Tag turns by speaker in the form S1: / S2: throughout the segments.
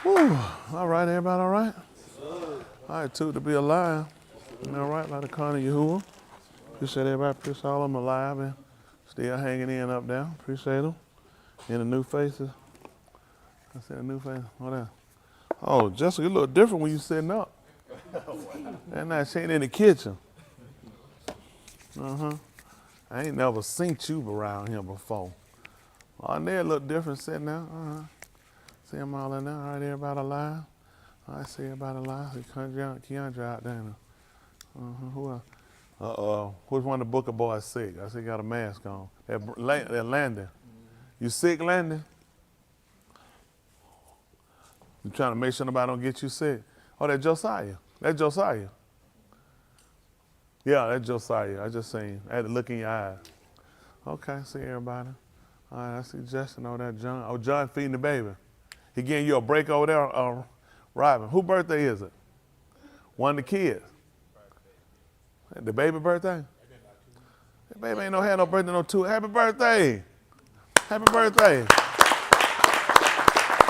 S1: Whew. All right, everybody all right? All right, too, to be alive. All right, like the Connie Yahuah. Appreciate everybody. Appreciate all of them alive and still hanging in up there. Appreciate them. And the new faces. I said a new face. What else? Oh, Jessica, you look different when you sitting up. And now she ain't in the kitchen. I ain't never seen you around here before. Oh, they look different sitting there. See them all in there. All right, everybody alive. I see everybody alive. See Keandra out there. Who else? Who's one of the Booker boys sick? I see he got a mask on. That Landon. You sick, Landon? You trying to make sure nobody don't get you sick? Oh, that's Josiah. That's Josiah. Yeah, that's Josiah. I just seen. I had to look in your eyes. Okay, see everybody. All right, I see Justin over there, John. Oh, John feeding the baby. He getting you a break over there, Robin. Whose birthday is it? One of the kids. The baby birthday? The baby ain't had no birthday, no two. Happy birthday. Happy birthday.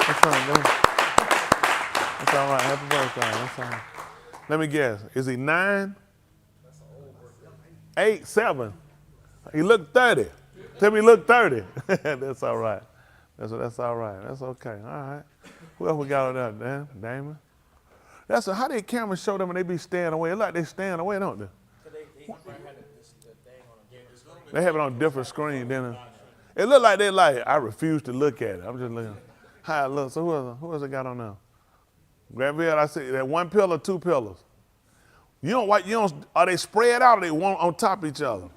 S1: That's all right, baby. That's all right. Happy birthday. That's all right. Let me guess. Is he 9? 8, 7. He looked 30. Tell me he looked 30. That's all right. That's all right. That's okay. All right. Who else we got over there? Damon. How they cameras show them when they be staying away? It's like they staying away, don't they? They have it on a different screen, then it look like they I refuse to look at it. I'm just looking how it looks. So who else it got on now? Granville, I see that 1 pillar, 2 pillars. Are they spread out or they one on top of each other?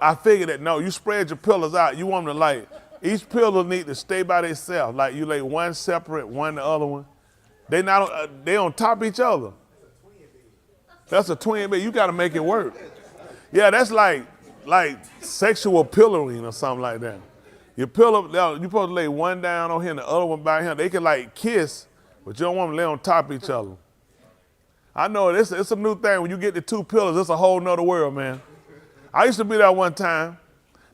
S1: I figured that no, you spread your pillars out. You want them to each pillar need to stay by themselves. Like you lay one separate, one the other one. They on top of each other. That's a twin bed. You got to make it work. Yeah, that's like sexual pillaring or something like that. Your pillow, you're supposed to lay one down on here and the other one by here. They can kiss, but you don't want them to lay on top of each other. I know it's a new thing. When you get the 2 pillars, it's a whole nother world, man. I used to be there one time.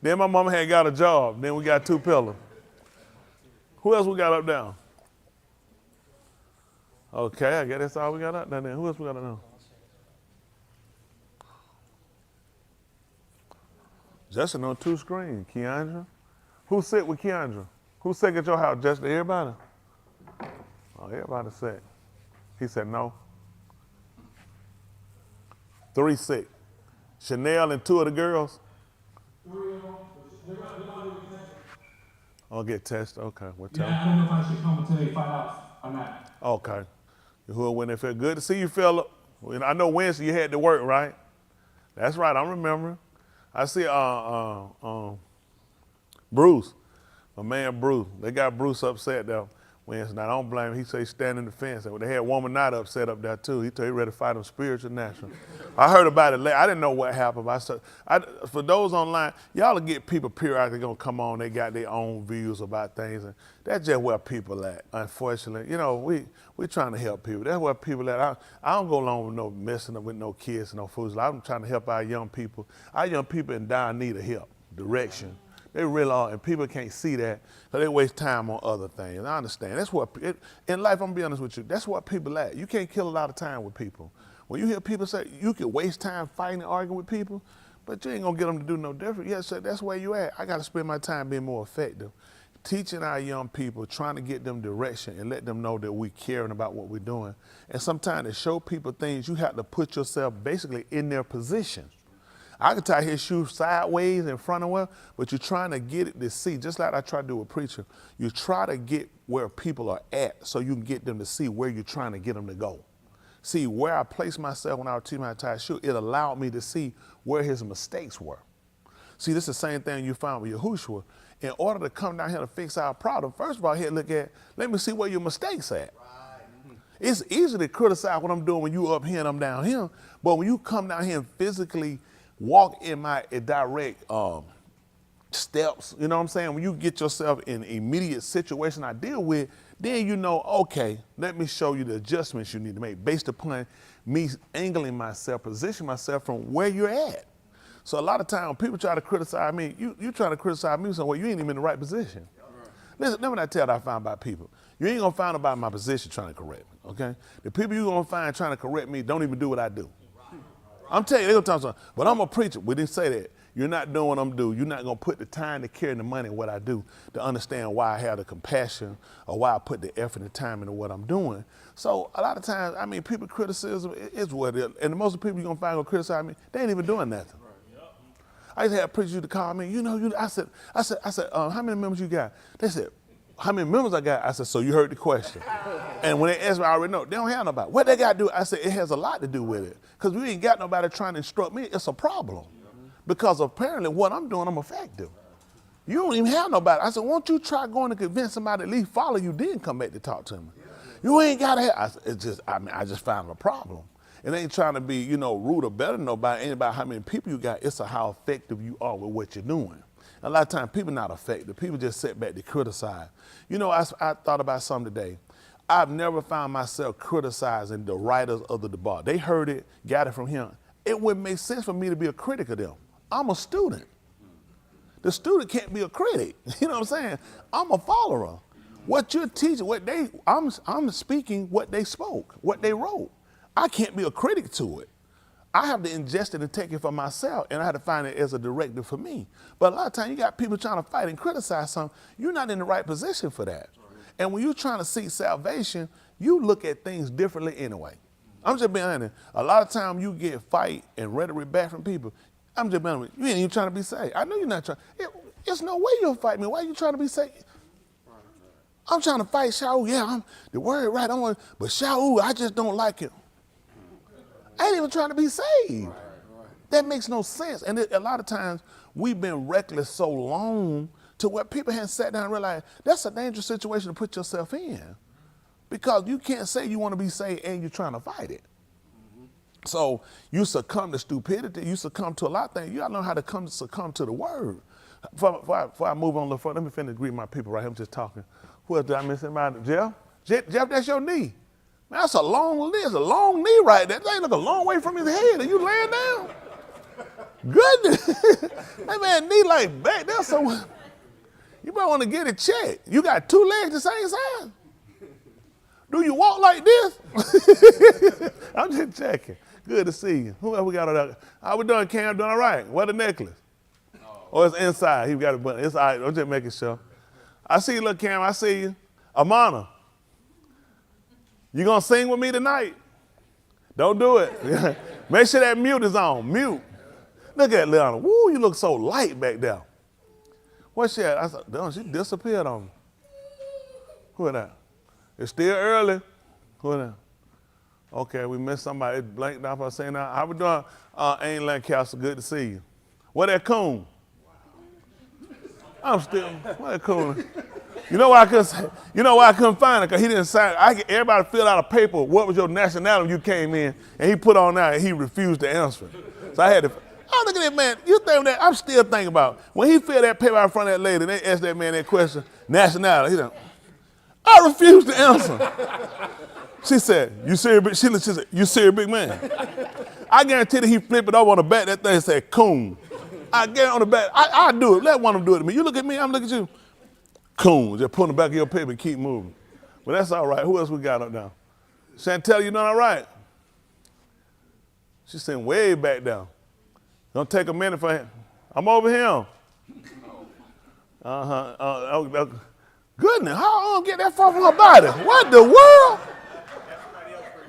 S1: Then my mama had got a job. Then we got 2 pillars. Who else we got up there? Okay, I guess that's all we got up there. Who else we got up there? Justin on 2 screens. Keandra. Who's sick with Keandra? Who's sick at your house, Justin? Everybody? Oh, everybody sick. He said no. 3 sick. Chanel and 2 of the girls?
S2: 3 of them.
S1: I'll get tested. Okay. Well,
S2: I don't know if I should come until they find out or not.
S1: Okay. When they feel good to see you, Philip. I know Wednesday you had to work, right? That's right. I'm remembering. I see Bruce, my man Bruce. They got Bruce upset though Wednesday night. I don't blame him. He said he's standing in the fence. They had Woman Night upset up there too. He told he ready to fight them spiritual natural. I heard about it later. I didn't know what happened. For those online, y'all will get people periodically gonna come on. They got their own views about things, and that's just where people at. Unfortunately, we trying to help people. That's where people at. I don't go along with no messing up with no kids and no fools. I'm trying to help our young people. Our young people in dire need of help, direction. They really are, and people can't see that, so they waste time on other things. I understand. That's what, in life, I'm gonna be honest with you, that's what people at. You can't kill a lot of time with people. When you hear people say you can waste time fighting and arguing with people, but you ain't gonna get them to do no different. Yeah, so that's where you at. I gotta spend my time being more effective, teaching our young people, trying to get them direction and let them know that we caring about what we're doing. And sometimes to show people things, you have to put yourself basically in their position. I can tie his shoes sideways in front of him, but you're trying to get it to see, just like I try to do with preaching. You try to get where people are at so you can get them to see where you're trying to get them to go. See, where I placed myself when I was teaching my tie shoe, it allowed me to see where his mistakes were. See, this is the same thing you found with Yahushua. In order to come down here to fix our problem, first of all, here, let me see where your mistakes at. Right. It's easy to criticize what I'm doing when you up here and I'm down here, but when you come down here and physically walk in my direct steps, you know what I'm saying? When you get yourself in an immediate situation I deal with, then you know, okay, let me show you the adjustments you need to make based upon me angling myself, positioning myself from where you're at. So a lot of times when people try to criticize me, you trying to criticize me somewhere, you ain't even in the right position. Listen what I tell that I found about people. You ain't gonna find about my position trying to correct me, okay? The people you're gonna find trying to correct me don't even do what I do. I'm telling you, they're gonna tell something, but I'm a preacher. We didn't say that. You're not doing what I'm doing. You're not gonna put the time, the care, and the money in what I do to understand why I have the compassion or why I put the effort and time into what I'm doing. So a lot of times, I mean, people criticism is what it is. And most of the people you're gonna find gonna criticize me, they ain't even doing nothing. I used to have preachers to call me, I said, how many members you got? They said, how many members I got? I said, so you heard the question. And when they asked me, I already know, they don't have nobody. What they got to do? I said, it has a lot to do with it. Because we ain't got nobody trying to instruct me. It's a problem. Because apparently what I'm doing, I'm effective. You don't even have nobody. I said, won't you try going to convince somebody to at least follow you, then come back to talk to me? You ain't got to have, I just found a problem. It ain't trying to be, rude or better than nobody. It ain't about how many people you got. It's how effective you are with what you're doing. A lot of times people not effective. People just sit back to criticize. I thought about something today. I've never found myself criticizing the writers of the bar. They heard it, got it from him. It wouldn't make sense for me to be a critic of them. I'm a student. The student can't be a critic. You know what I'm saying? I'm a follower. What you're teaching, I'm speaking what they spoke, what they wrote. I can't be a critic to it. I have to ingest it and take it for myself, and I have to find it as a directive for me. But a lot of times you got people trying to fight and criticize something. You're not in the right position for that. And when you're trying to seek salvation, you look at things differently anyway. I'm just being honest. A lot of times you get fight and rhetoric back from people. I'm just being honest. You ain't even trying to be saved. I know you're not trying. There's no way you'll fight me. Why are you trying to be saved? I'm trying to fight Shaul. Yeah, I'm the word right. But Shaul, I just don't like him. I ain't even trying to be saved. That makes no sense. And a lot of times we've been reckless so long to where people haven't sat down and realized that's a dangerous situation to put yourself in. Because you can't say you want to be saved and you're trying to fight it. So you succumb to stupidity, you succumb to a lot of things. You gotta learn how to succumb to the word. Before I move on a little further, let me finish greeting my people right here. I'm just talking. Who else did I miss? Anybody? Jeff? Jeff, that's your knee. Man, that's a long knee right there. That ain't look a long way from his head. And you laying down? Goodness. That man knee like back there somewhere. You might want to get it checked. You got two legs the same size? Do you walk like this? I'm just checking. Good to see you. Who else we got on that? How we doing, Cam? Doing all right? What the necklace? Oh, it's inside. He got a button. It's all right. I'm just making sure. I see you, little Cam. I see you. Amana. You gonna sing with me tonight? Don't do it. Make sure that mute is on. Mute. Look at Leona. Woo, you look so light back there. What's she at? I said, damn, she disappeared on me. Who is that? It's still early. Who is that? Okay, we missed somebody. It blanked off us saying that. How we doing? Ain't Lancaster, good to see you. What that coon? I'm still, what that coon? You know why I couldn't find it? Because he didn't sign it. Everybody filled out a paper, what was your nationality when you came in, and he put on that and he refused to answer it. So I had to, oh, look at that man. You think that, I'm still thinking about, when he filled that paper out in front of that lady, and they asked that man that question, nationality, he said, I refuse to answer. She said, you serious? She said, you serious, big man? I guarantee that he flipped it over on the back, that thing said, coon. I guarantee on the back, I do it. Let one of them do it to me. You look at me, I'm looking at you. Coon, just put the back of your paper and keep moving. But that's all right. Who else we got up now? Chantel, you doing all right? She's sitting way back down. Don't take a minute for him. I'm over here. Goodness, how I get that far from her body? What the world?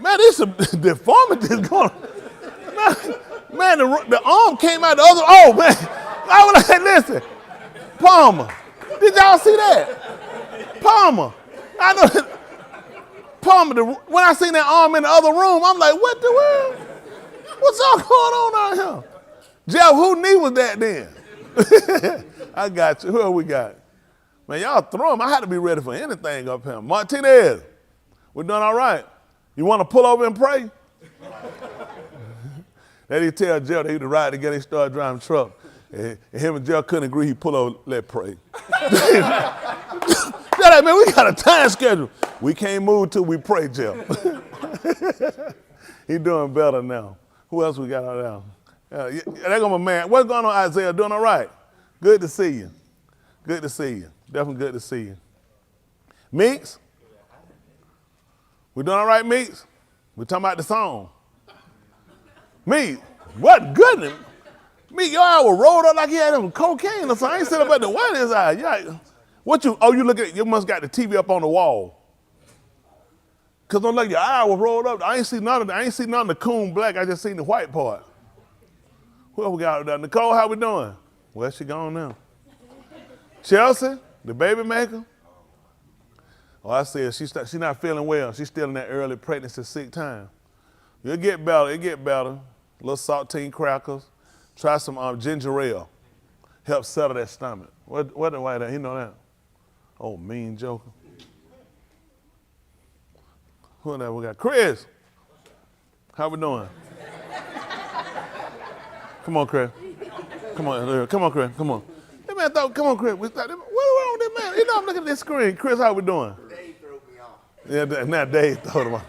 S1: Man, this deformity is going on. Man, the arm came out the other, oh man. I was like, listen, Palmer. Did y'all see that? Palmer. I know Palmer, when I seen that arm in the other room, I'm like, what the world? What's all going on out here? Jeff, who knee was that then? I got you. Who else we got? Man, y'all throw him. I had to be ready for anything up here. Martinez, we're doing all right. You want to pull over and pray? Then he tell Jeff they to ride together. He started driving truck. And him and Jeff couldn't agree. He pull over, let pray. That man, we got a time schedule. We can't move till we pray, Jeff. He doing better now. Who else we got out there? There go my man. What's going on, Isaiah? Doing all right? Good to see you. Good to see you. Definitely good to see you. Meeks? We doing all right, Meeks? We talking about the song. Meeks, what goodness? Meeks, your eye was rolled up like he had some cocaine or something. I ain't sitting up at the one his eye. Yeah. What you, oh, you look at, you must got the TV up on the wall. Cause don't look, your eye was rolled up. I ain't seen none of the coon black, I just seen the white part. Who else we got out there? Nicole, how we doing? Well, she gone now. Chelsea, the baby maker. Oh, I said she's not feeling well. She's still in that early pregnancy sick time. It'll get better, A little saltine crackers. Try some ginger ale. Help settle that stomach. What the white at? He know that? Oh, mean joker. Who that we got? Chris. How we doing? Come on, Chris. Come on, Chris. Come on. That man thought, come on, Chris. What's wrong with that man? You know I'm looking at this screen. Chris, how we doing?
S3: Dave threw me off.
S1: Yeah, now Dave throwed him off.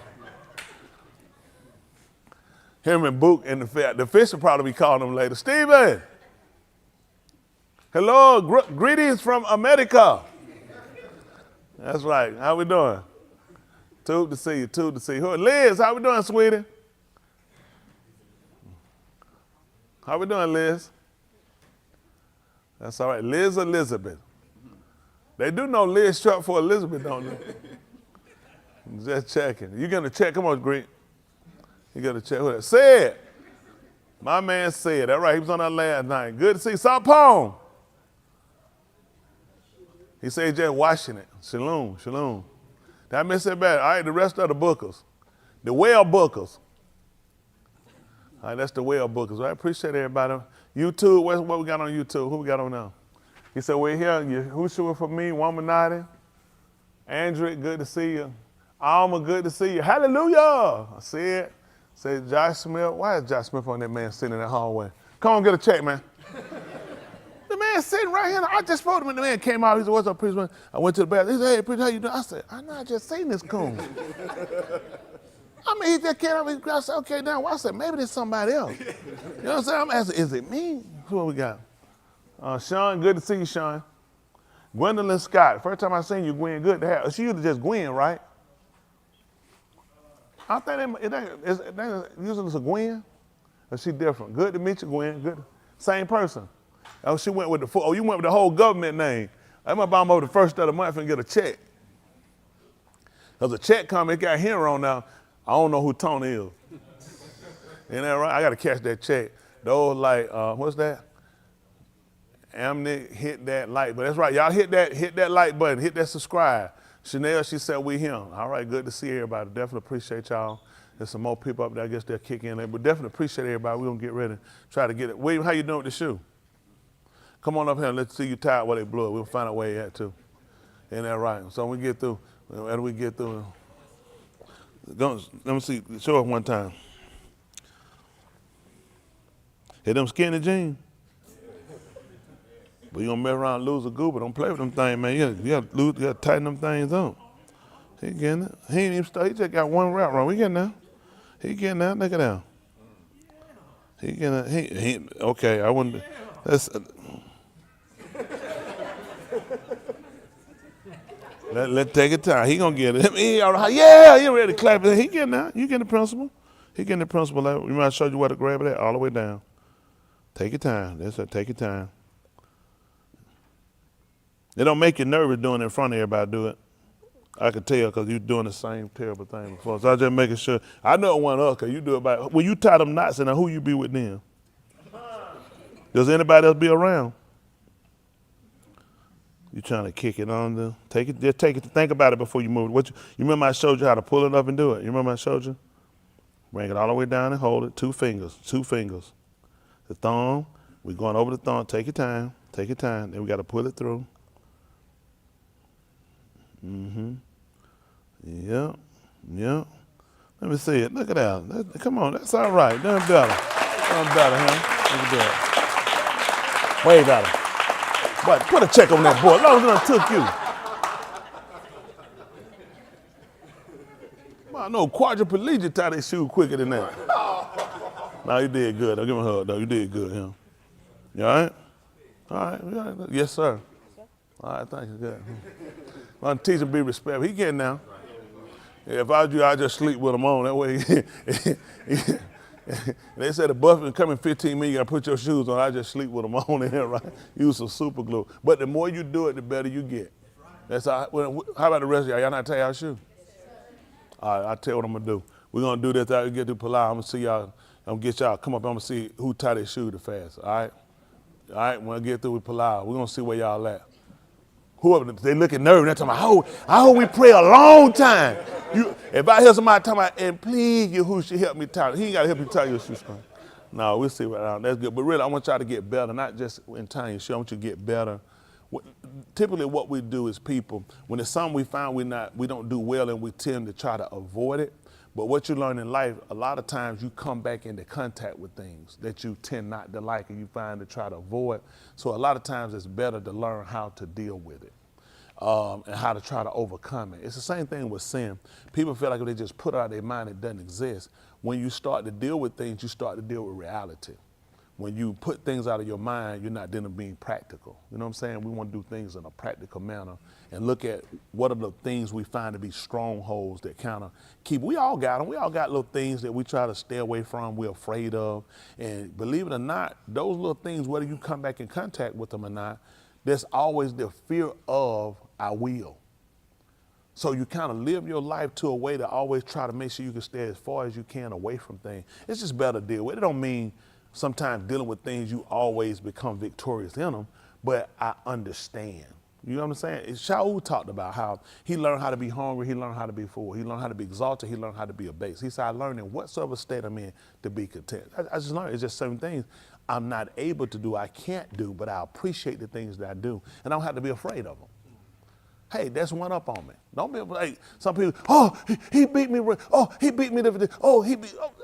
S1: Him and Book and the fish will probably be calling him later. Steven. Hello, greetings from America. That's right. How we doing? Tube to see you. Who? Liz, how we doing, sweetie? How we doing, Liz? That's all right. Liz Elizabeth. They do know Liz short for Elizabeth, don't they? Just checking. You gonna check? Come on, Greek. You gotta check who that. Said. My man said. That's right. He was on that last night. Good to see Sapone. He said he's just watching it. Shalom. Did I miss that bad? All right, the rest of the bookers. The well bookers. All right, that's the well bookers. I appreciate everybody. YouTube, what we got on YouTube? Who we got on now? He said, we're here. Yahuah for me, Wamanati. Andrew, good to see you. Alma, good to see you. Hallelujah. I said Josh Smith. Why is Josh Smith on that man sitting in that hallway? Come on, get a check, man. The man sitting right here. I just spoke to him, and the man came out. He said, what's up, preacher? I went to the bathroom. He said, hey, preacher, how you doing? I said, I know, I just seen this coon. I mean, he just came up. I said, okay, now. I said, maybe there's somebody else. You know what I'm saying? I'm asking, is it me? Who we got? Sean, good to see you, Sean. Gwendolyn Scott. First time I seen you, Gwen, good to have. She usually just Gwen, right? I think they usually it's a Gwen. Or she different? Good to meet you, Gwen. Good. Same person. Oh, she went with the, you went with the whole government name. I'm going to buy them over the first of the month and get a check. Because a check coming, it got here on now. I don't know who Tony is. Ain't that right? I got to catch that check. Those like, what's that? Amnick, hit that like button. That's right. Y'all hit that like button. Hit that subscribe. Chanel, she said we him. All right, good to see everybody. Definitely appreciate y'all. There's some more people up there. I guess they'll kick in there. But definitely appreciate everybody. We're going to get ready. Try to get it. William, how you doing with the shoe? Come on up here and let's see you tired while they blow it. We'll find out where you at too. Ain't that right? So when we get through, let me see, show us one time. Hit them skinny jeans. But you gonna mess around and lose a goober. Don't play with them things, man. You gotta tighten them things up. He getting it. He ain't even started. He just got one route wrong. We getting there. He getting there. Look at that. He getting it. Okay, I wouldn't. Let's take it time. He gonna get it. He ready to clap it. He getting that. You getting the principle. He getting the principle. We might show you where to grab it at, all the way down. Take your time. That's it. Take your time. It don't make you nervous doing it in front of everybody. Do it. I can tell because you're doing the same terrible thing before. So I just making sure. I know it wasn't us because you do it by when you tie them knots, and who you be with them? Does anybody else be around? You trying to kick it on the, just take it, think about it before you move it. You remember I showed you how to pull it up and do it? You remember I showed you? Bring it all the way down and hold it, two fingers. The thumb, we're going over the thumb, take your time, then we got to pull it through. Yep. Let me see it, look at that. Come on, that's all right, done better, huh? Look at that. Way better. But put a check on that boy. As long as it done took you. Well, I know quadriplegic tie their shoe quicker than that. No, you did good. I'll give him a hug, though. You did good, huh? You all right? All right. Yes, sir. All right, thank you. Good. I'm teaching him be respectful. He can now. If I was you, I'd just sleep with him on. That way, they said the bus is coming 15 minutes, you gotta put your shoes on. I just sleep with them on in here, right? Use some super glue. But the more you do it, the better you get. That's how about the rest of y'all? Y'all not tie y'all shoe? All right, I'll tell you what I'm gonna do. We're gonna do this after we get to palal. I'm gonna see y'all, I'm gonna get y'all, come up, I'm gonna see who tie their shoe the fast, all right? All right, when I get through with palal, we're gonna see where y'all at. Whoever, they looking nervous, they're talking about, I hope we pray a long time. If I hear somebody talking about, and please, Yahuah should help me tie, he ain't gotta help you tie your shoestring. No, we'll see what that's good. But really, I want y'all to get better, not just in tying your shoe, I want you to get better. Typically what we do as people, when it's something we find we don't do well and we tend to try to avoid it, but what you learn in life, a lot of times you come back into contact with things that you tend not to like and you find to try to avoid. So a lot of times it's better to learn how to deal with it and how to try to overcome it. It's the same thing with sin. People feel like if they just put it out of their mind, it doesn't exist. When you start to deal with things, you start to deal with reality. When you put things out of your mind, you're not then being practical. You know what I'm saying? We want to do things in a practical manner and look at what are the things we find to be strongholds that kind of keep, we all got them. We all got little things that we try to stay away from, we're afraid of. And believe it or not, those little things, whether you come back in contact with them or not, there's always the fear of I will. So you kind of live your life to a way to always try to make sure you can stay as far as you can away from things. It's just better to deal with it. It don't mean sometimes dealing with things you always become victorious in them, but I understand. You know what I'm saying? Shaul talked about how he learned how to be hungry, he learned how to be full, he learned how to be exalted, he learned how to be abased. He said, I learned in whatsoever state I'm in to be content. I just learned, it's just certain things I'm not able to do, I can't do, but I appreciate the things that I do, and I don't have to be afraid of them. Hey, that's one up on me. Don't be like some people, he beat me, he beat me,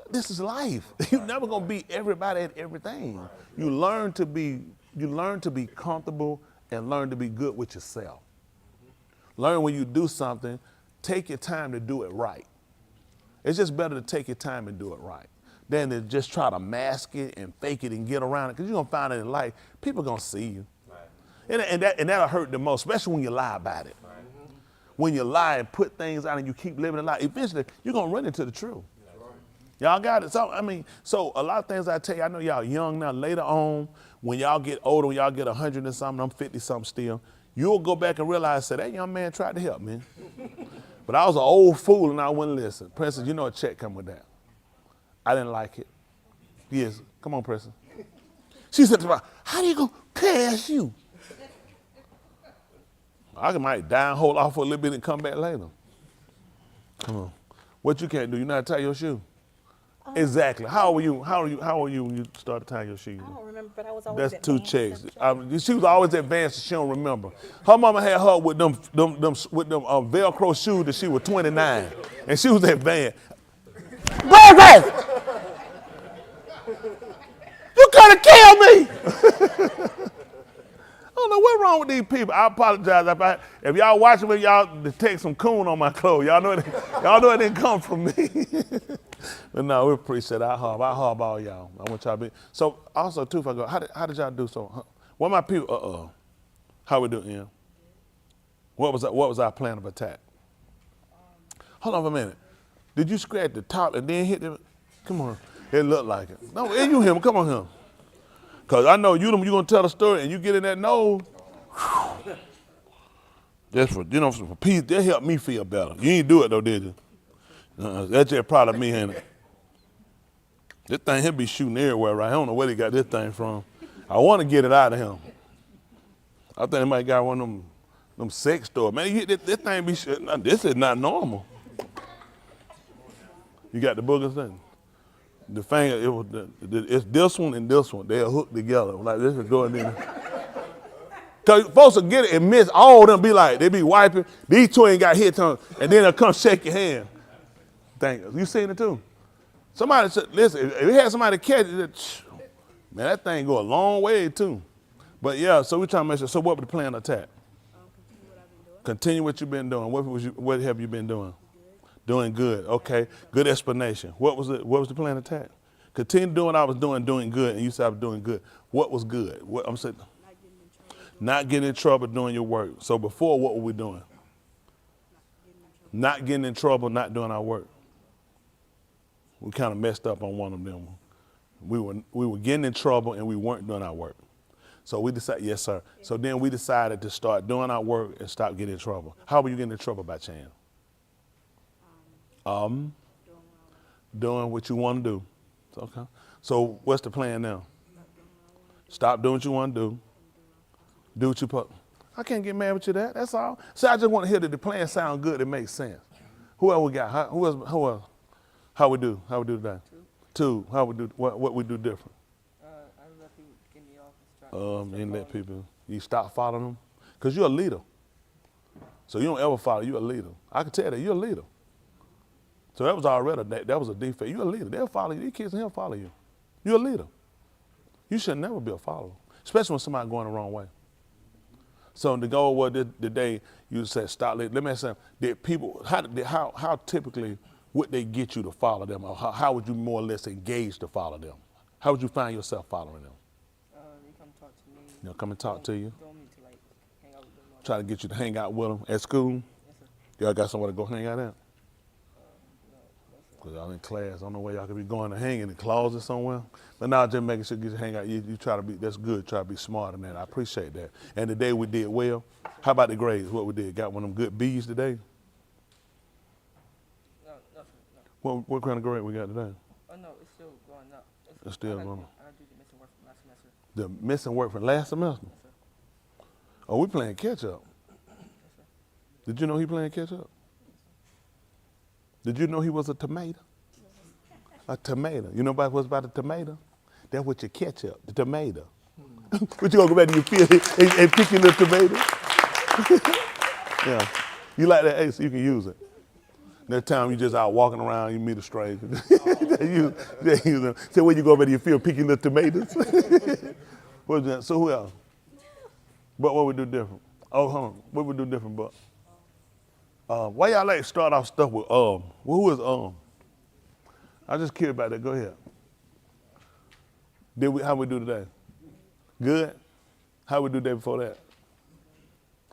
S1: this is life. You're never gonna beat everybody at everything. You learn to be comfortable and learn to be good with yourself. Learn when you do something, take your time to do it right. It's just better to take your time and do it right than to just try to mask it and fake it and get around it, because you're gonna find it in life, people gonna see you. And that'll hurt the most, especially when you lie about it. Right. When you lie and put things out and you keep living a lie, eventually you're gonna run into the truth. Right. Y'all got it. So a lot of things I tell you, I know y'all young now, later on, when y'all get older, when y'all get 100 and something, I'm 50 something still, you'll go back and realize, say, that young man tried to help me. But I was an old fool and I wouldn't listen. Princess, you know a check come with that. I didn't like it. Yes, come on, Princess. She said to me, how do you go past you? I might die and hold off for a little bit and come back later. Come on. What you can't do, you know how to tie your shoe? Exactly. How old were you when you started tying your shoe?
S3: I don't remember, but I was always
S1: That's 2 checks. She was always advanced, she don't remember. Her mama had her with them Velcro shoes that she was 29, and she was advanced. Baby! You gonna kill me! I don't know what's wrong with these people. I apologize if y'all watching me, y'all detect some coon on my clothes. Y'all know it didn't come from me. But no, we appreciate it. I hub all y'all. I want y'all to be. So also too, if I go, how did y'all do so? What my people? How we doing? Ian? What was our plan of attack? Hold on for a minute. Did you scratch the top and then hit the? Come on, it looked like it. No, you him. Come on him. Because I know you gonna tell the story and you get in that nose. That's for peace. That helped me feel better. You ain't do it though, did you? That's just part of me, ain't it? This thing he'll be shooting everywhere, right? I don't know where he got this thing from. I want to get it out of him. I think he might got one of them sex stores. Man, you hit this thing be shooting. This is not normal. You got the boogers thing? The finger, it's this one and this one. They're hooked together. Like this is going in. Because folks will get it and miss all of them, they be wiping. These two ain't got hit on, and then they'll come shake your hand. Thank you. You seen it too? Somebody said, listen, if you had somebody catch it, man, that thing go a long way too. But yeah, so we're trying to make sure. So what was the plan of attack? Continue what you've been doing. What have you been doing? Doing good. Okay. Good explanation. What was the plan of attack? Continue doing what I was doing good, and you said I was doing good. What was good? I'm saying, not getting in trouble doing your work. So before, what were we doing? Not getting in trouble, not doing our work. We kind of messed up on one of them. We were getting in trouble and we weren't doing our work. So we decided, yes, sir. So then we decided to start doing our work and stop getting in trouble. How were you getting in trouble by chance? Doing what you want to do. Okay. So what's the plan now? Stop doing what you want to do. Do what you put. I can't get mad with you that. That's all. So I just want to hear that the plan sound good. It makes sense. Who else we got? Who else? How we do? How we do today? Two. How we do? What we do different?
S3: I let people get me off.
S1: And let people. You stop following them, cause you're a leader. So you don't ever follow. You're a leader. I can tell that you're a leader. So that was already that was a defect. You're a leader. They'll follow you. These kids will follow you. You're a leader. You should never be a follower, especially when somebody going the wrong way. So the goal was the day you said stop. Let me ask you, did people how typically would they get you to follow them, or how would you more or less engage to follow them? How would you find yourself following them?
S3: They come talk to me.
S1: They'll come and talk to you.
S3: Don't need to like hang out with them.
S1: Try to get you to hang out with them at school.
S3: Yes, sir.
S1: Y'all got somewhere to go hang out at?
S3: No,
S1: Cause y'all in class. I don't know where y'all could be going to hang in the closet somewhere. But now just making sure you hang out. You try to be, that's good. Try to be smart in that. I appreciate that. And today we did well. How about the grades? What we did? Got one of them good B's today?
S3: no, no.
S1: What kind of grade we got today?
S3: Oh no, it's still going up.
S1: It's still going up.
S3: I gotta do the missing work from last semester.
S1: The missing work from last semester?
S3: Yes, sir.
S1: Oh, we playing catch up.
S3: Yes, sir.
S1: Did you know he playing catch up? Did you know he was a tomato? A tomato. You know what's about a tomato? That's what you catch up, the tomato. But you gonna go back to your field and pick your little tomato? Yeah. You like that ace, you can use it. Next time you just out walking around, you meet a stranger. They use them. Say, where you go back to your field, pick your little tomatoes? What's that? So who else? But what we do different? Oh, hold on. What we do different, but? Why y'all like start off stuff with who is I just curious about that. Go ahead. How we do today? Good? How we do day before that?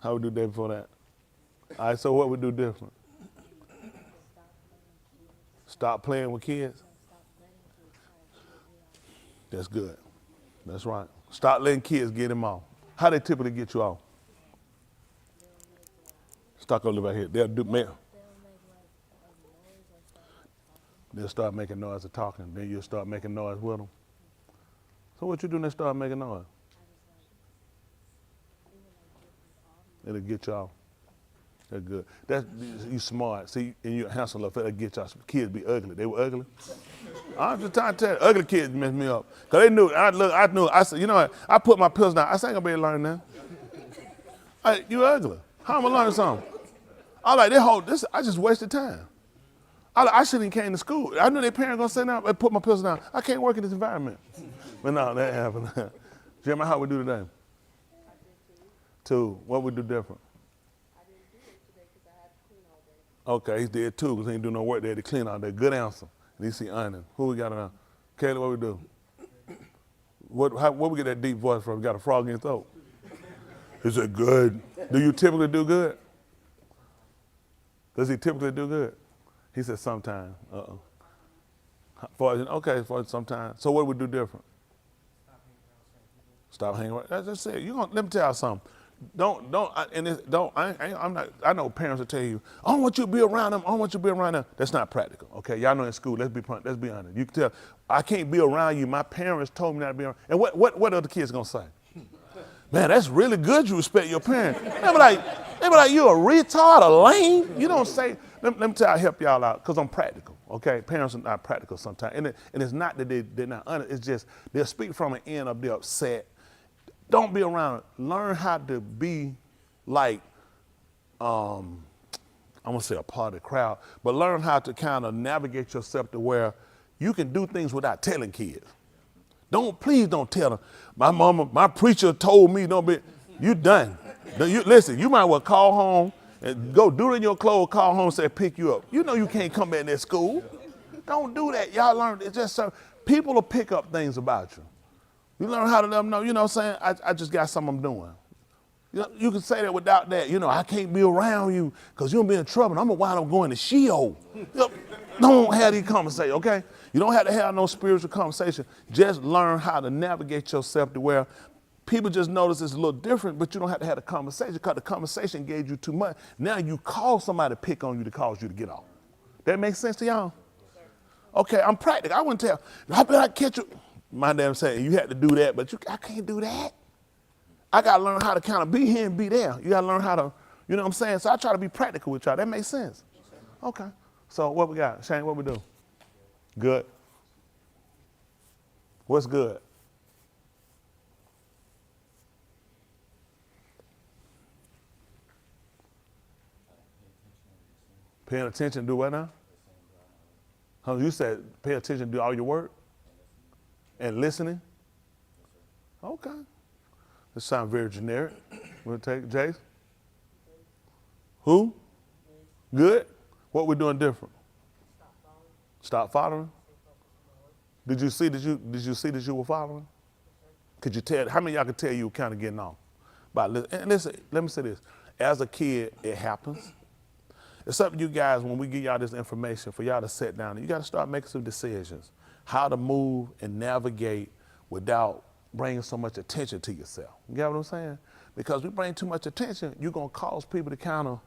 S1: How we do day before that? All right, so what we do different? Stop playing with kids? That's good. That's right. Stop letting kids get them off. How they typically get you off? Stuck over right here. They'll start making noise and talking. Then you'll start making noise with them. So what you do when they start making noise? It'll get y'all. That's good. You smart. See, and you handsome enough. That'll get y'all. Kids be ugly. They were ugly. I'm just trying to tell you, ugly kids mess me up. Cause they knew. I knew. I said, you know what? I put my pills down. I said, I ain't gonna be able to learn now. You ugly. How am I learning something? I like this. I just wasted time. I shouldn't have came to school. I knew their parents gonna say now. I put my pills down. I can't work in this environment. But no, that happened. Jeremiah, how we do today? Two. What we do different?
S4: I didn't do it today because I had to clean all day.
S1: Okay, he did too because he ain't do no work there to clean all day. Good answer. And you see onion. Who we got around? Kayla, what we do? Where we get that deep voice from? We got a frog in your throat. Is it good? Do you typically do good? Does he typically do good? He said sometimes. Okay, for sometimes. So what do we do different? Stop hanging around. That's just it. Let me tell you something. I know parents will tell you, I don't want you to be around them. I don't want you to be around them. That's not practical. Okay, y'all know in school. Let's be honest. You can tell, I can't be around you. My parents told me not to be around. And what are the kids gonna say? Man, that's really good. You respect your parents. They be like, you a retard, a lame. You don't say. Let me tell you, I help y'all out because I'm practical. Okay, parents are not practical sometimes, and it's not that they're not honest. It's just they'll speak from an end of they're upset. Don't be around. Learn how to be like, I'm gonna say a part of the crowd, but learn how to kind of navigate yourself to where you can do things without telling kids. Please don't tell them. My preacher told me, you done. Listen, you might well call home and go do it in your clothes, call home and say, pick you up. You know you can't come back in that school. Don't do that. Y'all learn, it's just so, people will pick up things about you. You learn how to let them know, you know what I'm saying? I just got something I'm doing. You know, you can say that without that. You know, I can't be around you because you'll be in trouble. I'm going to wind up going to Sheol. You know, don't have these conversations, okay? You don't have to have no spiritual conversation. Just learn how to navigate yourself to where people just notice it's a little different, but you don't have to have a conversation because the conversation gave you too much. Now you call somebody to pick on you to cause you to get off. That makes sense to y'all? Okay, I'm practical. I wouldn't tell, I bet I catch you. My dad said, you had to do that, but I can't do that. I got to learn how to kind of be here and be there. You got to learn how to, you know what I'm saying? So I try to be practical with y'all. That makes sense? Okay. So what we got? Shane, what we do? Good. What's good? Paying attention, do what now? Huh, you said pay attention, do all your work? And listening? Okay. This sounds very generic. We'll take Jace. Who? Good. What we doing different? Stop following. Did you see that you were following? Could you tell? How many of y'all could tell you were kind of getting off? And listen, let me say this. As a kid, it happens. It's up to you guys when we give y'all this information for y'all to sit down. You got to start making some decisions. How to move and navigate without bringing so much attention to yourself. You get what I'm saying? Because we bring too much attention, you're going to cause people to kind of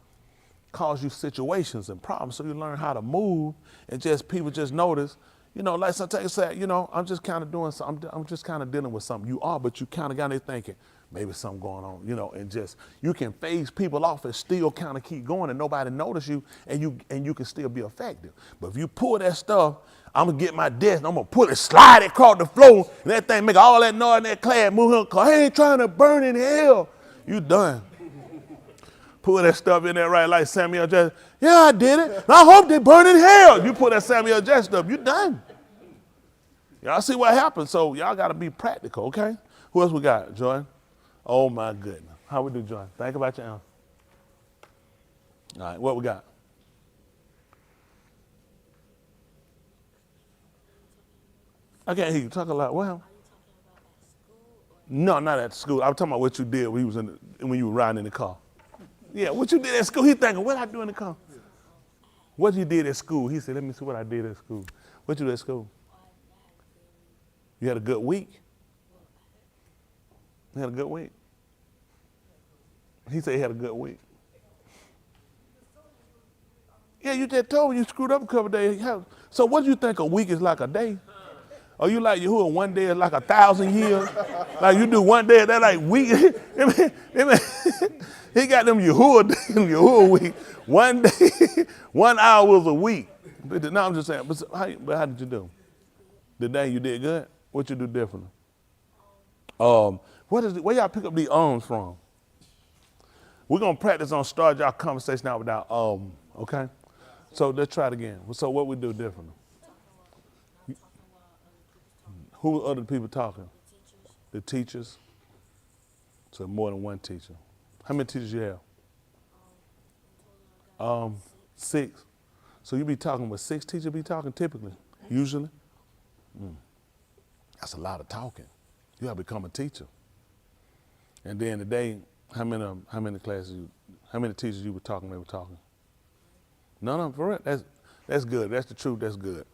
S1: cause you situations and problems. So you learn how to move and just people just notice, you know, like sometimes you say, you know, I'm just kind of doing something. I'm just kind of dealing with something. You are, but you kind of got there thinking, maybe something going on, you know, and just, you can phase people off and still kind of keep going and nobody notice you and you can still be effective. But if you pull that stuff, I'm gonna get my desk and I'm gonna pull it, slide it across the floor and that thing make all that noise in that class, move here, cause I ain't trying to burn in hell. You done. Pull that stuff in there right like Samuel Jackson. Yeah, I did it. I hope they burn in hell. You pull that Samuel Jackson stuff, you done. Y'all see what happens. So y'all gotta be practical, okay? Who else we got, Joy? Oh my goodness. How we do, Joy? Think about your answer. All right, what we got? I can't hear you talk a lot. Well, no, not at school. I'm talking about what you did when you were riding in the car. Yeah, what you did at school. He thinking, what I do in the car? What you did at school? He said, let me see what I did at school. What you did at school? You had a good week? You had a good week? He said he had a good week. Yeah, you just told me you screwed up a couple days. So what do you think a week is like a day? Or you like Yahuah, one day is like 1,000 years? Like you do one day, that like week. He got them Yahuah week. One day, 1 hour was a week. But no, I'm just saying, but how did you do? The day you did good? What you do differently? Where y'all pick up these from? We're gonna practice on start y'all conversation out without okay? So let's try it again. So what we do differently? Who are other people talking? The teachers. So more than one teacher. How many teachers you have? 6. So you be talking with 6 teachers be talking typically, usually? That's a lot of talking. You gotta become a teacher. And then today, how many teachers you were talking, they were talking? None of them, for real? That's good. That's the truth, that's good.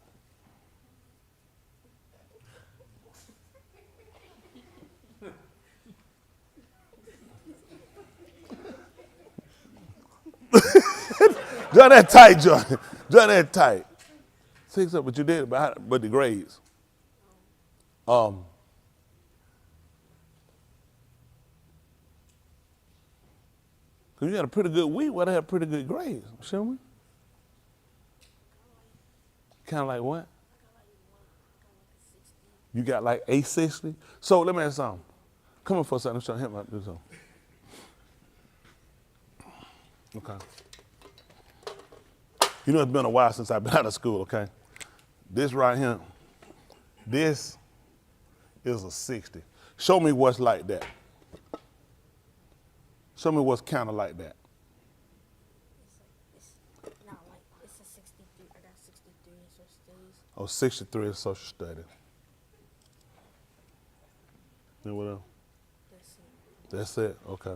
S1: Draw that tight, John. Draw that tight. 6 up, but you did it, but the grades. Cause you had a pretty good week, well, they had pretty good grades, shouldn't we? Kind of like what? You got like 860? So let me ask you something. Come on for a second, I'm trying to help me do something. Okay. You know, it's been a while since I've been out of school, okay? This right here, this is a 60. Show me what's like that. Show me what's kind of like that.
S4: It's not like, it's a 63. I got 63 in social studies.
S1: Oh, 63 is social studies. And what else?
S4: That's it.
S1: That's it, okay.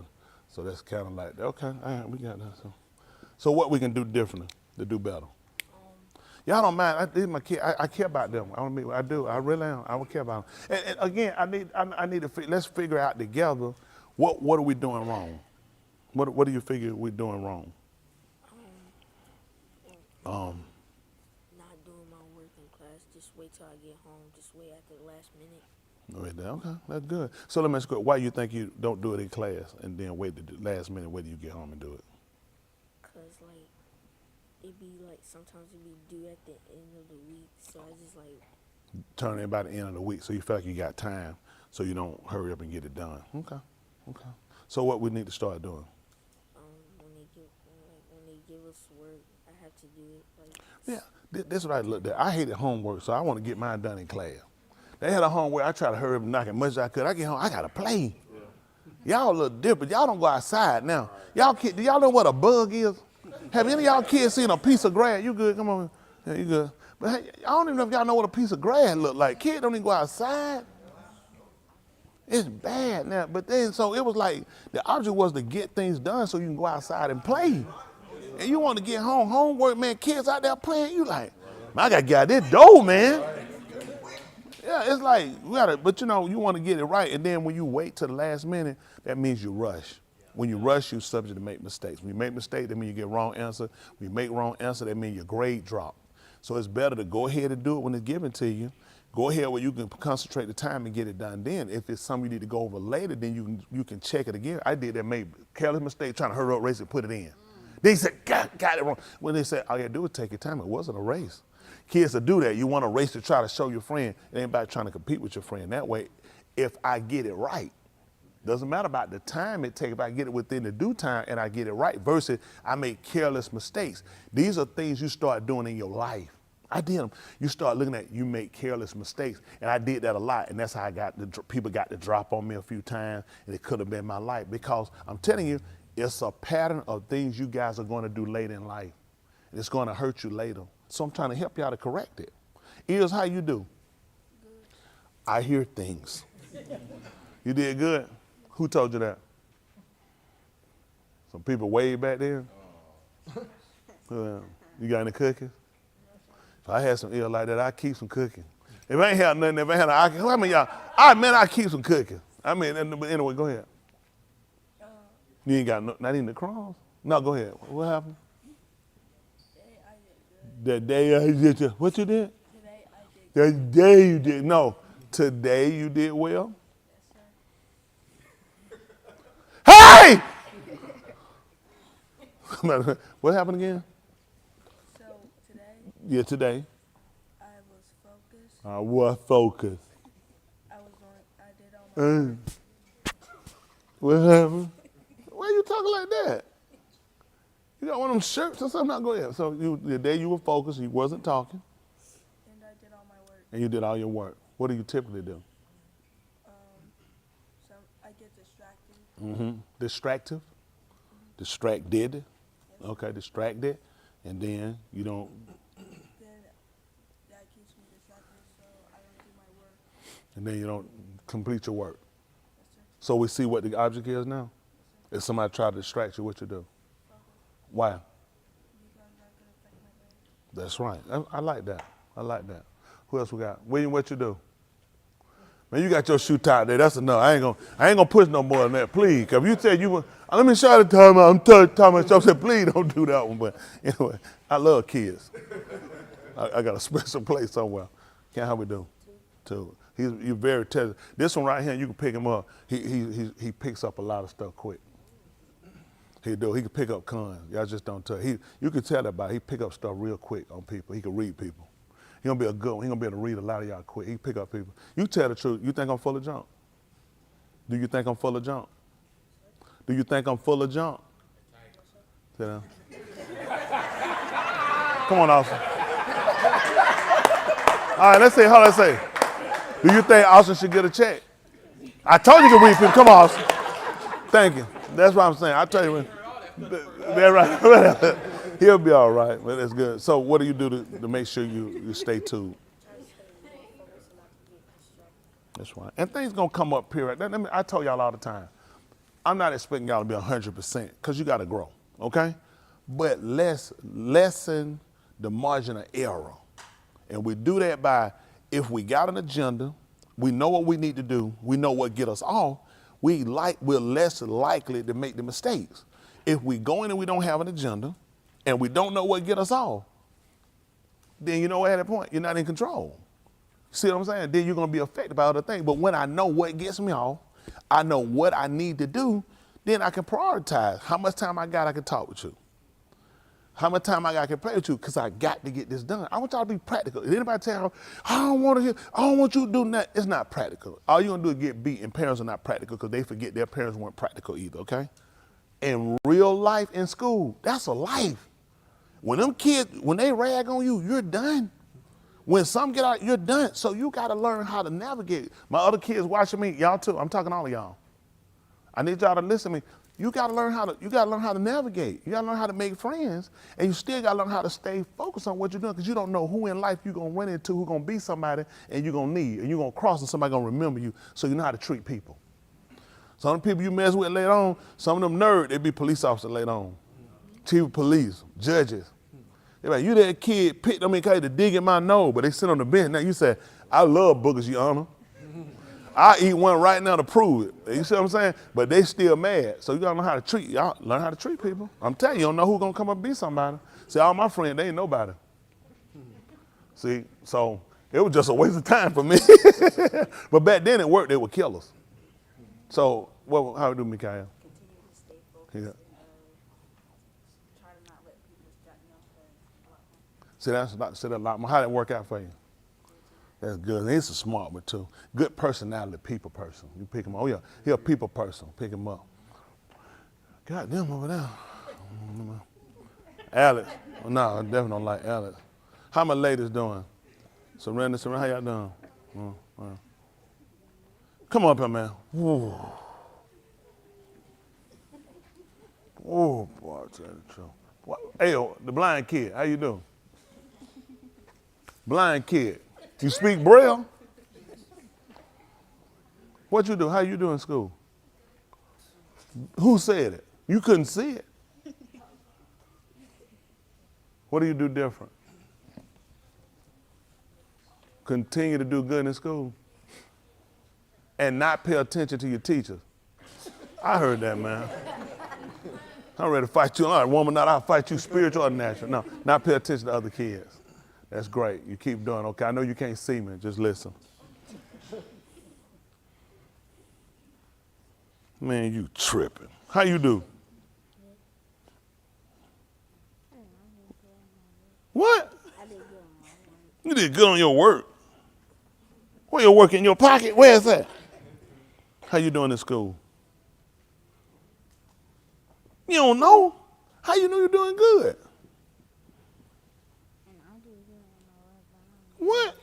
S1: So that's kind of like, okay, all right, we got that. So what we can do differently to do better? Y'all don't mind. These my kids. I care about them. I do. I really am. I would care about them. And again, I need to. Let's figure out together what are we doing wrong. What do you figure we're doing wrong?
S5: Not doing my work in class. Just wait till I get home. Just wait at the last minute.
S1: Right there. Okay, that's good. So let me ask you, why you think you don't do it in class and then wait the last minute wait till you get home and do it?
S5: Cause like it be like sometimes it be due at the end of the week. So I just like
S1: Turn in by the end of the week, so you feel like you got time, so you don't hurry up and get it done. Okay. So what we need to start doing?
S5: when they give us work, I have to do it. Like
S1: Yeah, this is what I looked at. I hated homework, so I want to get mine done in class. They had a homework. I try to hurry up and knock as much as I could. I get home, I gotta play. Y'all look different. Y'all don't go outside now. Y'all do y'all know what a bug is? Have any of y'all kids seen a piece of grass? You good? Come on. Yeah, you good. But hey, I don't even know if y'all know what a piece of grass look like. Kids don't even go outside. It's bad now. But then, so it was like the object was to get things done so you can go outside and play. And you want to get home, homework, man, kids out there playing, you like, man, I got to get out this door, man. Yeah, it's like, but you know, you want to get it right. And then when you wait till the last minute, that means you rush. When you rush, you're subject to make mistakes. When you make mistakes, that means you get wrong answer. When you make wrong answer, that means your grade drop. So it's better to go ahead and do it when it's given to you. Go ahead where you can concentrate the time and get it done. Then if it's something you need to go over later, then you can check it again. I did that, made careless mistake, trying to hurry up, race it, put it in. They said, got it wrong. When they said, all you had to do was take your time. It wasn't a race. Kids will do that. You want to race to try to show your friend. It ain't about trying to compete with your friend. That way, if I get it right, doesn't matter about the time it takes, if I get it within the due time and I get it right, versus I make careless mistakes. These are things you start doing in your life. I did them. You start looking at, you make careless mistakes. And I did that a lot. And that's how people got to drop on me a few times. And it could have been my life. Because I'm telling you, it's a pattern of things you guys are going to do later in life. And it's going to hurt you later. So I'm trying to help y'all to correct it. Here's how you do.
S5: good.
S1: I hear things. You did good? Who told you that? Some people way back there? You got any cookies? If I had some ill like that, I'd keep some cooking. If I ain't had nothing, if I had how many y'all, I'd keep some cooking. I mean, anyway, go ahead. You ain't got not even the crumbs? No, go ahead. What happened?
S5: Today I did good.
S1: That day I did, what you did?
S5: Today I did good.
S1: That day you did, no. Today you did well?
S5: Yes, sir.
S1: Hey! What happened again?
S5: So today
S1: Yeah, today.
S5: I was focused.
S1: I was focused.
S5: I did all my
S1: What happened? Why you talking like that? You got one of them shirts or something? Not go ahead. So the day you were focused, you wasn't talking,
S5: and I did all my work.
S1: and you did all your work. What do you typically do?
S5: So I get distracted.
S1: Distractive? Distracted? Okay, distracted. And then you don't,
S5: Then that keeps me distracted, so I don't do my work.
S1: and then you don't complete your work.
S5: Yes, sir.
S1: So we see what the object is now? If somebody try to distract you, what you do? Why?
S5: Because that could affect my grade.
S1: That's right. I like that. I like that. Who else we got? William, what you do? Man, you got your shoe tied there. That's enough. I ain't gonna push no more than that, please. Cause if you said you were, let me show you the time. I'm talking myself. Said, please don't do that one. But anyway, I love kids. I got a special place somewhere. How we do? Two. You're very talented. This one right here, you can pick him up. He picks up a lot of stuff quick. He do. He can pick up cons. Y'all just don't tell. You can tell that by he pick up stuff real quick on people. He can read people. He gonna be a good one. He gonna be able to read a lot of y'all quick. He can pick up people. You tell the truth. You think I'm full of junk? Do you think I'm full of junk? Do you think I'm full of junk? Sit down. Come on, Austin. All right, let's say. Do you think Austin should get a check? I told you to read people. Come on, Austin. Thank you. That's what I'm saying. I tell you, they're right. He'll be all right. But that's good. So, what do you do to make sure you stay tuned? That's right. And things gonna come up. Period. I told y'all all the time. I'm not expecting y'all to be 100% because you got to grow, okay? But let's lessen the margin of error. And we do that by, if we got an agenda, we know what we need to do, we know what get us off, we're less likely to make the mistakes. If we go in and we don't have an agenda and we don't know what get us off, then you know at that point, you're not in control. See what I'm saying? Then you're going to be affected by other things. But when I know what gets me off, I know what I need to do, then I can prioritize. How much time I got, I can talk with you. How much time I got, I can play with you, because I got to get this done. I want y'all to be practical. If anybody tell you, I don't want you to do that, it's not practical. All you're going to do is get beat, and parents are not practical because they forget their parents weren't practical either, okay? In real life in school, that's a life. When them kids, when they rag on you, you're done. When some get out, you're done. So you got to learn how to navigate. My other kids watching me, y'all too. I'm talking to all of y'all. I need y'all to listen to me. You got to learn how to navigate. You got to learn how to make friends, and you still got to learn how to stay focused on what you're doing, because you don't know who in life you're going to run into, who's going to be somebody, and you're going to need, and you're going to cross, and somebody going to remember you, so you know how to treat people. Some of the people you mess with later on, some of them nerds, they be police officers later on. Chief of police, judges. They're like, you that kid picked on me because to dig in my nose, but they sit on the bench. Now you say, I love boogers, Your Honor. I eat one right now to prove it. You see what I'm saying? But they still mad. So you gotta learn how to treat, y'all learn how to treat people. I'm telling you, you don't know who's gonna come up and be somebody. See, all my friends, they ain't nobody. See, so it was just a waste of time for me. But back then it worked, they were killers. So, how do Mikael?
S5: Continue to stay focused.
S1: Yeah.
S5: Try to not let people distract you off the
S1: See, that's a lot more. How did it work out for you? That's good. And he's a smart one too. Good personality, people person. You pick him up. Oh yeah, he a people person. Pick him up. God damn over there. Alex. Oh, no, I definitely don't like Alex. How my ladies doing? Surrender, how y'all doing? Come on up here, man. Ooh. Oh, boy, I tell you the truth. What? Hey, the blind kid, how you doing? Blind kid. You speak Braille? What you do? How you do in school? Who said it? You couldn't see it. What do you do different? Continue to do good in school and not pay attention to your teachers. I heard that, man. I'm ready to fight you. All right, woman, not I'll fight you spiritual or natural. No, not pay attention to other kids. That's great. You keep doing okay. I know you can't see me. Just listen. Man, you tripping. How you do? What? You did good on your work. Where your work in your pocket? Where's that? How you doing in school? You don't know? How you know you're doing good? What?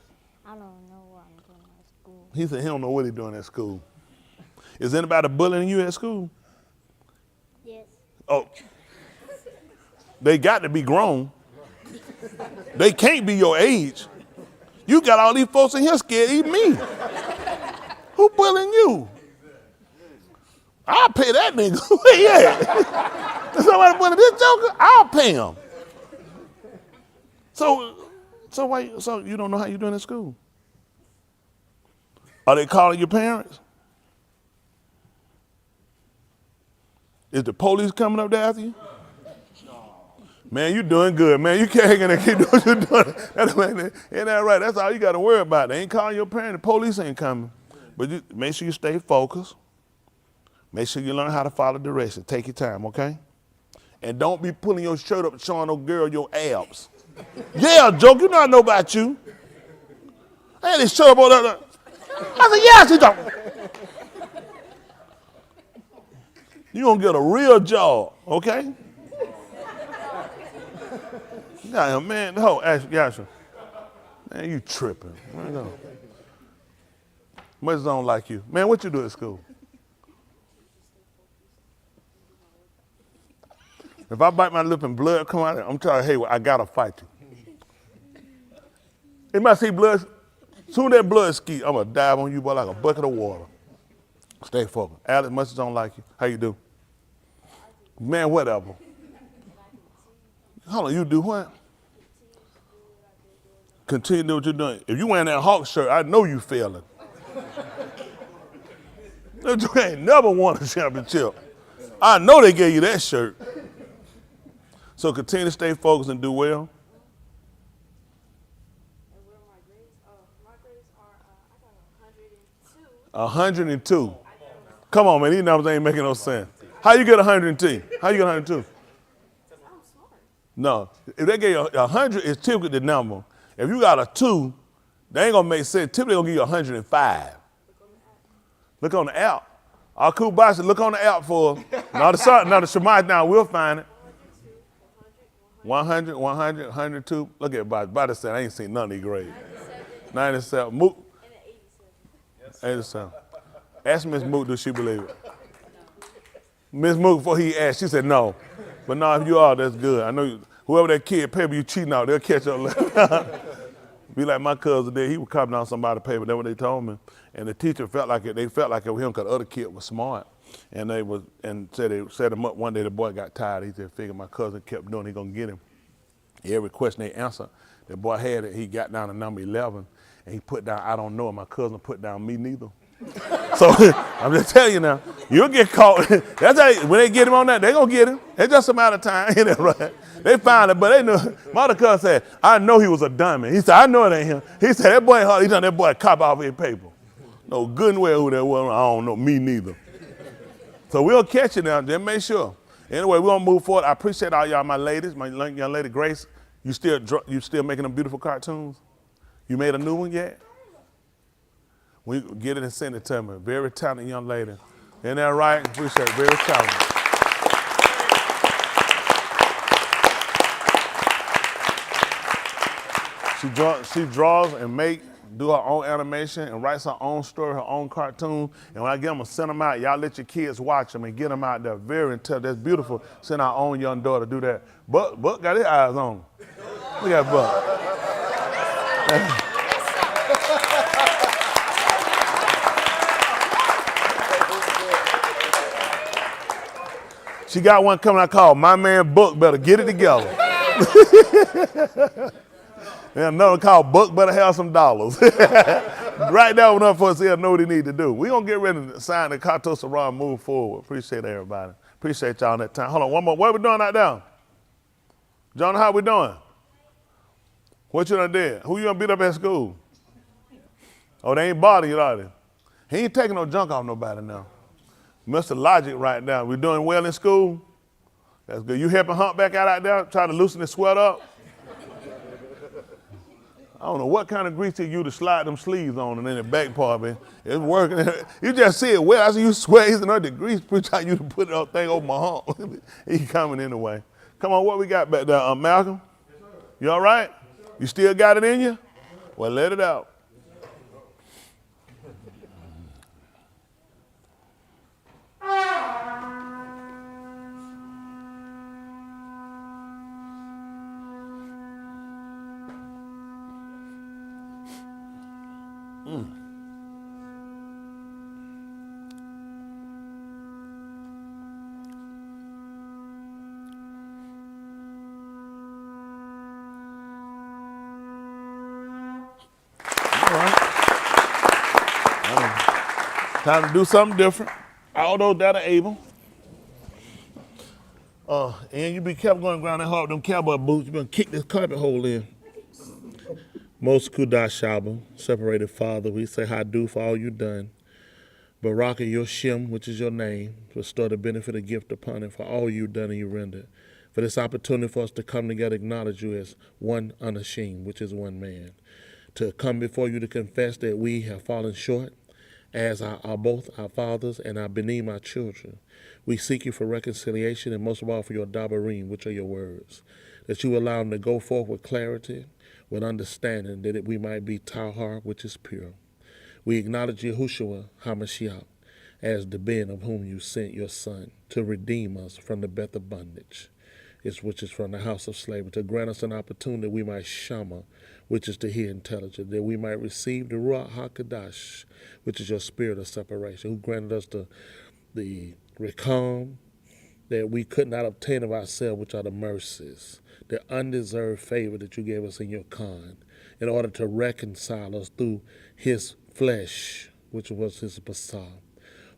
S6: I don't know what I'm doing at school.
S1: He said he don't know what he's doing at school. Is anybody bullying you at school?
S6: Yes.
S1: Oh, they got to be grown. They can't be your age. You got all these folks in here scared to eat me. Who bullying you? I'll pay that nigga. Where he at? Somebody bullying this joker? I'll pay him. So you don't know how you're doing at school? Are they calling your parents? Is the police coming up there after you? Man, you doing good, man. You can't hang in there and keep doing what you're doing. Ain't that right? That's all you got to worry about. They ain't calling your parents. The police ain't coming. But make sure you stay focused. Make sure you learn how to follow direction. Take your time, okay? And don't be pulling your shirt up and showing no girl your abs. Yeah, joke, you know I know about you. I had this shirt up on there. I said, yeah, she don't. You're going to get a real job, okay? Yeah, man, Yasha. Man, you tripping. Much don't like you. Man, what you do at school? If I bite my lip and blood come out, I'm telling you, hey, I gotta fight you. Anybody see blood? Soon that blood ski, I'm gonna dive on you boy like a bucket of water. Stay focused. Alex, much as I don't like you, how you do? Man, whatever. Hold on, you do what? Continue to do what you're doing. If you wearing that Hawk shirt, I know you failing. You ain't never won a championship. I know they gave you that shirt. So continue to stay focused and do well.
S4: And where are my grades? My grades are, I got 102.
S1: 102. Come on, man, these numbers ain't making no sense. How you get 102? How you get 102?
S4: I'm smart.
S1: No, if they gave you 100, it's typically the number. If you got a 2, they ain't gonna make sense. Typically, they're gonna give you 105. Look on the app. Our cool boss said, look on the app for now the Shabat now, we'll find it. 100, 100, 102. Look at Body said, I ain't seen none of these grades. 97. Mook.
S4: And an 87.
S1: 87. Ask Miss Mook, does she believe it? Miss Mook, before he asked, she said no. But no, if you are, that's good. I know whoever that kid paper you cheating out, they'll catch up later. Be like my cousin did. He was copying on somebody's paper. That's what they told me. And the teacher felt like it. They felt like it was him because the other kid was smart. And they said him up. One day the boy got tired. He just figured my cousin kept doing. He gonna get him. Every question they answered, the boy had it. He got down to number 11, and he put down I don't know. And my cousin put down me neither. So I'm just telling you now, you'll get caught. That's how when they get him on that, they gonna get him. It's just a matter of time. Right? They found it, but they knew. My other cousin said, I know he was a dummy. He said, I know it ain't him. He said, that boy ain't hard. He done that boy cop off his paper. No good and well who that was. I don't know, me neither. So we'll catch you now, just make sure. Anyway, we're gonna move forward. I appreciate all y'all, my ladies, my young lady Grace. You still making them beautiful cartoons? You made a new one yet? We get it and send it to me. Very talented young lady. Isn't that right? Appreciate it. Very talented. She draws and do her own animation and writes her own story, her own cartoon. And when I get them, I send them out. Y'all let your kids watch them and get them out there. Very intelligent. That's beautiful. Send our own young daughter to do that. Buck got his eyes on. Look at Buck. She got one coming out called My Man Buck Better Get It Together. And another called Buck Better Have Some Dollars. Right now, enough for us here to know what he need to do. We're going to get ready to sign the Katos around, move forward. Appreciate everybody. Appreciate y'all that time. Hold on, one more. What are we doing out there? John, how we doing? What you done did? Who you done beat up at school? Oh, they ain't bothering you, are they? He ain't taking no junk off nobody now. Mr. Logic right now. We doing well in school? That's good. You helping Hunt back out there, trying to loosen his sweat up? I don't know what kind of grease he used to slide them sleeves on and then the back part, man. It's working. You just see it well. I see you sweat. He's another grease. Trying you to put that thing over my hump. He coming anyway. Come on, what we got back there, Malcolm? You all right? You still got it in you? Well, let it out. Time to do something different. All those that are able. And you be careful going around that hard with them cowboy boots. You're going to kick this carpet hole in. Most Kudash Shaba, separated Father, we say Hadu for all you done. Baraka your Shem, which is your name, restore the benefit of gift upon it for all you done and you rendered. For this opportunity for us to come together, acknowledge you as one unashamed, which is one man. To come before you to confess that we have fallen short, as are both our fathers and our beneath our children. We seek you for reconciliation and most of all for your dabarim, which are your words, that you allow them to go forth with clarity, with understanding, that we might be tahar, which is pure. We acknowledge Yahuah HaMashiach as the Ben of whom you sent your son to redeem us from the Beth of bondage.
S7: which is from the house of slavery, to grant us an opportunity we might shama, which is to hear intelligence, that we might receive the Ruach HaKadosh, which is your spirit of separation, who granted us the Rekam, that we could not obtain of ourselves, which are the mercies, the undeserved favor that you gave us in your kind, in order to reconcile us through his flesh, which was his basar,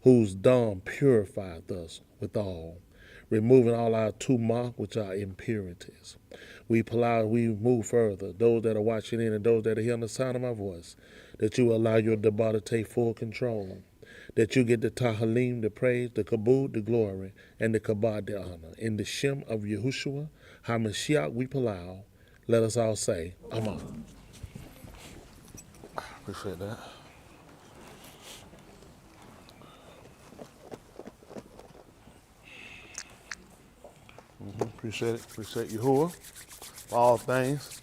S7: whose dam purified us withal, removing all our tumah, which are impurities. We move further, those that are watching in and those that are hearing the sound of my voice, that you allow your Dabar to take full control, that you get the Tahalym, the praise, the kabod, the glory, and the kabod, the honor. In the Shem of Yahushua, HaMashiach, we palal. Let us all say, Amen. Appreciate that.
S1: Appreciate it. Appreciate Yahuah for all things.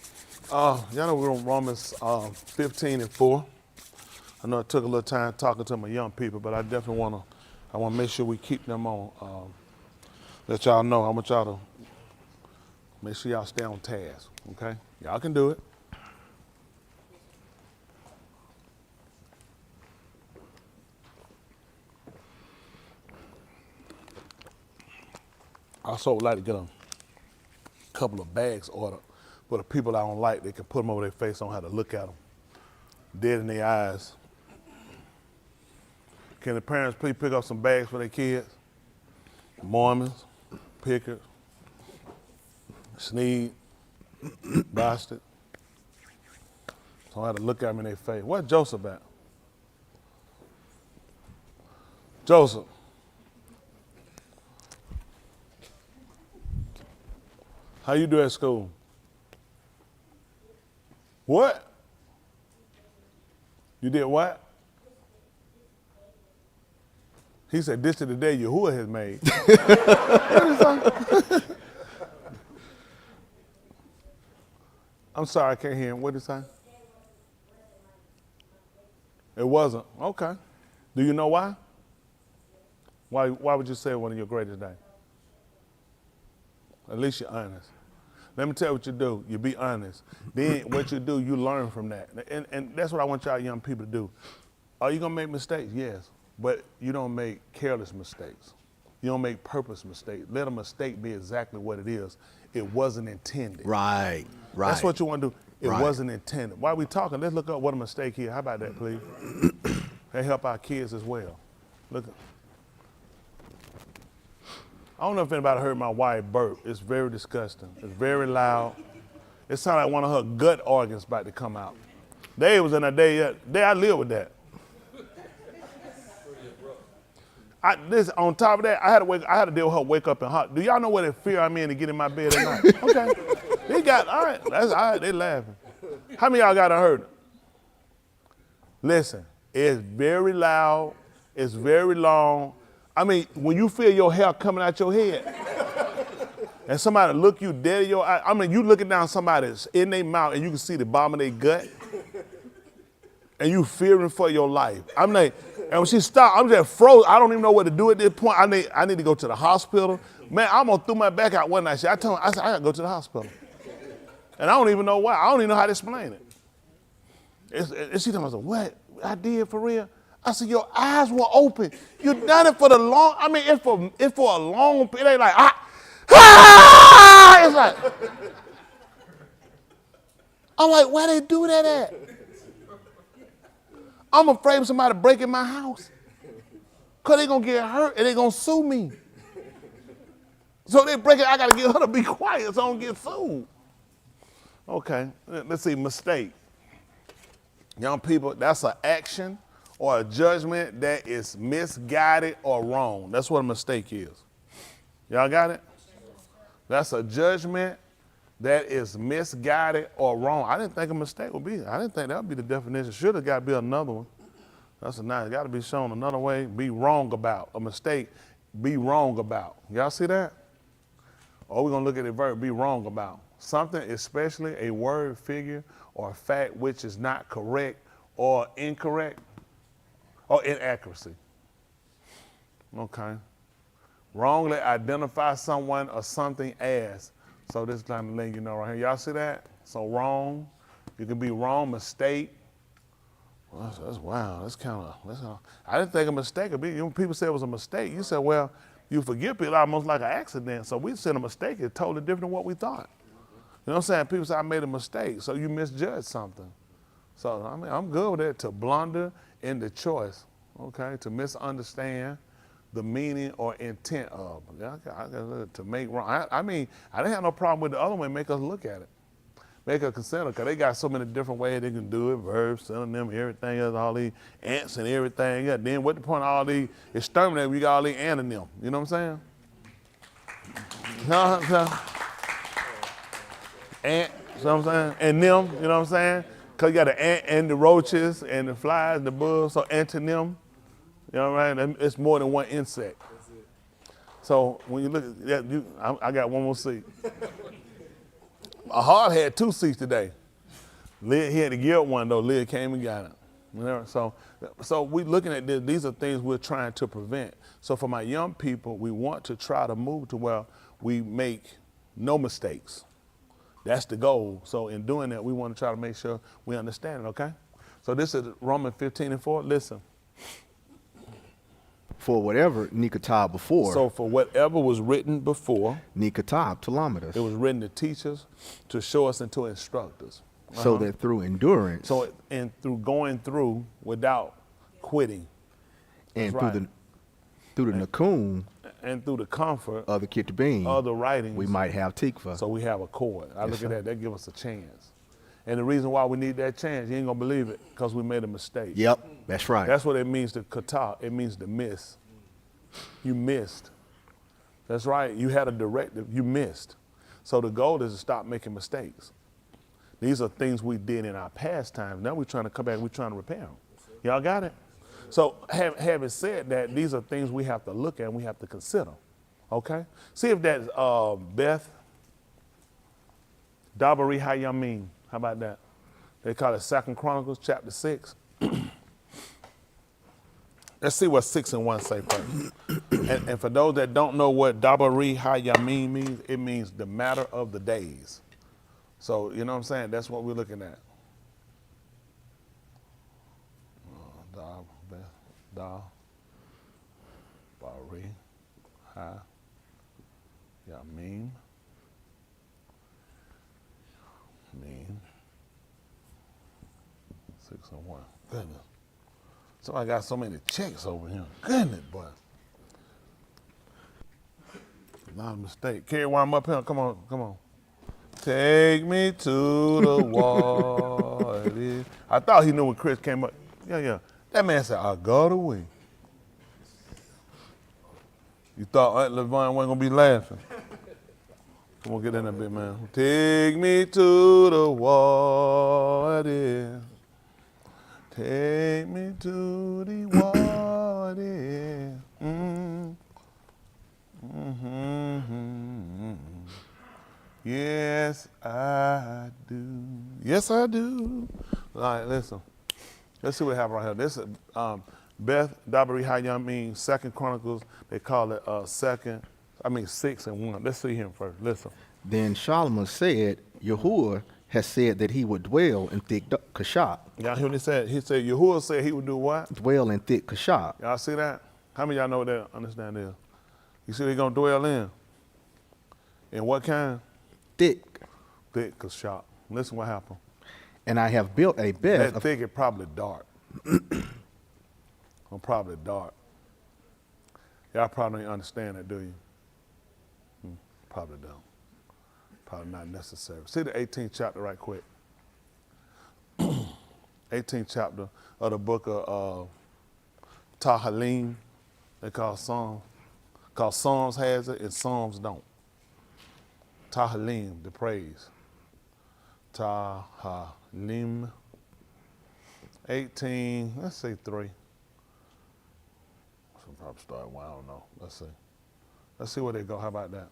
S1: Y'all know we're on Romans 15:4. I know it took a little time talking to my young people, but I definitely want to make sure we keep them on. Let y'all know. I want y'all to make sure y'all stay on task, okay? Y'all can do it. I also would like to get a couple of bags ordered for the people I don't like. They can put them over their face, don't have to look at them. Dead in their eyes. Can the parents please pick up some bags for their kids? Mormons, Pickers, Sneed, Bastard. Don't have to look at them in their face. Where's Joseph at? Joseph. How you do at school? What? You did what? He said, this is the day Yahuah has made. I'm sorry, I can't hear him. What did he say? It wasn't. Okay. Do you know why? Why would you say it one of your greatest days? At least you're honest. Let me tell you what you do. You be honest. Then what you do, you learn from that. And that's what I want y'all young people to do. Are you gonna make mistakes? Yes. But you don't make careless mistakes. You don't make purpose mistakes. Let a mistake be exactly what it is. It wasn't intended.
S8: Right.
S1: That's what you want to do. It
S8: Right.
S1: wasn't intended. While we talking, let's look up what a mistake is. How about that, please? They help our kids as well. Look. I don't know if anybody heard my wife burp. It's very disgusting. It's very loud. It sounded like one of her gut organs about to come out. They was in a day I live with that. On top of that, I had to deal with her wake up and hot. Do y'all know what the fear I'm in to get in my bed at night? Okay. They got, all right, that's all right, they laughing. How many of y'all got to heard it? Listen, it's very loud, it's very long. I mean, when you feel your hair coming out your head and somebody look you dead in your eye, I mean, you looking down somebody's in their mouth and you can see the bottom of their gut and you fearing for your life. I'm like, and when she stopped, I'm just froze. I don't even know what to do at this point. I need to go to the hospital. Man, I almost threw my back out one night. I told her, I said, I got to go to the hospital. And I don't even know why. I don't even know how to explain it. And she told me, what? I did for real? I said, your eyes were open. You done it for the long, I mean, it's for a long, it ain't like, it's like, I'm like, where they do that at? I'm afraid of somebody breaking my house. Because they going to get hurt and they going to sue me. So they break it, I got to get her to be quiet so I don't get sued. Okay, let's see, mistake. Young people, that's an action or a judgment that is misguided or wrong. That's what a mistake is. Y'all got it? That's a judgment that is misguided or wrong. I didn't think a mistake would be. I didn't think that would be the definition. Should have got to be another one. That's a nice. Got to be shown another way. Be wrong about. A mistake, be wrong about. Y'all see that? Or we're going to look at the verb, be wrong about. Something, especially a word, figure, or a fact which is not correct or incorrect or inaccuracy. Okay. Wrongly identify someone or something as. So this time to let you know right here. Y'all see that? So wrong. You can be wrong, mistake. Well, that's wow. That's kind of. I didn't think a mistake would be. People said it was a mistake. You said, well, you forgive people almost like an accident. So we said a mistake is totally different than what we thought. You know what I'm saying? People say I made a mistake, so you misjudged something. So I mean, I'm good with that. To blunder in the choice, okay? To misunderstand the meaning or intent of. To make wrong. I mean, I didn't have no problem with the other one. Make us look at it. Make us consider, because they got so many different ways they can do it, verbs, synonym, everything else, all these ants and everything. Yeah. Then what the point of all these exterminate? We got all these antonym. You know what I'm saying? Ant, you know what I'm saying? And them, you know what I'm saying? Because you got the ant and the roaches and the flies and the bugs, so antonym. You know what I mean? It's more than one insect. So when you look at that, I got one more seat. A hard had 2 seats today. He had to give one though. Lid came and got it. You know, so we looking at this. These are things we're trying to prevent. So for my young people, we want to try to move to where we make no mistakes. That's the goal. So in doing that, we want to try to make sure we understand it. Okay. So this is Romans 15:4. Listen.
S8: For whatever Nikatab before.
S1: So for whatever was written before.
S8: Nikatab Talamidas.
S1: It was written to teach us, to show us, and to instruct us.
S8: So that through endurance.
S1: So and through going through without quitting.
S8: And through the nakum.
S1: And through the comfort
S8: of the Kitabim.
S1: Of the writings.
S8: We might have tikva.
S1: So we have a cord. I look at that. That gives us a chance. And the reason why we need that chance, you ain't gonna believe it, because we made a mistake.
S8: Yep, that's right.
S1: That's what it means to kata. It means to miss. You missed. That's right. You had a directive. You missed. So the goal is to stop making mistakes. These are things we did in our past times. Now we're trying to come back and we're trying to repair them. Y'all got it? So having said that, these are things we have to look at and we have to consider. Okay? See if that's Byth Dabary Ha Yamym. How about that? They call it 2 Chronicles chapter 6. Let's see what 6 and 1 say first. And for those that don't know what Dabary Ha Yamym means, it means the matter of the days. So, you know what I'm saying? That's what we're looking at. Dabary Ha Yamym. 6 and 1. Goodness. So I got so many checks over here. Goodness, boy. A lot of mistakes. Carry while I'm up here. Come on, come on. Take me to the water. I thought he knew when Chris came up. Yeah. That man said, I got away. You thought Aunt Levine wasn't going to be laughing. Come on, get in there a bit, man. Take me to the water. Take me to the water. Yes, I do. Yes, I do. All right, listen. Let's see what happened right here. This is Byth Dabary Ha Yamym, 2 Chronicles. They call it 6 and 1. Let's see him first. Listen.
S8: Then Solomon said, Yahuah has said that he would dwell in thick kashab.
S1: Y'all hear what he said? He said, Yahuah said he would do what?
S8: Dwell in thick kashab.
S1: Y'all see that? How many of y'all know what that understand is? You see he's going to dwell in? In what kind?
S8: Thick.
S1: Thick kashab. Listen what happened.
S8: And I have built a bed.
S1: That thick is probably dark. Probably dark. Y'all probably don't understand that, do you? Probably don't. Probably not necessary. See the 18th chapter right quick. 18th chapter of the book of Tahalym. They call Psalms. Because Psalms has it and Psalms don't. Tahalym, the praise. Tahalym. 18, let's say 3. Should probably start, well, I don't know. Let's see. Let's see where they go. How about that?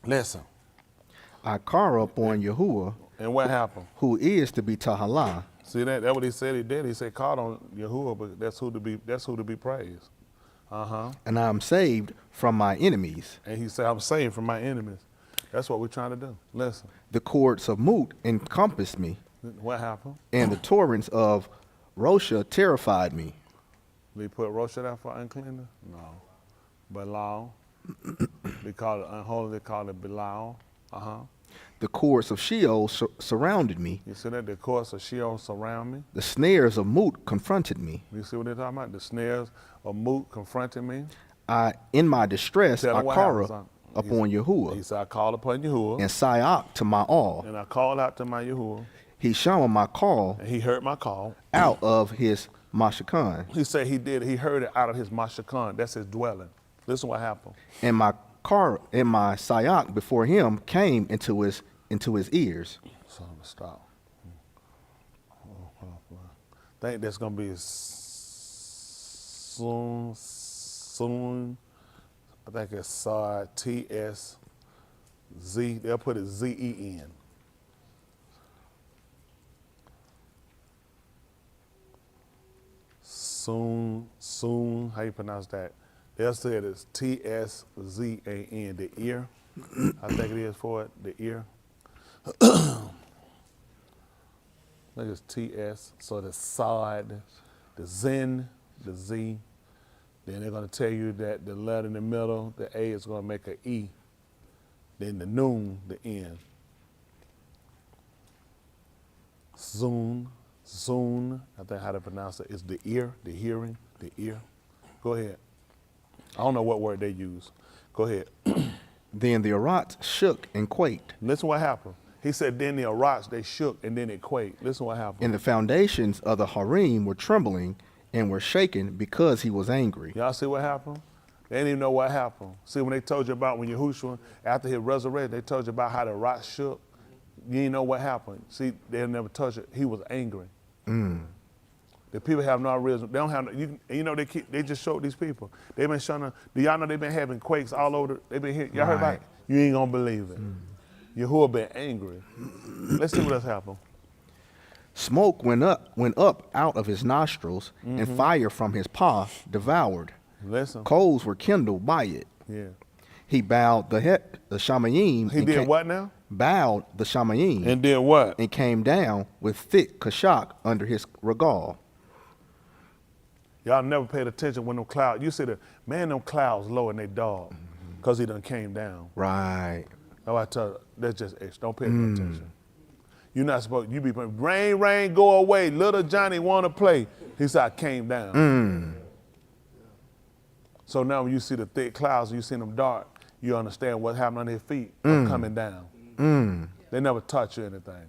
S1: Listen.
S8: I call upon Yahuah.
S1: And what happened?
S8: Who is to be Tahalym.
S1: See that? That's what he said he did. He said called on Yahuah, but that's who to be praised.
S8: and I am saved from my enemies.
S1: And he said, I'm saved from my enemies. That's what we're trying to do. Listen,
S8: The cords of Moot encompassed me,
S1: what happened?
S8: and the torrents of Rosha terrified me.
S1: Did he put Rosh out for uncleanness? No. Balal. They call it unholy, they call it Bilal.
S8: The cords of Sheol surrounded me.
S1: You see that? The course of Sheol surround me.
S8: The snares of Moot confronted me.
S1: You see what they're talking about? The snares of Moot confronting me.
S8: In my distress,
S1: Tell
S8: I
S1: them what
S8: call
S1: happens,
S8: upon
S1: He
S8: Yahuah,
S1: said, I called upon Yahuah,
S8: and Sayak to my all.
S1: and I called out to my Yahuah,
S8: He shammed my call
S1: and he heard my call.
S8: out of his Mashakan,
S1: He said he did. He heard it out of his Mashakan. That's his dwelling. Listen what happened.
S8: and my Sayak before him came into his ears.
S1: So I'm gonna stop. I think that's gonna be soon. I think it's TSZ. They'll put it ZEN. Soon. How you pronounce that? They'll say it is TSZAN. The ear. I think it is for it. The ear. I think it's TS. So the sod, the Zen, the Z. Then they're going to tell you that the letter in the middle, the A, is going to make an E. Then the noon, the N. Soon. I think how to pronounce it is the ear, the hearing, the ear. Go ahead. I don't know what word they use. Go ahead.
S8: Then the Arats shook and quaked,
S1: Listen what happened. He said, then the Arats, they shook and then it quaked. Listen what happened.
S8: and the foundations of the harem were trembling and were shaken because he was angry.
S1: Y'all see what happened? They didn't even know what happened. See, when they told you about when Yahushua, after he resurrected, they told you about how the rocks shook. You didn't know what happened. See, they never touched it. He was angry. The people have no reason. They don't have. You know, they just showed these people. They've been showing. Do y'all know they've been having quakes all over? They've been here. Y'all heard about it? You ain't gonna believe it. Yahuah been angry. Let's see what else happened.
S8: Smoke went up out of his nostrils, and fire from his paw devoured.
S1: Listen.
S8: Coals were kindled by it.
S1: Yeah.
S8: He bowed the Shamayim.
S1: He did what now?
S8: Bowed the Shamayim.
S1: And did what?
S8: And came down with thick kashak under his regal.
S1: Y'all never paid attention when them clouds. You see them clouds low and they dog, cause he done came down.
S8: Right.
S1: Oh, I tell you, that's just extra. Don't pay attention. You're not supposed. You be praying, rain, go away. Little Johnny want to play. He said, I came down. So now when you see the thick clouds and you see them dark, you understand what's happening on their feet. I'm coming down. They never touch you or anything.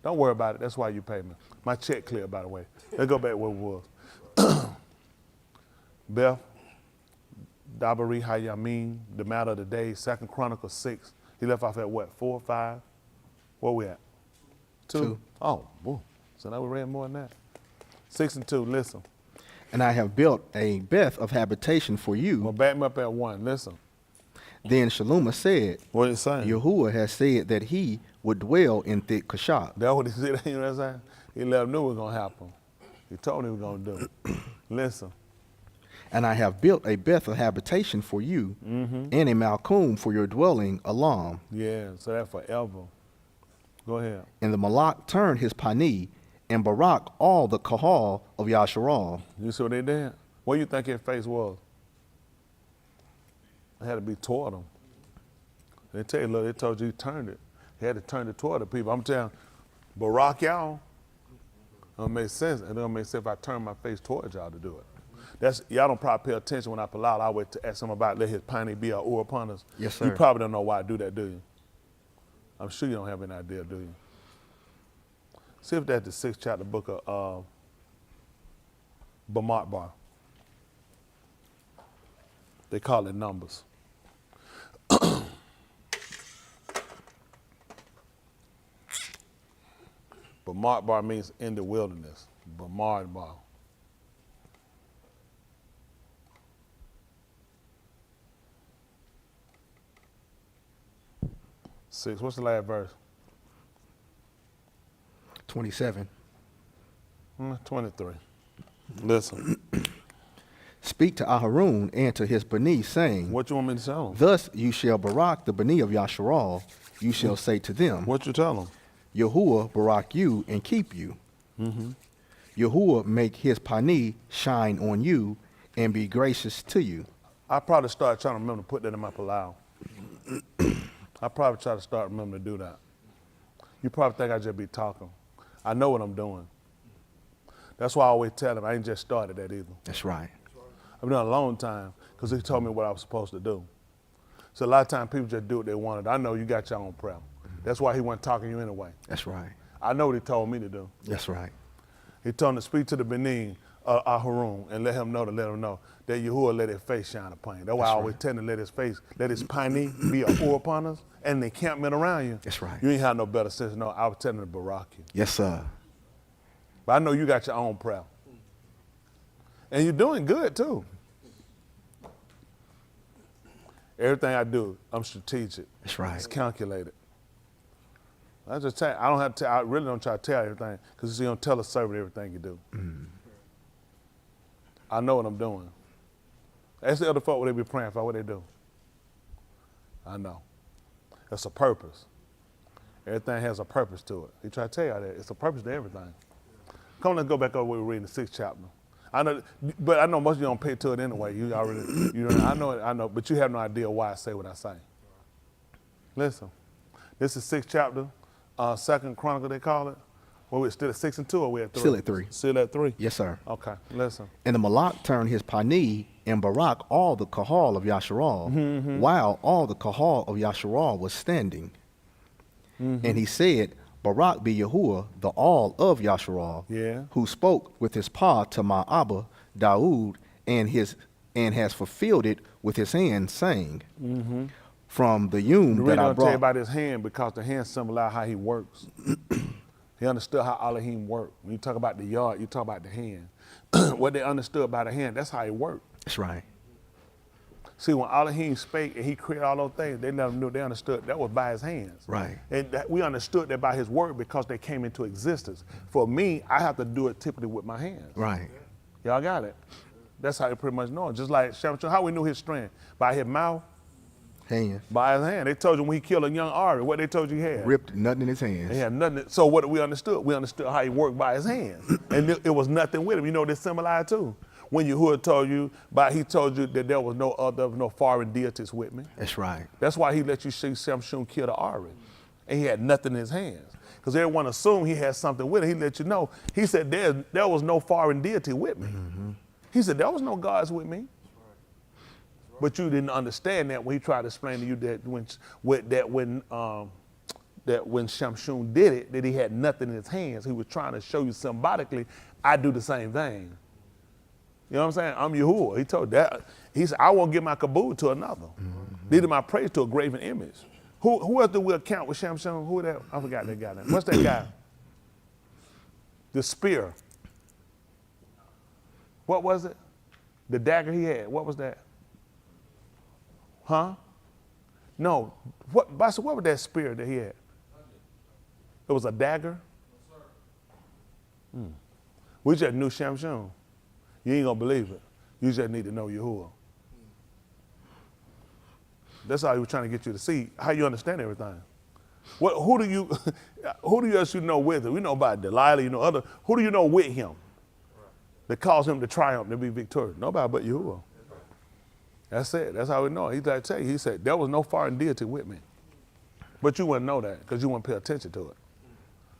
S1: Don't worry about it. That's why you pay me. My check clear, by the way. Let's go back where it was. Byth Dabary Ha Yamym, the matter of the day, 2 Chronicles 6. He left off at what, 4 or 5? Where we at? 2? Oh, woo. So now we read more than that. 6 and 2, listen.
S8: And I have built a beth of habitation for you.
S1: Well, back me up at 1, listen.
S8: Then Shalomah said,
S1: What is it saying?
S8: Yahuah has said that he would dwell in thick kashak.
S1: That's what he said, you know what I'm saying? He let him know what was going to happen. He told him he was going to do it. Listen.
S8: And I have built a beth of habitation for you, and a Malkum for your dwelling, Alam.
S1: Yeah, so that's forever. Go ahead.
S8: And the Malak turned his pany, and Barak all the kahal of Yasharal.
S1: You see what they did? What do you think his face was? It had to be toward him. They tell you, look, they told you he turned it. He had to turn it toward the people. I'm telling you, Barak y'all, it don't make sense. It don't make sense if I turn my face towards y'all to do it. Y'all don't probably pay attention when I palal. I wait to ask him about let his pany be a or upon us.
S8: Yes, sir.
S1: You probably don't know why I do that, do you? I'm sure you don't have any idea, do you? See if that's the 6th chapter book of Bamadbar. They call it Numbers. Bamadbar means in the wilderness. Bamadbar. Six. What's the last verse?
S8: 27.
S1: 23. Listen.
S8: speak to Aharon and to his bani, saying,
S1: What you want me to tell them?
S8: Thus you shall barak the bani of Yasharal. You shall say to them,
S1: What you tell them?
S8: Yahuah barak you and keep you. Yahuah make his pany shine on you and be gracious to you.
S1: I probably start trying to remember to put that in my palal. I probably try to start remembering to do that. You probably think I just be talking. I know what I'm doing. That's why I always tell them I ain't just started that either.
S8: That's right.
S1: I've been doing it a long time because he told me what I was supposed to do. So a lot of times people just do what they wanted. I know you got your own prayer. That's why he wasn't talking to you anyway.
S8: That's right.
S1: I know what he told me to do.
S8: That's right.
S1: He told him to speak to the Benin, Aharon, and let him know that Yahuah let his face shine upon you. That's why I always tell him to let his pany be a pour upon us and the encampment around you.
S8: That's right.
S1: You ain't have no better sense. No, I was telling him to barak you.
S8: Yes, sir.
S1: But I know you got your own prayer. And you're doing good too. Everything I do, I'm strategic.
S8: That's right.
S1: It's calculated. I just tell you, I don't have to. I really don't try to tell everything because you don't tell a servant everything you do. I know what I'm doing. Ask the other folk what they be praying for, what they do. I know. It's a purpose. Everything has a purpose to it. He try to tell you that it's a purpose to everything. Come on, let's go back over where we're reading the 6th chapter. I know, but I know most of you don't pay to it anyway. You already, I know, but you have no idea why I say what I say. Listen, this is 6th chapter, 2nd Chronicle they call it. Well, we're still at 6 and 2 or we're at 3?
S8: Still at 3.
S1: Still at 3?
S8: Yes, sir.
S1: Okay, listen.
S8: And the M.L.K turned his pany and barak all the kahal of Yasharal, while all the kahal of Yasharal was standing. And he said, Barak be Yahuah, the all of Yasharal, who spoke with his paw to my Abba, Daoud, and has fulfilled it with his hand, saying, From the Yum that I
S1: I'll tell you
S8: brought.
S1: about his hand because the hand symbolize how he works. He understood how Elohim worked. When you talk about the yard, you talk about the hand. What they understood by the hand, that's how he worked.
S8: That's right.
S1: See, when Elohim spake and he created all those things, they never knew, they understood that was by his hands.
S8: Right.
S1: And that we understood that by his word because they came into existence. For me, I have to do it typically with my hands.
S8: Right.
S1: Y'all got it? That's how you pretty much know it. Just like Shabat Yum, how we knew his strength? By his mouth,
S8: Hands.
S1: by his hand. They told you when he killed a young Ari, what they told you he had?
S8: Ripped nothing in his hands.
S1: He had nothing. So what we understood? We understood how he worked by his hands. And it was nothing with him. You know this symbolized too. When Yahuah told you, he told you that there was no foreign deities with me.
S8: That's right.
S1: That's why he let you see Samshun kill the Ari. And he had nothing in his hands. Because everyone assumed he had something with him. He let you know. He said there was no foreign deity with me. He said there was no gods with me. But you didn't understand that when he tried to explain to you that when Shamshun did it, that he had nothing in his hands. He was trying to show you symbolically, I do the same thing. You know what I'm saying? I'm Yahuah. He told that. He said, I won't give my kabod to another. Neither my praise to a graven image. Who else do we account with Shamshun? Who that? I forgot that guy name. What's that guy? The spear. What was it? The dagger he had. What was that? Huh? No. What was that spear that he had? It was a dagger? We just knew Shamshun. You ain't gonna believe it. You just need to know Yahuah. That's all he was trying to get you to see, how you understand everything. Who do you else you know with him? We know about Delilah, you know other. Who do you know with him that caused him to triumph, to be victorious? Nobody but Yahuah. That's it. That's how we know it. He's like, tell you, he said, there was no foreign deity with me. But you wouldn't know that because you wouldn't pay attention to it.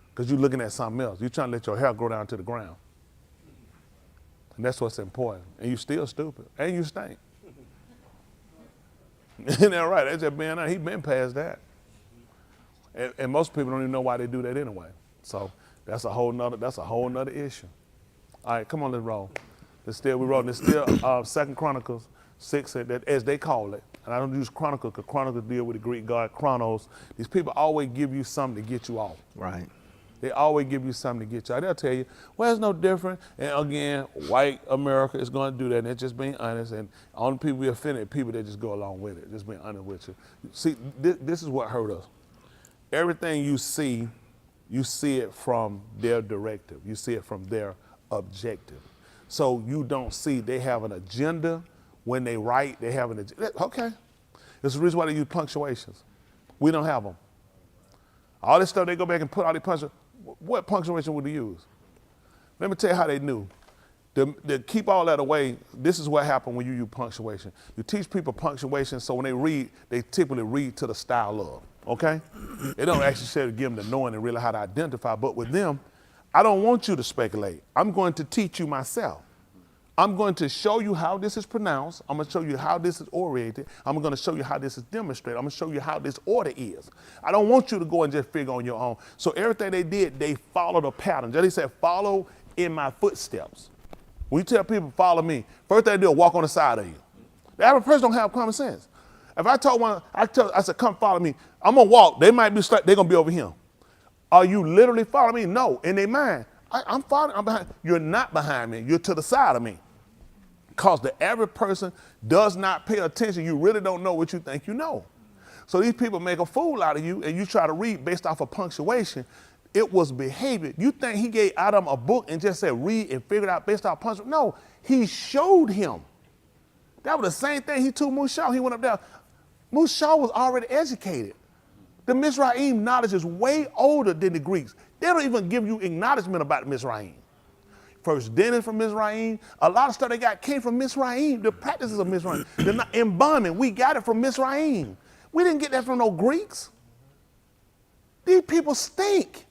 S1: Because you're looking at something else. You're trying to let your hair grow down to the ground. And that's what's important. And you still stupid. And you stink. Isn't that right? That's just being honest. He's been past that. And most people don't even know why they do that anyway. So that's a whole nother issue. All right, come on, let's roll. We rolling. It's still 2nd Chronicles 6, as they call it. And I don't use Chronicle because Chronicles deal with the Greek god Chronos. These people always give you something to get you off.
S8: Right.
S1: They always give you something to get you out. They'll tell you, well, it's no different. And again, white America is going to do that. And they're just being honest. And only people we offended, people that just go along with it, just being honest with you. See, this is what hurt us. Everything you see it from their directive. You see it from their objective. So you don't see they have an agenda. When they write, they have an agenda. Okay. It's the reason why they use punctuations. We don't have them. All this stuff, they go back and put all the punctuation. What punctuation would they use? Let me tell you how they knew. To keep all that away, this is what happened when you use punctuation. You teach people punctuation, so when they read, they typically read to the style of, okay? They don't actually say to give them the knowing and really how to identify, but with them, I don't want you to speculate. I'm going to teach you myself. I'm going to show you how this is pronounced. I'm going to show you how this is oriented. I'm going to show you how this is demonstrated. I'm going to show you how this order is. I don't want you to go and just figure on your own. So everything they did, they followed a pattern. They said, follow in my footsteps. When you tell people, follow me, first thing they do is walk on the side of you. The average person don't have common sense. If I told one, I said, come follow me, I'm going to walk. They might be straight, they're going to be over here. Are you literally following me? No. In their mind, I'm following, I'm behind. You're not behind me. You're to the side of me. Because the average person does not pay attention. You really don't know what you think you know. So these people make a fool out of you, and you try to read based off of punctuation. It was behavior. You think he gave Adam a book and just said read and figure it out based off punctuation? No, he showed him. That was the same thing he told Musa. He went up there. Musa was already educated. The Mizraim knowledge is way older than the Greeks. They don't even give you acknowledgement about the Mizraim. First dinner from Mizraim. A lot of stuff they got came from Mizraim. The practices of Mizraim. They're not embalming. We got it from Mizraim. We didn't get that from no Greeks. These people stink.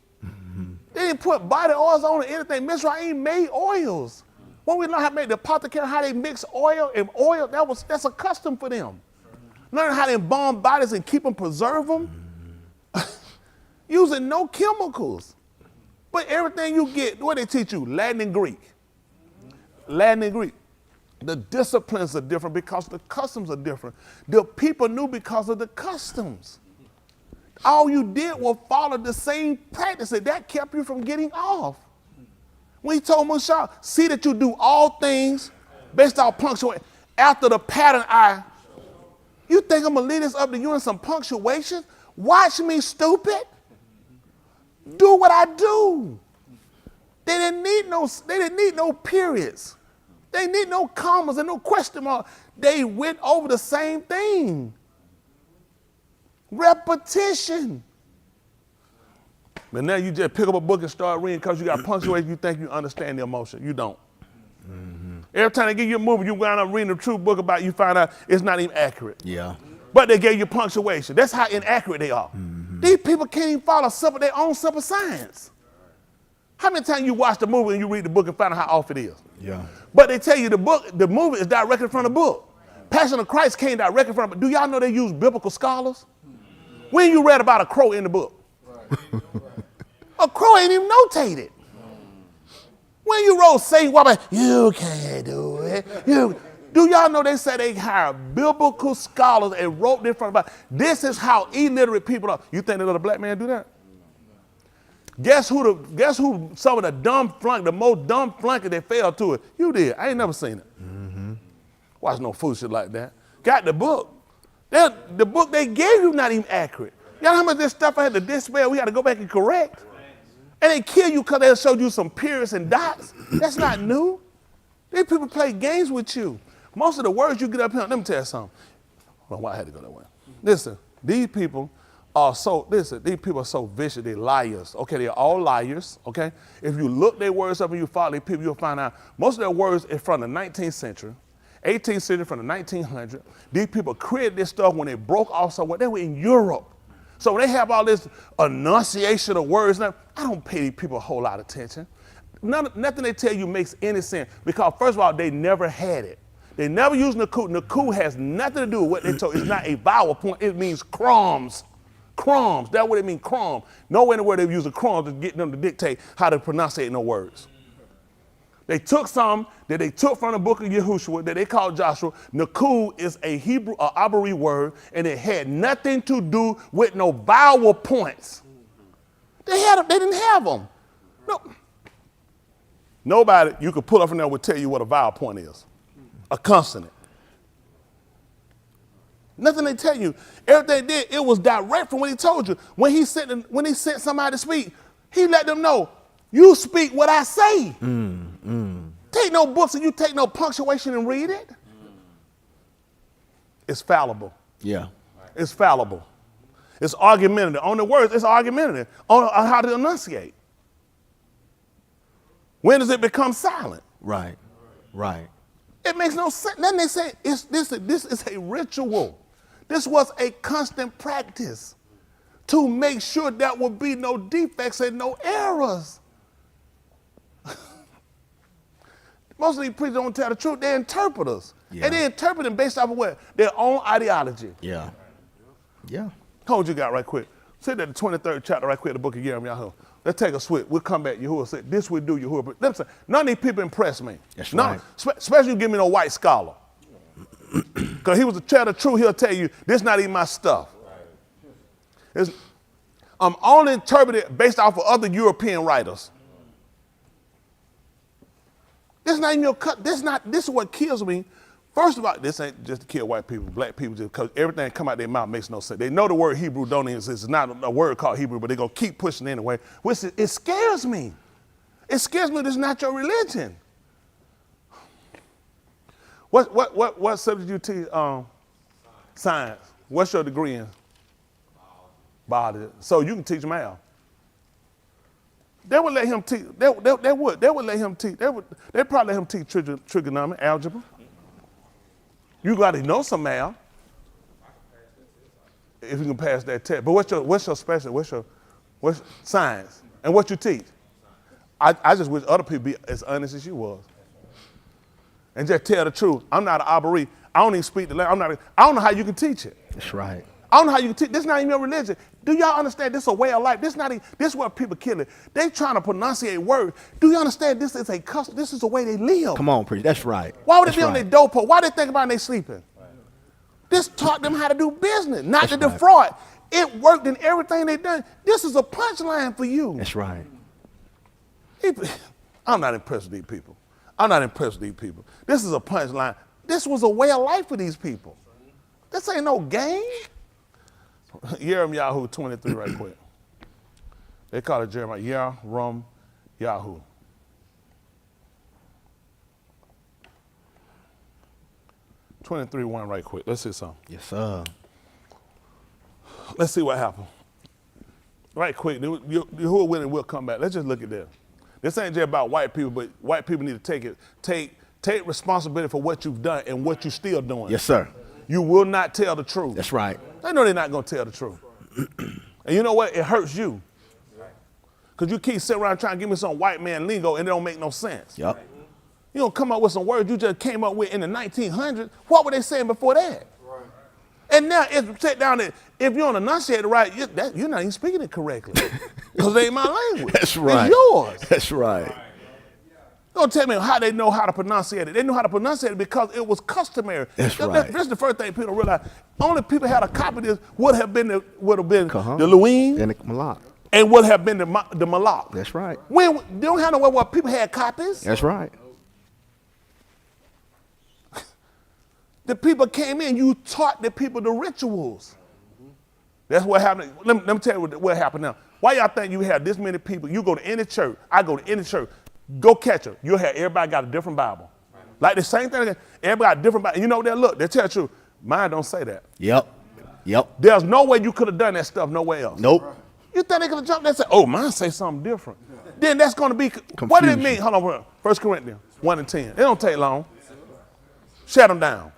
S1: They didn't put body oils on or anything. Mizraim made oils. When we learn how to make the apothecary, how they mix oil and oil, that's a custom for them. Learn how to embalm bodies and keep them, preserve them, using no chemicals. But everything you get, what they teach you? Latin and Greek. Latin and Greek. The disciplines are different because the customs are different. The people knew because of the customs. All you did was follow the same practices. That kept you from getting off. When he told Musa, see that you do all things based on punctuation. After the pattern you think I'm going to lead this up to you in some punctuation? Watch me, stupid. Do what I do. They didn't need no periods. They didn't need no commas and no question marks. They went over the same thing. Repetition. But now you just pick up a book and start reading because you got punctuation, you think you understand the emotion. You don't. Mm-hmm. Every time they give you a movie, you wind up reading a true book about it, you find out it's not even accurate.
S8: Yeah.
S1: But they gave you punctuation. That's how inaccurate they are. Mm-hmm. These people can't even follow their own simple science. How many times you watch the movie and you read the book and find out how off it is?
S8: Yeah.
S1: But they tell you the movie is directly from the book. Passion of Christ came directly from it. Do y'all know they use biblical scholars? When you read about a crow in the book? A crow ain't even notated. When you wrote Satan, you can't do it. Do y'all know they said they hired biblical scholars and wrote this from about this is how illiterate people are. You think they let a black man do that? Guess who some of the most dumb flunky that fell to it? You did. I ain't never seen it. Mm-hmm. Watch no fool shit like that. Got the book. The book they gave you not even accurate. Y'all know how much of this stuff I had to dispel? We got to go back and correct. And they kill you because they showed you some periods and dots. That's not new. These people play games with you. Most of the words you get up here, let me tell you something. Well, why I had to go that way. Listen, these people are so vicious, they're liars. Okay, they're all liars, okay? If you look their words up and you follow these people, you'll find out most of their words are from the 19th century, 18th century, from the 1900s. These people created this stuff when they broke off somewhere. They were in Europe. So when they have all this enunciation of words, now, I don't pay these people a whole lot of attention. Nothing they tell you makes any sense because, first of all, they never had it. They never used Naku. Naku has nothing to do with what they told. It's not a vowel point. It means crumbs. Crumbs. That's what it means, crumb. Nowhere in the world they use a crumb to get them to dictate how to pronounce no words. They took some that they took from the book of Yahuah that they called Joshua. Naku is a Hebrew, Abari word, and it had nothing to do with no vowel points. They didn't have them. No. Nobody you could pull up from there would tell you what a vowel point is. A consonant. Nothing they tell you. Everything they did, it was direct from what he told you. When he sent somebody to speak, he let them know, you speak what I say. Tell take no books and you take no punctuation and read it. It's fallible.
S8: Yeah.
S1: It's fallible. It's argumentative. On the words, it's argumentative. On how to enunciate. When does it become silent?
S8: Right. Right.
S1: It makes no sense. Then they say this is a ritual. This was a constant practice to make sure there would be no defects and no errors. Most of these preachers don't tell the truth. They're interpreters.
S8: Yeah.
S1: And they interpret them based off of what? Their own ideology.
S8: Yeah. Yeah.
S1: Hold you got right quick. Sit at the 23rd chapter right quick, the book of Yaramyahu. Let's take a switch. We'll come back. Yahuah said, this we do, Yahuah. But listen, none of these people impress me.
S8: That's
S1: None,
S8: right.
S1: Especially you give me no white scholar. Because he was to tell the truth, he'll tell you, this not even my stuff. I'm only interpreted based off of other European writers. This is not even your cut. This is what kills me. First of all, this ain't just to kill white people, black people, just because everything that come out their mouth makes no sense. They know the word Hebrew don't exist. It's not a word called Hebrew, but they're going to keep pushing it anyway. Which it scares me. It scares me this is not your religion. What subject you teach? Science. What's your degree in? Biology. So you can teach math. They would let him teach. They would let him teach. They'd probably let him teach trigonometry, algebra. You got to know some math if you can pass that test. But what's your special? What's science? And what you teach? I just wish other people be as honest as you was, and just tell the truth. I'm not an arboree. I don't even speak the language. I don't know how you can teach it.
S8: That's right.
S1: I don't know how you can teach. This is not even your religion. Do y'all understand this is a way of life? This is what people kill it. They trying to pronunciate words. Do you understand this is a custom? This is the way they live.
S8: Come on, preacher. That's right.
S1: Why would it
S8: That's
S1: be on
S8: right.
S1: their doorpost? Why they think about when they sleeping? This taught them how to do business, not
S8: That's
S1: to
S8: right.
S1: defraud. It worked in everything they done. This is a punchline for you.
S8: That's right.
S1: I'm not impressed with these people. I'm not impressed with these people. This is a punchline. This was a way of life for these people. This ain't no game. Yaramyahu 23 right quick. They call it Yaramyahu. 23:1 right quick. Let's see something.
S8: Yes, sir.
S1: Let's see what happened. Right quick. Yahuah will and we'll come back. Let's just look at this. This ain't just about white people, but white people need to take responsibility for what you've done and what you're still doing.
S8: Yes, sir.
S1: You will not tell the truth.
S8: That's right.
S1: They know they're not going to tell the truth. And you know what? It hurts you. Because you keep sitting around trying to give me some white man lingo and it don't make no sense.
S8: Yep.
S1: You don't come up with some words you just came up with in the 1900s. What were they saying before that? Right. And now if sit down and if you don't enunciate it right, you're not even speaking it correctly. Because it ain't my language.
S8: That's right.
S1: It's yours.
S8: That's right.
S1: Don't tell me how they know how to pronunciate it. They know how to pronunciate it because it was customary.
S8: That's right.
S1: This is the first thing people realize. Only people had a copy of this would have been the
S8: Uh-huh.
S1: Louis
S8: And the Malak.
S1: and would have been the Malak.
S8: That's right.
S1: When they don't have nowhere where people had copies.
S8: That's right.
S1: The people came in, you taught the people the rituals. That's what happened. Let me tell you what happened now. Why y'all think you have this many people? You go to any church, I go to any church, go catch them. You'll have everybody got a different Bible. Like the same thing, everybody got a different Bible. And you know what they'll look, they'll tell the truth. Mine don't say that.
S8: Yep.
S1: There's no way you could have done that stuff nowhere else.
S8: Nope.
S1: You think they could have jumped there and said, oh, mine say something different. Then that's going to be, what did it mean? Hold on, 1 Corinthians 1 and 10. It don't take long. Shut them down.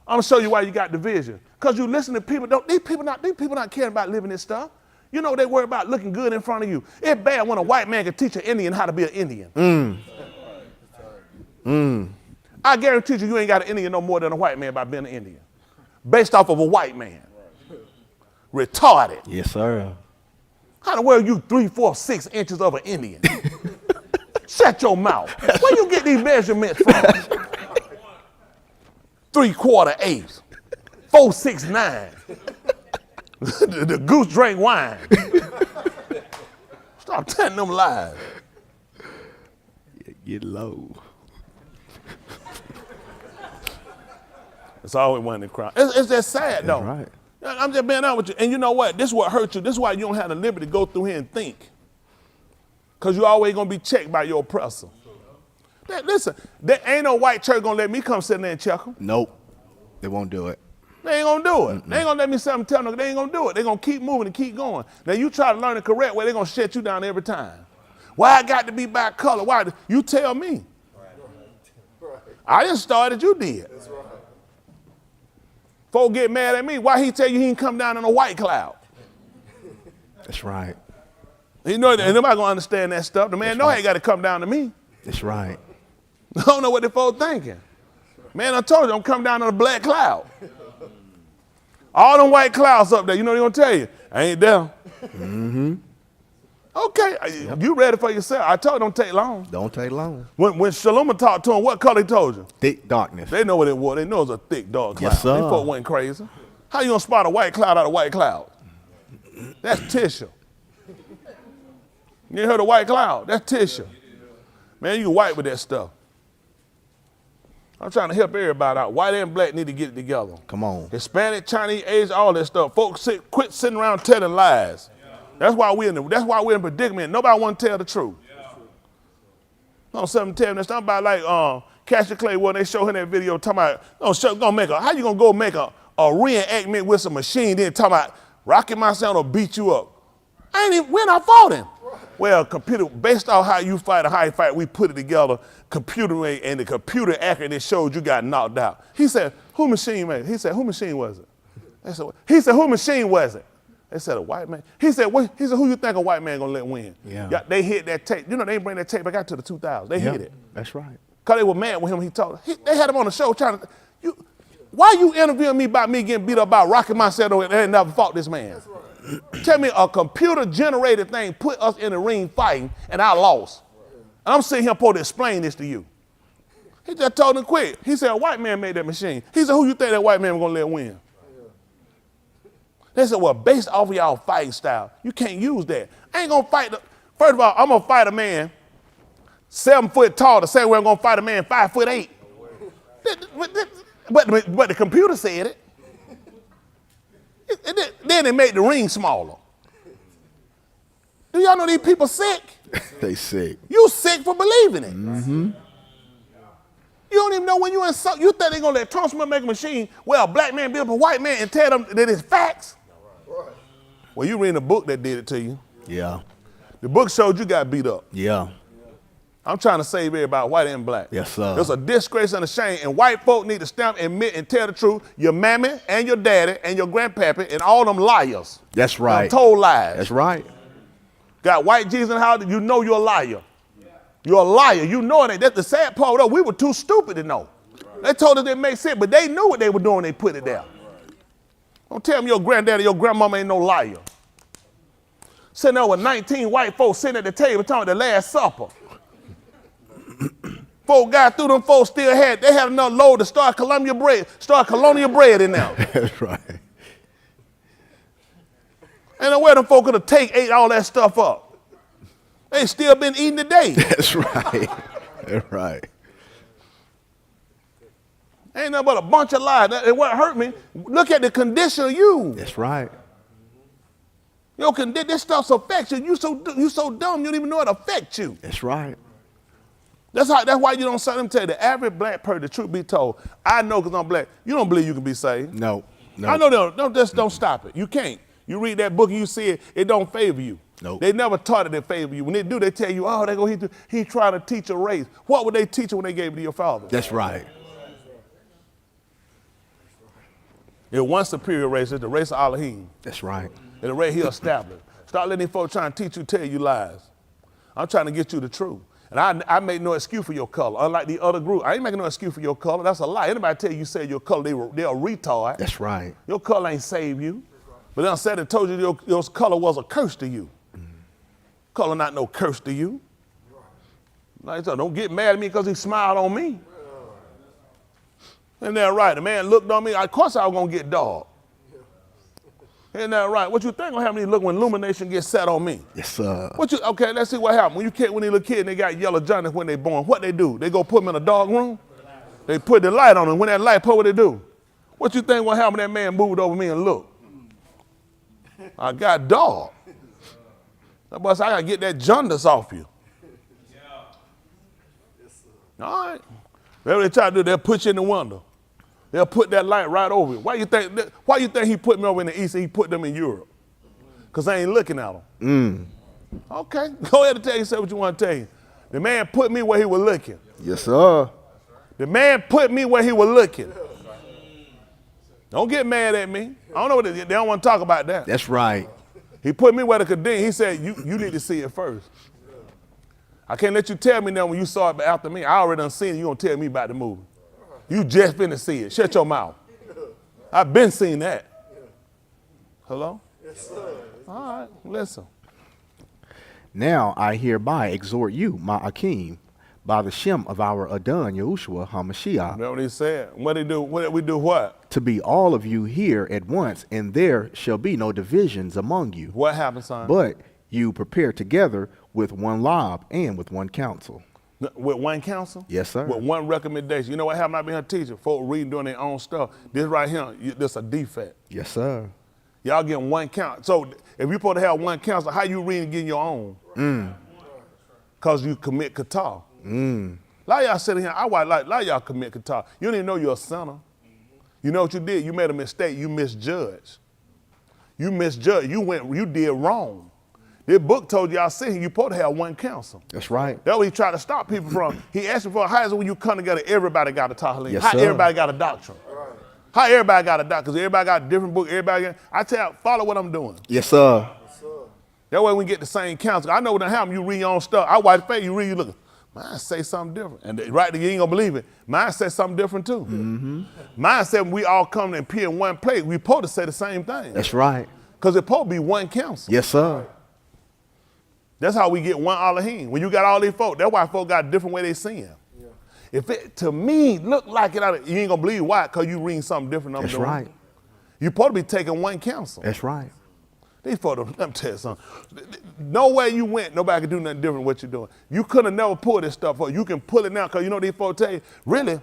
S1: I'm going to show you why you got division. Because you listen to people, these people not caring about living this stuff. You know they worry about looking good in front of you. It's bad when a white man can teach an Indian how to be an Indian. I guarantee you ain't got an Indian no more than a white man by being an Indian. Based off of a white man. Retarded.
S8: Yes, sir.
S1: How in the world you 3, 4, 6 inches of an Indian? Shut your mouth. Where you get these measurements from? 3/4 8, 4, 6, 9. The goose drank wine. Stop telling them lies.
S8: Get low.
S1: It's always one in the crowd. It's just sad though.
S8: Right.
S1: I'm just being honest with you. And you know what? This is what hurts you. This is why you don't have the liberty to go through here and think. Because you're always going to be checked by your oppressor. Listen, there ain't no white church gonna let me come sit in there and check them.
S8: Nope. They won't do it.
S1: They ain't gonna do it. They ain't gonna let me sit and tell them they ain't gonna do it. They gonna keep moving and keep going. Now you try to learn the correct way, they gonna shut you down every time. Why I got to be by color? Why? You tell me. I didn't start it, you did. Folks get mad at me. Why he tell you he can come down in a white cloud?
S8: That's right.
S1: You know, ain't nobody gonna understand that stuff. The man know he got to come down to me.
S8: That's right.
S1: I don't know what the folks thinking. Man, I told you, I'm coming down on a black cloud. All them white clouds up there, you know what they're gonna tell you? I ain't there.
S8: Mm-hmm.
S1: Okay, you ready for yourself. I told you, don't take long.
S8: Don't take long.
S1: When Shalom talked to him, what color he told you?
S8: Thick darkness.
S1: They know what it was. They know it was a thick, dark cloud.
S8: Yes, sir.
S1: These folks went crazy. How you gonna spot a white cloud out of white cloud? That's tissue. You ain't heard of white cloud? That's tissue. Man, you can white with that stuff. I'm trying to help everybody out. White and black need to get it together.
S8: Come on.
S1: Hispanic, Chinese, Asian, all that stuff. Folks quit sitting around telling lies. That's why we're in predicament. Nobody want to tell the truth. No, something tell me something about like Cassius Clay when they show him that video talking about how you gonna go make a reenactment with some machine then talking about rocking my sound or beat you up. I ain't even when I fought him. Well, computer, based on how you fight or how you fight, we put it together, computer and the computer accurately showed you got knocked out. He said, who machine made it? He said, who machine was it? He said, who machine was it? They said, a white man. He said, who you think a white man gonna let win?
S8: Yeah.
S1: They hit that tape. You know, they didn't bring that tape back out to the 2000s. They hit it.
S8: That's right.
S1: Because they were mad with him. They had him on the show trying to, why you interviewing me about me getting beat up by rocking myself and they never fought this man? Tell me a computer-generated thing put us in the ring fighting, and I lost. And I'm sitting here supposed to explain this to you. He just told him quit. He said, a white man made that machine. He said, who you think that white man was going to let win? They said, well, based off of y'all fighting style, you can't use that. I ain't going to fight. First of all, I'm going to fight a man 7 foot tall the same way I'm going to fight a man 5'8". But the computer said it. Then they made the ring smaller. Do y'all know these people sick?
S8: They sick.
S1: You sick for believing it.
S8: Mm-hmm.
S1: You don't even know when you insult. You think they're going to let Thompson make a machine where a black man beat up a white man and tell them that it's facts? Well, you reading a book that did it to you.
S8: Yeah.
S1: The book showed you got beat up.
S8: Yeah.
S1: I'm trying to save everybody, white and black.
S8: Yes, sir.
S1: It's a disgrace and a shame, and white folk need to stand, admit, and tell the truth. Your mammy and your daddy and your grandpappy and all them liars.
S8: That's right.
S1: Them told lies.
S8: That's right.
S1: Got white Jesus in the house, you know you're a liar. You're a liar. You know it ain't. That's the sad part, though. We were too stupid to know. They told us it made sense, but they knew what they were doing. They put it there. Don't tell me your granddaddy, your grandmama ain't no liar. Sitting there with 19 white folks sitting at the table talking about the Last Supper. Folk got through them folks they had enough load to start colonial bread in there.
S8: That's right.
S1: Ain't no way them folk could have ate all that stuff up. They still been eating today.
S8: That's right. That's right.
S1: Ain't nothing but a bunch of lies. And what hurt me, look at the condition of you.
S8: That's right.
S1: This stuff's affects you. You so dumb, you don't even know it affects you.
S8: That's right.
S1: That's why you don't say them tell you the average black person, the truth be told, I know because I'm black, you don't believe you can be saved.
S8: No.
S1: I know don't stop it. You can't. You read that book and you see it don't favor you.
S8: Nope.
S1: They never taught it to favor you. When they do, they tell you, oh, he trying to teach a race. What would they teach you when they gave it to your father?
S8: That's right.
S1: There's one superior race, it's the race of Elohim.
S8: That's right.
S1: And the race he established. Start letting these folks trying to teach you, tell you lies. I'm trying to get you the truth. And I make no excuse for your color. Unlike the other group, I ain't making no excuse for your color. That's a lie. Anybody tell you say your color, they're a retard.
S8: That's right.
S1: Your color ain't saved you. But then I said and told you your color was a curse to you. Color not no curse to you. Like I said, don't get mad at me because he smiled on me. Isn't that right? The man looked on me. Of course I was going to get dog. Isn't that right? What you think gonna happen when you look when illumination gets set on me?
S8: Yes, sir.
S1: Okay, let's see what happened. When they little kid and they got yellow jaundice when they born, what they do? They go put them in a dark room? They put the light on them. When that light put, what they do? What you think what happened when that man moved over me and looked? I got dog. That boy said, I gotta get that jaundice off you. All right. That's what they try to do. They'll put you in the window. They'll put that light right over you. Why you think he put me over in the east and he put them in Europe? Because I ain't looking at them. Okay. Go ahead and tell yourself what you want to tell you. The man put me where he was looking.
S8: Yes, sir.
S1: The man put me where he was looking. Don't get mad at me. I don't know what they don't want to talk about that.
S8: That's right.
S1: He put me where the condemn. He said, you need to see it first. I can't let you tell me now when you saw it after me. I already done seen it. You going to tell me about the movie. You just finna see it. Shut your mouth. I've been seeing that. Hello? Yes, sir. All right, listen.
S8: Now I hereby exhort you, my Akim, by the Shem of our Adon Yahushua HaMashiach.
S1: That's what he said. What did he do? We do what?
S8: To be all of you here at once, and there shall be no divisions among you.
S1: What happened, son?
S8: But you prepare together with one lob and with one counsel.
S1: With one counsel?
S8: Yes, sir.
S1: With one recommendation. You know what happened? I been here teaching. Folks reading, doing their own stuff. This right here, this a defect.
S8: Yes, sir.
S1: Y'all getting one count. So if you're supposed to have one counsel, how you reading getting your own? Because you commit qatar. A lot of y'all sitting here, a lot of y'all commit qatar. You don't even know you're a sinner. You know what you did? You made a mistake. You misjudged. You misjudged. You did wrong. This book told y'all sitting here, you're supposed to have one counsel.
S8: That's right.
S1: That's what he tried to stop people from. He asked me for, how is it when you come together, everybody got a Tahalym?
S8: Yes,
S1: how
S8: sir.
S1: everybody got a doctrine? How everybody got a doctrine? Because everybody got a different book. I tell you, follow what I'm doing.
S8: Yes, sir.
S1: That way we get the same counsel. I know what happened. You read your own stuff. I watch faith, you read, you look. Mine say something different. And right there, you ain't gonna believe it. Mine says something different too. Mine said when we all come and appear in one place, we supposed to say the same thing.
S8: That's right.
S1: Because it's supposed to be one counsel.
S8: Yes, sir.
S1: That's how we get one Elohim. When you got all these folk, that's why folk got a different way they see him. Yeah. If it, to me, look like it, you ain't gonna believe why, because you reading something different than I'm doing.
S8: That's right.
S1: You're supposed to be taking one counsel.
S8: That's right.
S1: These folks, let me tell you something. Nowhere you went, nobody could do nothing different than what you're doing. You could have never pulled this stuff up. You can pull it now, because you know these folks tell you, really,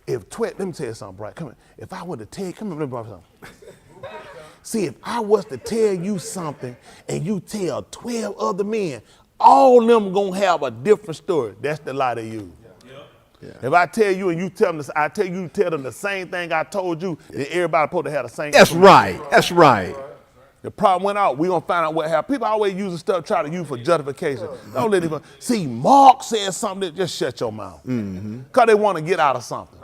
S1: let me tell you something, Brian. Come here. If I were to tell you, come here, let me tell you something. See, if I was to tell you something and you tell 12 other men, all of them gonna have a different story. That's the lie they use. Yeah. If I tell you and you tell them, tell them the same thing I told you, then everybody supposed to have the same.
S8: That's right. That's right.
S1: The problem went out. We gonna find out what happened. People always using stuff try to use for justification. Don't let them see. Mark said something. Just shut your mouth. Cause they want to get out of something.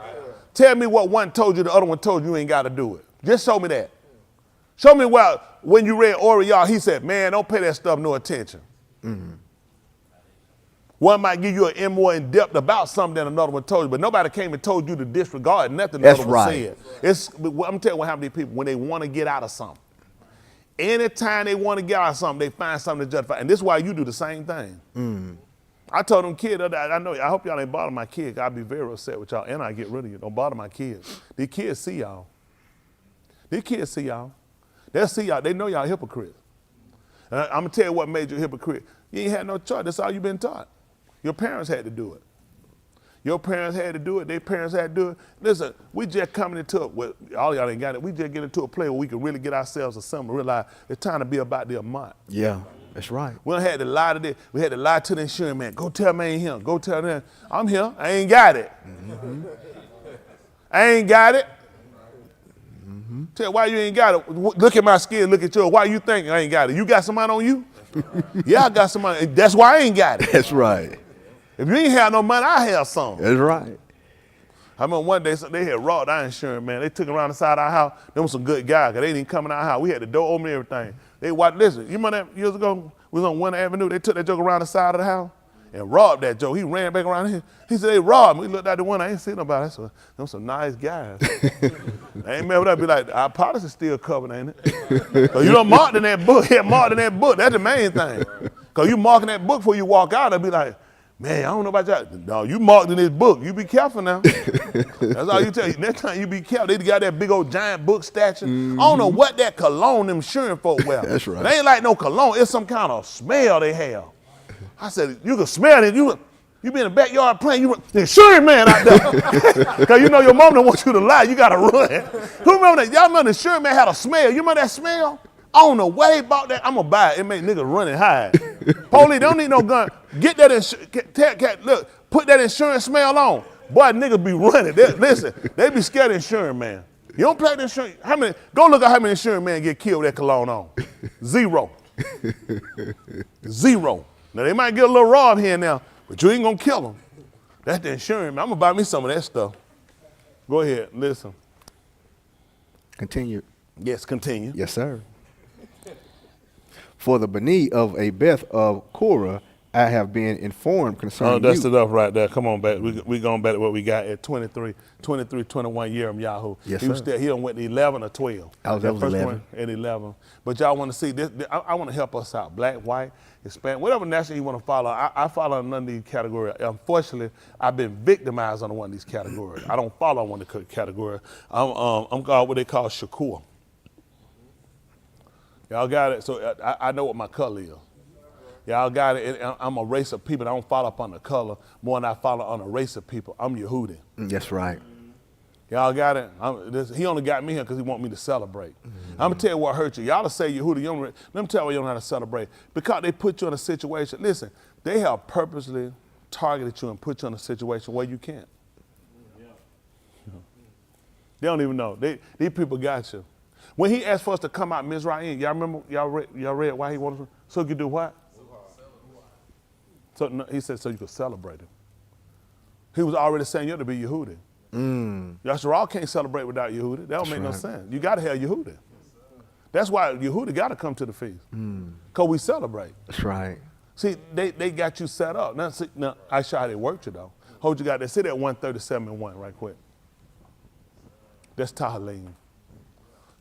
S1: Tell me what one told you, the other one told you ain't got to do it. Just show me that. Show me when you read Oriel, he said, man, don't pay that stuff no attention. One might give you an more in depth about something than another one told you, but nobody came and told you to disregard nothing the
S8: That's
S1: other one
S8: right.
S1: said. I'm telling you what happened to these people when they want to get out of something. Anytime they want to get out of something, they find something to justify. And this is why you do the same thing. I told them kids, I hope y'all ain't bother my kids. I'll be very upset with y'all, and I get rid of you. Don't bother my kids. These kids see y'all. These kids see y'all. They'll see y'all. They know y'all hypocrites. And I'm going to tell you what made you a hypocrite. You ain't had no choice. That's all you've been taught. Your parents had to do it. Your parents had to do it. Their parents had to do it. Listen, we just coming into it. Well, all y'all ain't got it. We just get into a place where we can really get ourselves assembled and realize it's time to be about the amount.
S8: Yeah, that's right.
S1: We don't had to lie to this. We had to lie to the insurance man. Go tell me I ain't him. Go tell them I'm here. I ain't got it. I ain't got it. Tell why you ain't got it. Look at my skin. Look at yours. Why you think I ain't got it? You got somebody on you? Yeah, I got somebody. That's why I ain't got it.
S8: That's right.
S1: If you ain't have no money, I have some.
S8: That's right.
S1: I remember one day they had robbed our insurance, man. They took around the side of our house. Them was some good guys, because they didn't come in our house. We had the door open and everything. They watched, listen, you remember that years ago, we was on Winter Avenue. They took that joke around the side of the house and robbed that joke. He ran back around here. He said, they robbed me. We looked out the window. I ain't seen nobody. I said, them some nice guys. I ain't remember that. Be like, our policy's still covered, ain't it? Because you don't mark in that book. Yeah, marked in that book. That's the main thing. Because you marking that book before you walk out, they'll be like, man, I don't know about y'all. No, you marked in this book. You be careful now. That's all you tell you. Next time you be careful. They got that big old giant book statue. I don't know what that cologne them insurance folk wear.
S8: That's right.
S1: It ain't like no cologne. It's some kind of smell they have. I said, you can smell it. You be in the backyard playing. The insurance man out there. Because you know your mom don't want you to lie. You got to run. Who remember that? Y'all remember the insurance man had a smell. You remember that smell? I don't know where they bought that. I'm going to buy it. It make niggas run and hide. Police don't need no gun. Get that insurance. Look, put that insurance smell on, boy, niggas be running. Listen, they be scared of insurance, man. You don't play the insurance. Go look at how many insurance men get killed with that cologne on. 0. 0. Now, they might get a little raw here and now, but you ain't going to kill them. That's the insurance, man. I'm going to buy me some of that stuff. Go ahead, listen.
S8: Continue.
S1: Yes, continue.
S8: Yes, sir. For the Bani of a Byth of Korah, I have been informed concerning
S1: Oh, that's
S8: you.
S1: enough right there. Come on back. We going back to what we got at 23, 21 Yaramyahu.
S8: Yes,
S1: he was
S8: sir.
S1: still, he went to 11 or 12.
S8: Oh, that was
S1: first
S8: 11.
S1: one at 11. But y'all want to see this, I want to help us out. Black, white, Hispanic, whatever national you want to follow. I follow none of these categories. Unfortunately, I've been victimized under one of these categories. I don't follow one of the categories. I'm called what they call Shakur. Y'all got it? So I know what my color is. Y'all got it. I'm a race of people. I don't follow up on the color more than I follow on a race of people. I'm Yehudi.
S8: That's right.
S1: Y'all got it? He only got me here because he want me to celebrate. I'm going to tell you what hurt you. Y'all will say Yehudi. Let me tell you why you don't know how to celebrate. Because they put you in a situation. Listen, they have purposely targeted you and put you in a situation where you can't. They don't even know. These people got you. When he asked for us to come out Mizraim, y'all remember, y'all read why he wanted to? So you could do what? So no, he said so you could celebrate him. He was already saying you have to be Yehudi. Yasharal can't celebrate without Yehudi. That don't make no sense. You got to have Yehudi. That's why Yehudi got to come to the feast. Because we celebrate.
S8: That's right.
S1: See, they got you set up. Now I show how they worked you though. Hold you got that. Sit at 137 and 1 right quick. That's Tahalym.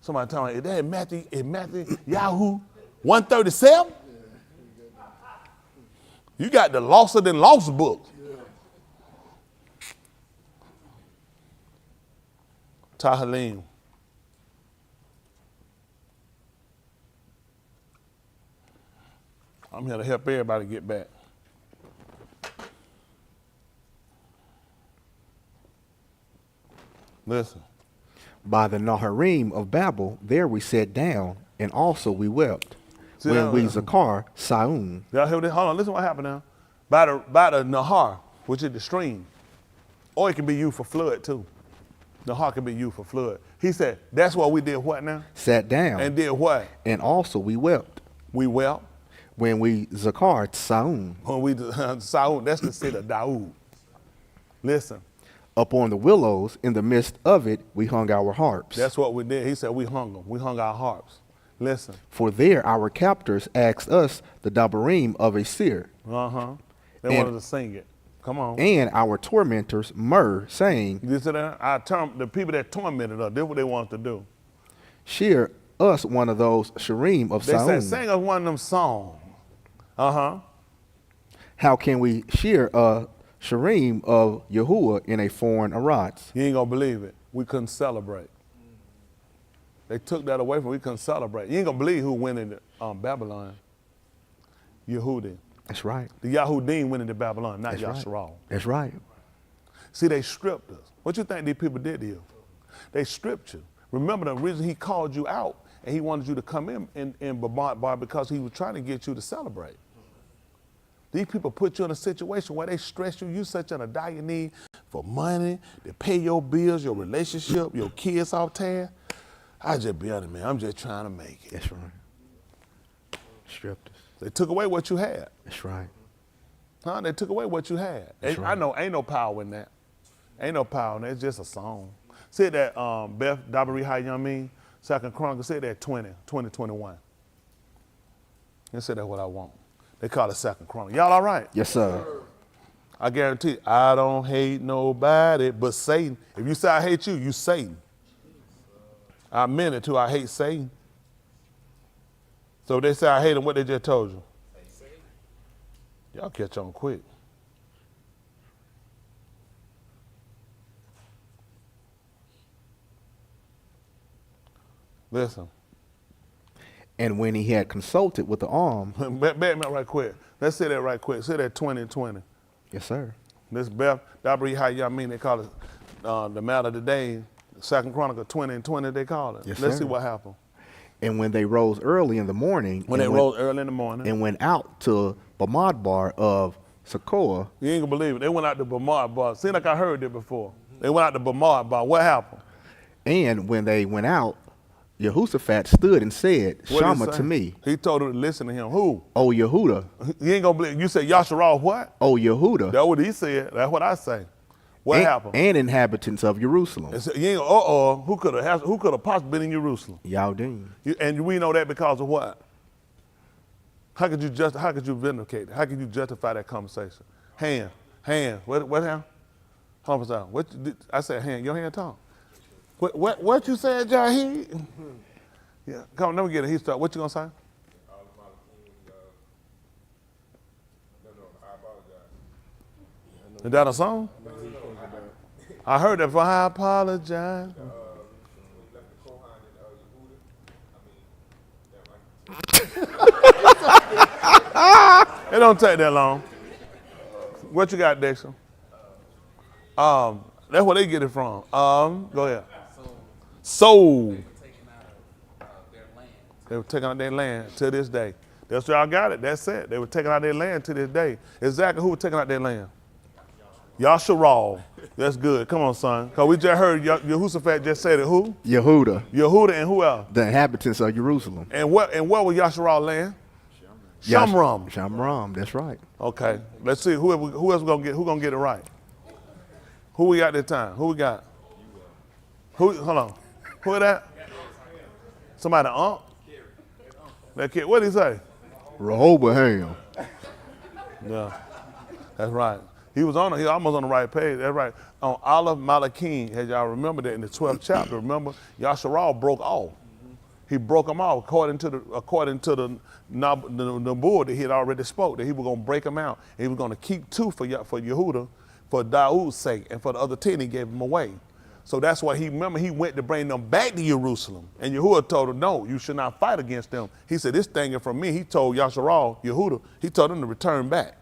S1: Somebody tell me, is that Matthew Yahuah 137? You got the lost than lost book. Tahalym. I'm here to help everybody get back. Listen.
S8: By the Naharim of Babel, there we sat down, and also we wept.
S1: See
S8: when
S1: that?
S8: we Zakar, Saun.
S1: Y'all hear this? Hold on, listen what happened now. By the Nahar, which is the stream, or it can be used for flood too. Nahar can be used for flood. He said, that's why we did what now?
S8: Sat down,
S1: And did what?
S8: and also we wept.
S1: We wept.
S8: When we Zakar, Saun.
S1: When we Saul, that's the city of Daoud. Listen,
S8: Upon the willows, in the midst of it, we hung our harps.
S1: that's what we did. He said we hung them. We hung our harps. Listen.
S8: For there our captors asked us the Dabarim of a seer,
S1: Uh-huh. They
S8: And-
S1: wanted to sing it. Come on.
S8: and our tormentors myrrh, saying,
S1: You see that? The people that tormented us, did what they wanted to do.
S8: Shear us one of those Shirim of
S1: They said,
S8: Saun.
S1: sing us one of them songs. Uh-huh.
S8: How can we shear a Shirim of Yahuah in a foreign Arats?
S1: You ain't gonna believe it. We couldn't celebrate. They took that away from we couldn't celebrate. You ain't gonna believe who went into Babylon. Yehudi.
S8: That's right.
S1: The Yahudim went into Babylon, not
S8: That's right.
S1: Yasharal.
S8: That's right.
S1: See, they stripped us. What you think these people did to you? They stripped you. Remember the reason he called you out and he wanted you to come in Bamadbar because he was trying to get you to celebrate. These people put you in a situation where they stress you. You such in a dire need for money, to pay your bills, your relationship, your kids off task. I just be honest, man. I'm just trying to make it.
S8: That's right. Stripped us.
S1: They took away what you had.
S8: That's right.
S1: Huh? They took away what you had.
S8: That's right.
S1: I know ain't no power in that. Ain't no power in that. It's just a song. Say that Byth Dabary Ha Yamym, 2nd Chronicles, say that 2021. And say that's what I want. They call it 2nd Chronicles. Y'all all right?
S8: Yes, sir.
S1: I guarantee you, I don't hate nobody but Satan. If you say I hate you, you Satan. I meant it too. I hate Satan. So if they say I hate him, what they just told you? Y'all catch on quick. Listen.
S8: And when he had consulted with the arm,
S1: Back me up right quick. Let's say that right quick. Say that 2020.
S8: yes, sir.
S1: This Byth Dabary Ha Yamym, they call it the matter of the day. 2nd Chronicle 2020, they call it.
S8: Yes,
S1: Let's
S8: sir.
S1: see what happened.
S8: And when they rose early in the morning,
S1: When they rose early in the morning.
S8: and went out to Bamadbar of Tekoa,
S1: You ain't gonna believe it. They went out to Bamadbar. Seems like I heard it before. They went out to Bamadbar. What happened?
S8: and when they went out, Jehoshaphat stood and said,
S1: What did he
S8: Shammah
S1: say?
S8: to me,
S1: He told them to listen to him. Who?
S8: O Yehuda,
S1: You ain't gonna believe. You said Yasharal what?
S8: O Yehuda,
S1: That's what he said. That's what I say. What happened?
S8: and inhabitants of Jerusalem.
S1: And so, you ain't, who could have possibly been in Jerusalem?
S8: Yaldim.
S1: And we know that because of what? How could you vindicate it? How could you justify that conversation? Hand. What hand? Homicide. I said hand. Your hand talk. What you said, Jahid? Yeah. Come on, let me get it. He start. What you gonna say? Is that a song? I heard that before. I apologize. It don't take that long. What you got, Dexter? That's where they get it from. Go ahead. Soul. They were taking out their land to this day. That's where I got it. That's it. They were taking out their land to this day. Exactly who was taking out their land? Yasharal. That's good. Come on, son. Because we just heard Jehoshaphat just said it. Who?
S8: Yehuda,
S1: Yehuda and who else?
S8: the inhabitants of Jerusalem.
S1: And where was Yasharal land? Shamram.
S8: Shamram, that's right.
S1: Okay. Let's see who else gonna get it right. Who we got this time? Who we got? Hold on. Who is that? Somebody That kid. What did he say?
S8: Rehoboam.
S1: Yeah. That's right. He was almost on the right page. That's right. On Aleph Malakim, as y'all remember that in the 12th chapter, remember, Yasharal broke off. He broke them off according to the board that he had already spoke, that he was going to break them out. And he was going to keep 2 for Yehuda, for Dawood's sake, and for the other 10 he gave them away. So that's why he went to bring them back to Jerusalem. And Yahuah told him, no, you should not fight against them. He said, this thing is from me. He told Yasharal, Yehuda, he told him to return back.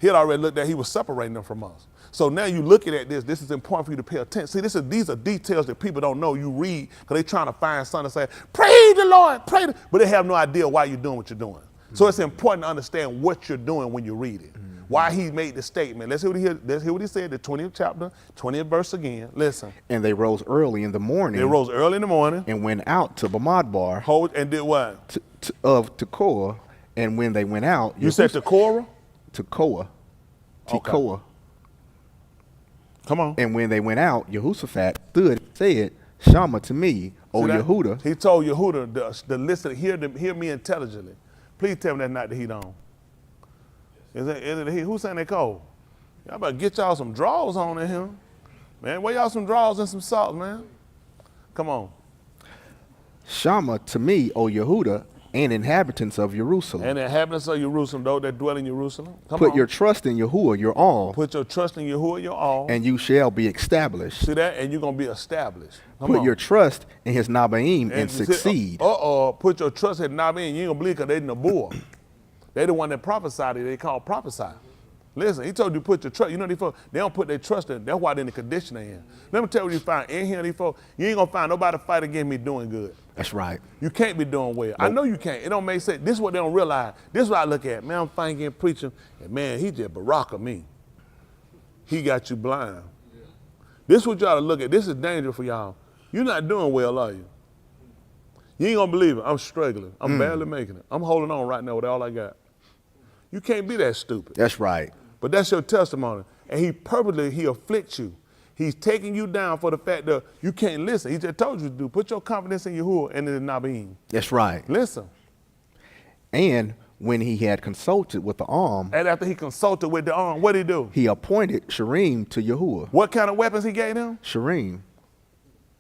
S1: He had already looked at, he was separating them from us. So now you looking at this is important for you to pay attention. See, these are details that people don't know. You read, because they're trying to find something to say, praise the Lord, but they have no idea why you're doing what you're doing. So it's important to understand what you're doing when you read it. Why he made the statement. Let's hear what he said, the 20th chapter, 20th verse again. Listen.
S8: And they rose early in the morning.
S1: They rose early in the morning.
S8: And went out to Bamadbar.
S1: And did what?
S8: Of Tekoa. And when they went out.
S1: You said Tekoa?
S8: Tekoa. Tekoa.
S1: Okay. Come on.
S8: And when they went out, Jehoshaphat stood and said, Shammah to me, O Yehuda.
S1: He told Yehuda to listen, hear me intelligently. Please tell me that's not the heat on. Is it the heat? Who's saying they cold? Y'all better get y'all some drawers on in here. Man, wear y'all some drawers and some socks, man. Come on.
S8: Shammah to me, O Yehuda, and inhabitants of Jerusalem.
S1: And the inhabitants of Jerusalem, those that dwell in Jerusalem.
S8: Put your trust in Yahuah, your all.
S1: Put your trust in Yahuah, your all.
S8: And you shall be established.
S1: See that? And you're going to be established.
S8: Put your trust in his Nabaim and succeed.
S1: Put your trust in Nabaim. You ain't going to believe because they're Nabuah. They're the one that prophesied it. They call prophesy. Listen, he told you to put your trust. You know these folks, they don't put their trust in. That's why they're in the condition they're in. Let me tell you what you find in here, these folks. You ain't going to find nobody fight against me doing good.
S8: That's right.
S1: You can't be doing well. Nope. I know you can't. It don't make sense. This is what they don't realize. This is what I look at. Man, I'm fighting against preaching. And man, he just Baraka me. He got you blind. Yeah. This is what y'all to look at. This is dangerous for y'all. You're not doing well, are you? You ain't going to believe it. I'm struggling. I'm barely making it. I'm holding on right now with all I got. You can't be that stupid.
S8: That's right.
S1: But that's your testimony. And he afflicts you. He's taking you down for the fact that you can't listen. He just told you to do. Put your confidence in Yahuah and in the Nabaim.
S8: That's right.
S1: Listen.
S8: And when he had consulted with the arm.
S1: And after he consulted with the arm, what did he do?
S8: He appointed Sharim to Yahuah.
S1: What kind of weapons he gave them?
S8: Sharim.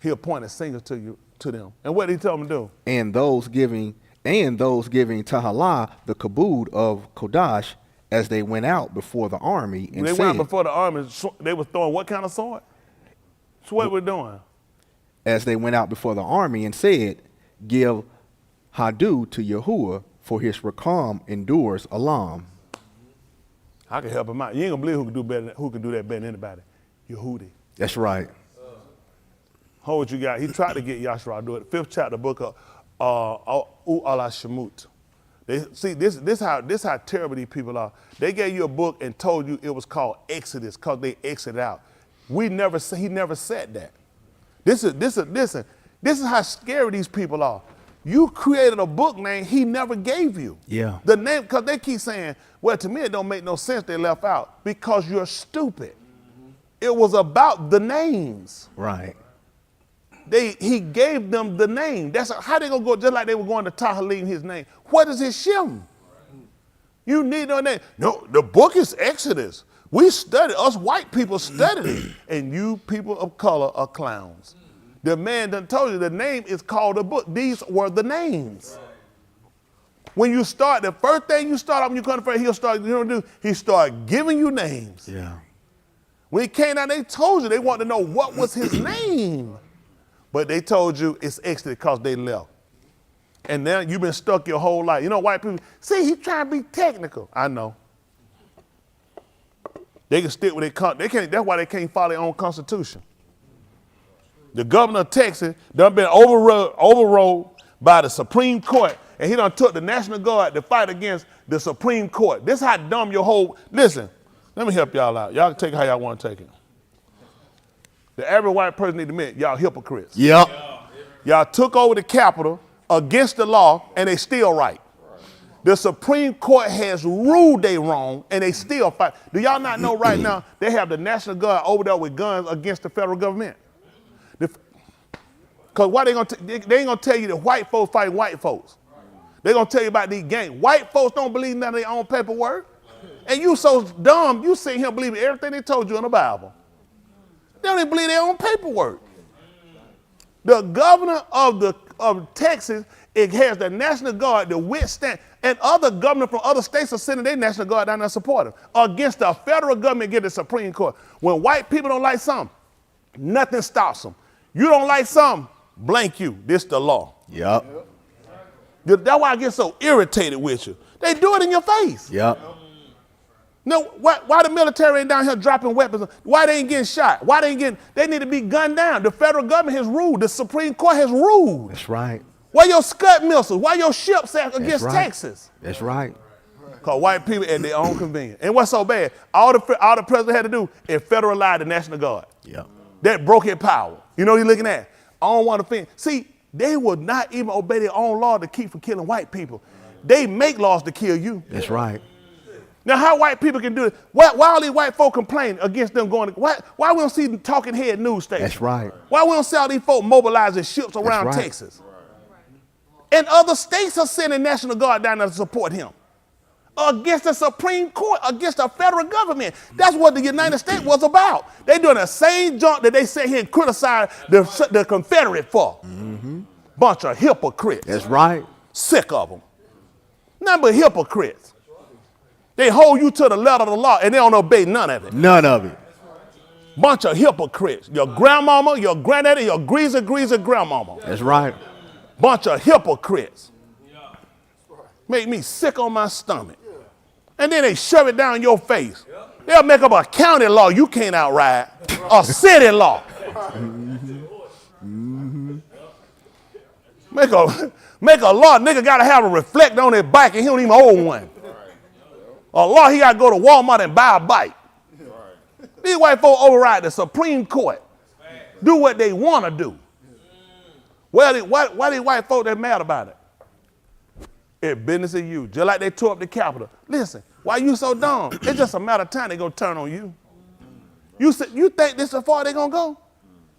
S1: He appointed singers to them. And what did he tell them to do?
S8: And those giving Tahalym the kabod of Kodash, as they went out before the army. And
S1: they went out before the army. They were throwing what kind of sword? That's what we're doing.
S8: As they went out before the army and said, give Hadu to Yahuah, for his rakam endures alam.
S1: I can help him out. You ain't gonna believe who can do that better than anybody. Yehudi.
S8: That's right.
S1: Hold what you got. He tried to get Yashua to do it. 5th chapter, book of Shemut. This how terrible these people are. They gave you a book and told you it was called Exodus because they exited out. He never said that. Listen. This is how scary these people are. You created a book name he never gave you.
S8: Yeah.
S1: The name, because they keep saying, well, to me it don't make no sense they left out because you're stupid. It was about the names.
S8: Right.
S1: He gave them the name. That's how they gonna go, just like they were going to Tahalym, his name. What is his Shem? You need no name. No, the book is Exodus. We studied, us white people studied it, and you people of color are clowns. The man done told you the name is called a book. These were the names. When you start, the first thing you start off when you come to prayer, he start giving you names.
S8: Yeah.
S1: When he came out, they told you they wanted to know what was his name. But they told you it's Exodus because they left. And now you've been stuck your whole life. You know, white people, see, he's trying to be technical. I know. They can stick with they can't. That's why they can't follow their own constitution. The governor of Texas done been overruled by the Supreme Court, and he done took the National Guard to fight against the Supreme Court. This how dumb your whole, listen, let me help y'all out. Y'all can take it how y'all want to take it. The average white person need to admit, y'all hypocrites.
S8: Yep.
S1: Y'all took over the Capitol against the law, and they still right. The Supreme Court has ruled they wrong, and they still fight. Do y'all not know right now they have the National Guard over there with guns against the federal government? Because why they ain't gonna tell you that white folks fight white folks. They gonna tell you about these gangs. White folks don't believe none of their own paperwork. And you so dumb, you sit here believing everything they told you in the Bible. They don't even believe their own paperwork. The governor of Texas, it has the National Guard to withstand, and other governors from other states are sending their National Guard down there to support them against the federal government get the Supreme Court. When white people don't like something, nothing stops them. You don't like something, blank you. This the law.
S8: Yep.
S1: That's why I get so irritated with you. They do it in your face.
S8: Yep.
S1: No, why the military ain't down here dropping weapons? Why they ain't getting shot? Why they ain't getting, they need to be gunned down. The federal government has ruled. The Supreme Court has ruled.
S8: That's right.
S1: Why your Scud missiles? Why your ships against
S8: right.
S1: Texas?
S8: That's right.
S1: Because white people at their own convenience. And what's so bad? All the president had to do is federalize the National Guard.
S8: Yep.
S1: That broke its power. You know what you're looking at? I don't want to offend. See, they would not even obey their own law to keep from killing white people. They make laws to kill you.
S8: That's right.
S1: Now, how white people can do it? Why all these white folk complain against them going? Why we don't see the talking head news stations?
S8: That's right.
S1: Why we don't see all these folk mobilizing ships around
S8: right.
S1: Texas? And other states are sending National Guard down there to support him against the Supreme Court, against the federal government. That's what the United States was about. They doing the same junk that they sit here and criticize the Confederate for. Mm-hmm. Bunch of hypocrites.
S8: That's right.
S1: Sick of them. Nothing but hypocrites. They hold you to the letter of the law and they don't obey none of it.
S8: None of it.
S1: Bunch of hypocrites. Your grandmama, your granddaddy, your greaser grandmama.
S8: That's right.
S1: Bunch of hypocrites. Make me sick on my stomach. And then they shove it down your face. They'll make up a county law you can't outride. A city law. Make a law, nigga gotta have a reflector on his bike and he don't even own one. A law, he gotta go to Walmart and buy a bike. These white folk override the Supreme Court. Do what they wanna do. Well, why these white folk that mad about it? It's business of you. Just like they tore up the Capitol. Listen, why you so dumb? It's just a matter of time they gonna turn on you. You think this is far they gonna go?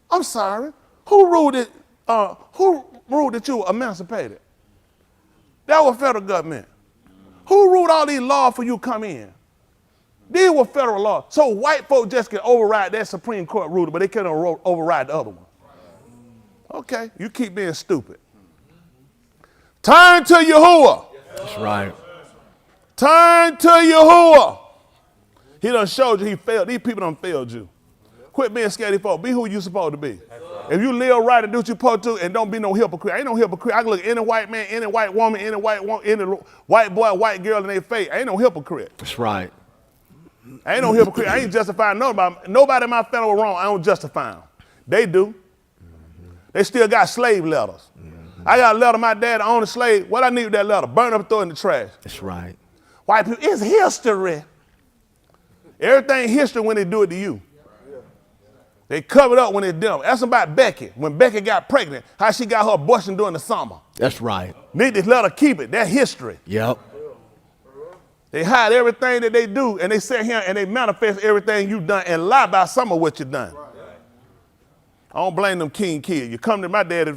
S1: I'm sorry. Who ruled it? Who ruled that you were emancipated? That was federal government. Who ruled all these laws for you to come in? These were federal laws. So white folk just can override that Supreme Court ruling, but they can't override the other one. Okay, you keep being stupid. Turn to Yahuah.
S8: That's right.
S1: Turn to Yahuah. He done showed you he failed. These people done failed you. Quit being scaredy folk. Be who you supposed to be. If you live right and do what you supposed to and don't be no hypocrite. I ain't no hypocrite. I can look any white man, any white woman, any white boy, white girl in their face. I ain't no hypocrite.
S8: That's right.
S1: I ain't no hypocrite. I ain't justifying nobody. Nobody in my family was wrong. I don't justify them. They do. They still got slave letters. I got a letter my dad owned a slave. What I need with that letter? Burn up and throw it in the trash.
S8: That's right.
S1: White people, it's history. Everything history when they do it to you. They cover it up when they do it. Ask them about Becky. When Becky got pregnant, how she got her abortion during the summer.
S8: That's right.
S1: Need to let her keep it. That's history.
S8: Yep.
S1: They hide everything that they do, and they sit here and they manifest everything you done and lie about some of what you done. I don't blame them king kids. You come to my daddy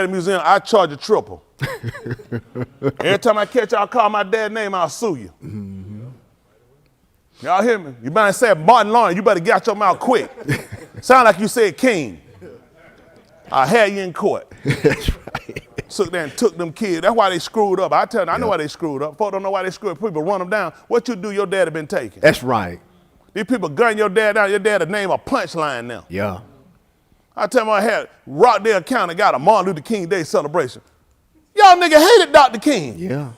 S1: museum, I charge a triple. Every time I catch y'all call my dad's name, I'll sue you. Y'all hear me? You better say Martin Lawrence, you better get out your mouth quick. Sound like you said king. I had you in court.
S8: That's right.
S1: Took there and took them kids. That's why they screwed up. I tell them, I know why they screwed up. Folks don't know why they screwed up. People run them down. What you do, your daddy been taken.
S8: That's right.
S1: These people gun your dad down. Your dad name a punchline now.
S8: Yeah.
S1: I tell them I had Rockdale County got a Martin Luther King Day celebration. Y'all nigga hated Dr. King.
S8: Yeah.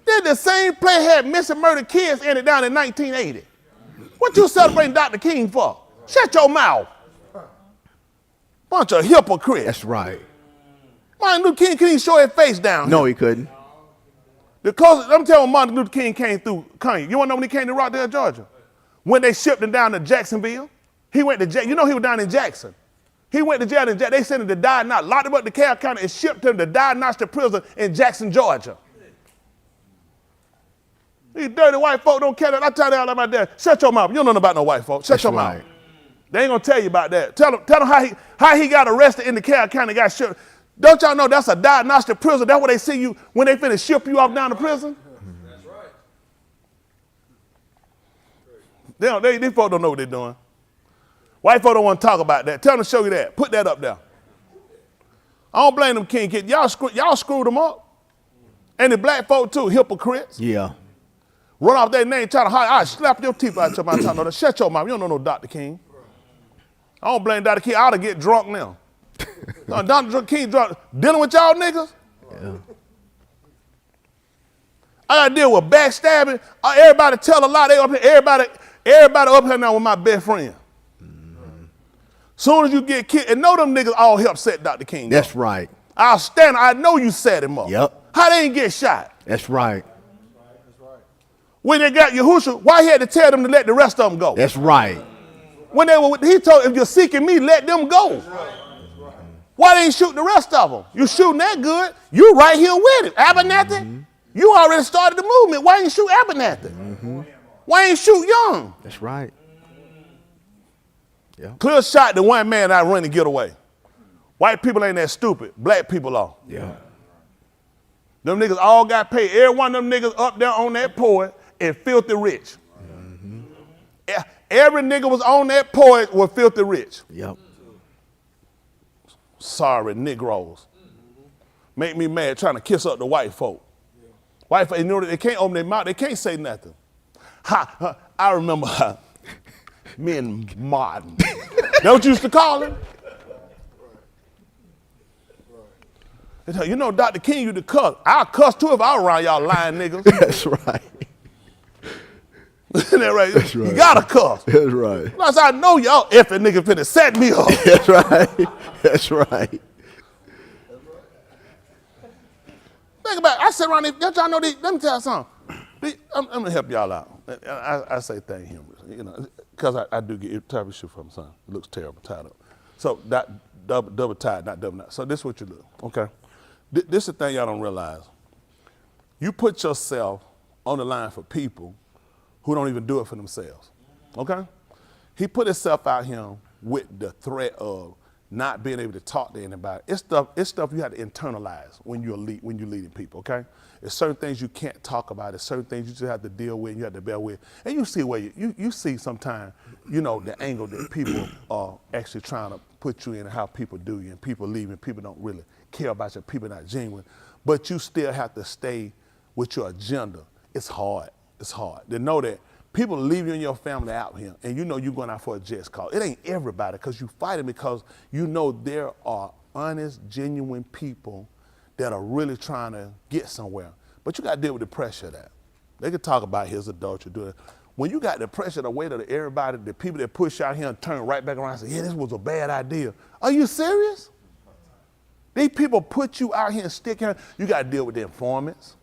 S1: Then the same play had missing murdered kids ended down in 1980. What you celebrating Dr. King for? Shut your mouth. Bunch of hypocrites.
S8: That's right.
S1: Martin Luther King couldn't even show his face down
S8: No,
S1: here.
S8: he couldn't.
S1: Because I'm telling you, Martin Luther King came through Kanye. You want to know when he came to Rockdale, Georgia? When they shipped him down to Jacksonville, he went to jail. You know he was down in Jackson. He went to jail in Jackson. They sent him to Diagnostic, locked him up to Carroll County and shipped him to Diagnostic Prison in Jackson, Georgia. These dirty white folk don't care that. I tell y'all about that. Shut your mouth. You don't know about no white folk. Shut your mouth. They ain't gonna tell you about that. Tell them how he got arrested in the Carroll County, got shipped. Don't y'all know that's a diagnostic prison? That's what they see you when they finna ship you off down to prison? That's right. These folks don't know what they're doing. White folk don't want to talk about that. Tell them to show you that. Put that up there. I don't blame them king kids. Y'all screwed them up. And the black folk too, hypocrites.
S8: Yeah.
S1: Run off their name, try to hide. I slap your teeth out your mouth. No, shut your mouth. You don't know no Dr. King. I don't blame Dr. King. I ought to get drunk now. No, Dr. King drunk. Dealing with y'all niggas?
S8: Yeah.
S1: I got to deal with backstabbing. Everybody tell a lie. They up here. Everybody up here now with my best friend. Soon as you get kicked, and know them niggas all help set Dr. King.
S8: That's right.
S1: I'll stand. I know you set him up.
S8: Yep.
S1: How they ain't get shot?
S8: That's right.
S1: When they got Yahuah, why he had to tell them to let the rest of them go?
S8: That's right.
S1: When he told, if you're seeking me, let them go. Why they ain't shoot the rest of them? You shooting that good, you right here with it. Abernathy, you already started the movement. Why ain't shoot Abernathy? Why ain't shoot Young?
S8: That's right. Yeah.
S1: Clear shot to one man I run to get away. White people ain't that stupid. Black people are.
S8: Yeah.
S1: Them niggas all got paid. Every one of them niggas up there on that port is filthy rich. Every nigga was on that port was filthy rich.
S8: Yep.
S1: Sorry, Negroes. Make me mad trying to kiss up the white folk. White folk, you know, they can't open their mouth. They can't say nothing. I remember me and Martin. That what you used to call him? You know, Dr. King, you the cuss. I'll cuss too if I was around y'all lying niggas.
S8: That's right.
S1: Isn't that right?
S8: That's right.
S1: You gotta cuss.
S8: That's right.
S1: Plus, I know y'all effing niggas finna set me up.
S8: That's right. That's right.
S1: Think about it. I sit around there, don't y'all know these, let me tell you something. I'm gonna help y'all out. I say things humorous, you know, because I do get type of shit from son. It looks terrible, tied up. So that double tied, not double knot. So this is what you do, okay? This is the thing y'all don't realize. You put yourself on the line for people who don't even do it for themselves, okay? He put himself out here with the threat of not being able to talk to anybody. It's stuff you have to internalize when you're leading people, okay? There's certain things you can't talk about. There's certain things you just have to deal with and you have to bear with. And you see where you see sometimes, you know, the angle that people are actually trying to put you in and how people do you and people leave and people don't really care about you, people not genuine. But you still have to stay with your agenda. It's hard. It's hard. To know that people leave you and your family out here and you know you're going out for a just cause. It ain't everybody because you fighting because you know there are honest, genuine people that are really trying to get somewhere. But you got to deal with the pressure of that. They can talk about his adultery, doing it. When you got the pressure, the weight of everybody, the people that push out here and turn right back around and say, yeah, this was a bad idea. Are you serious? These people put you out here and stick here. You got to deal with the informants.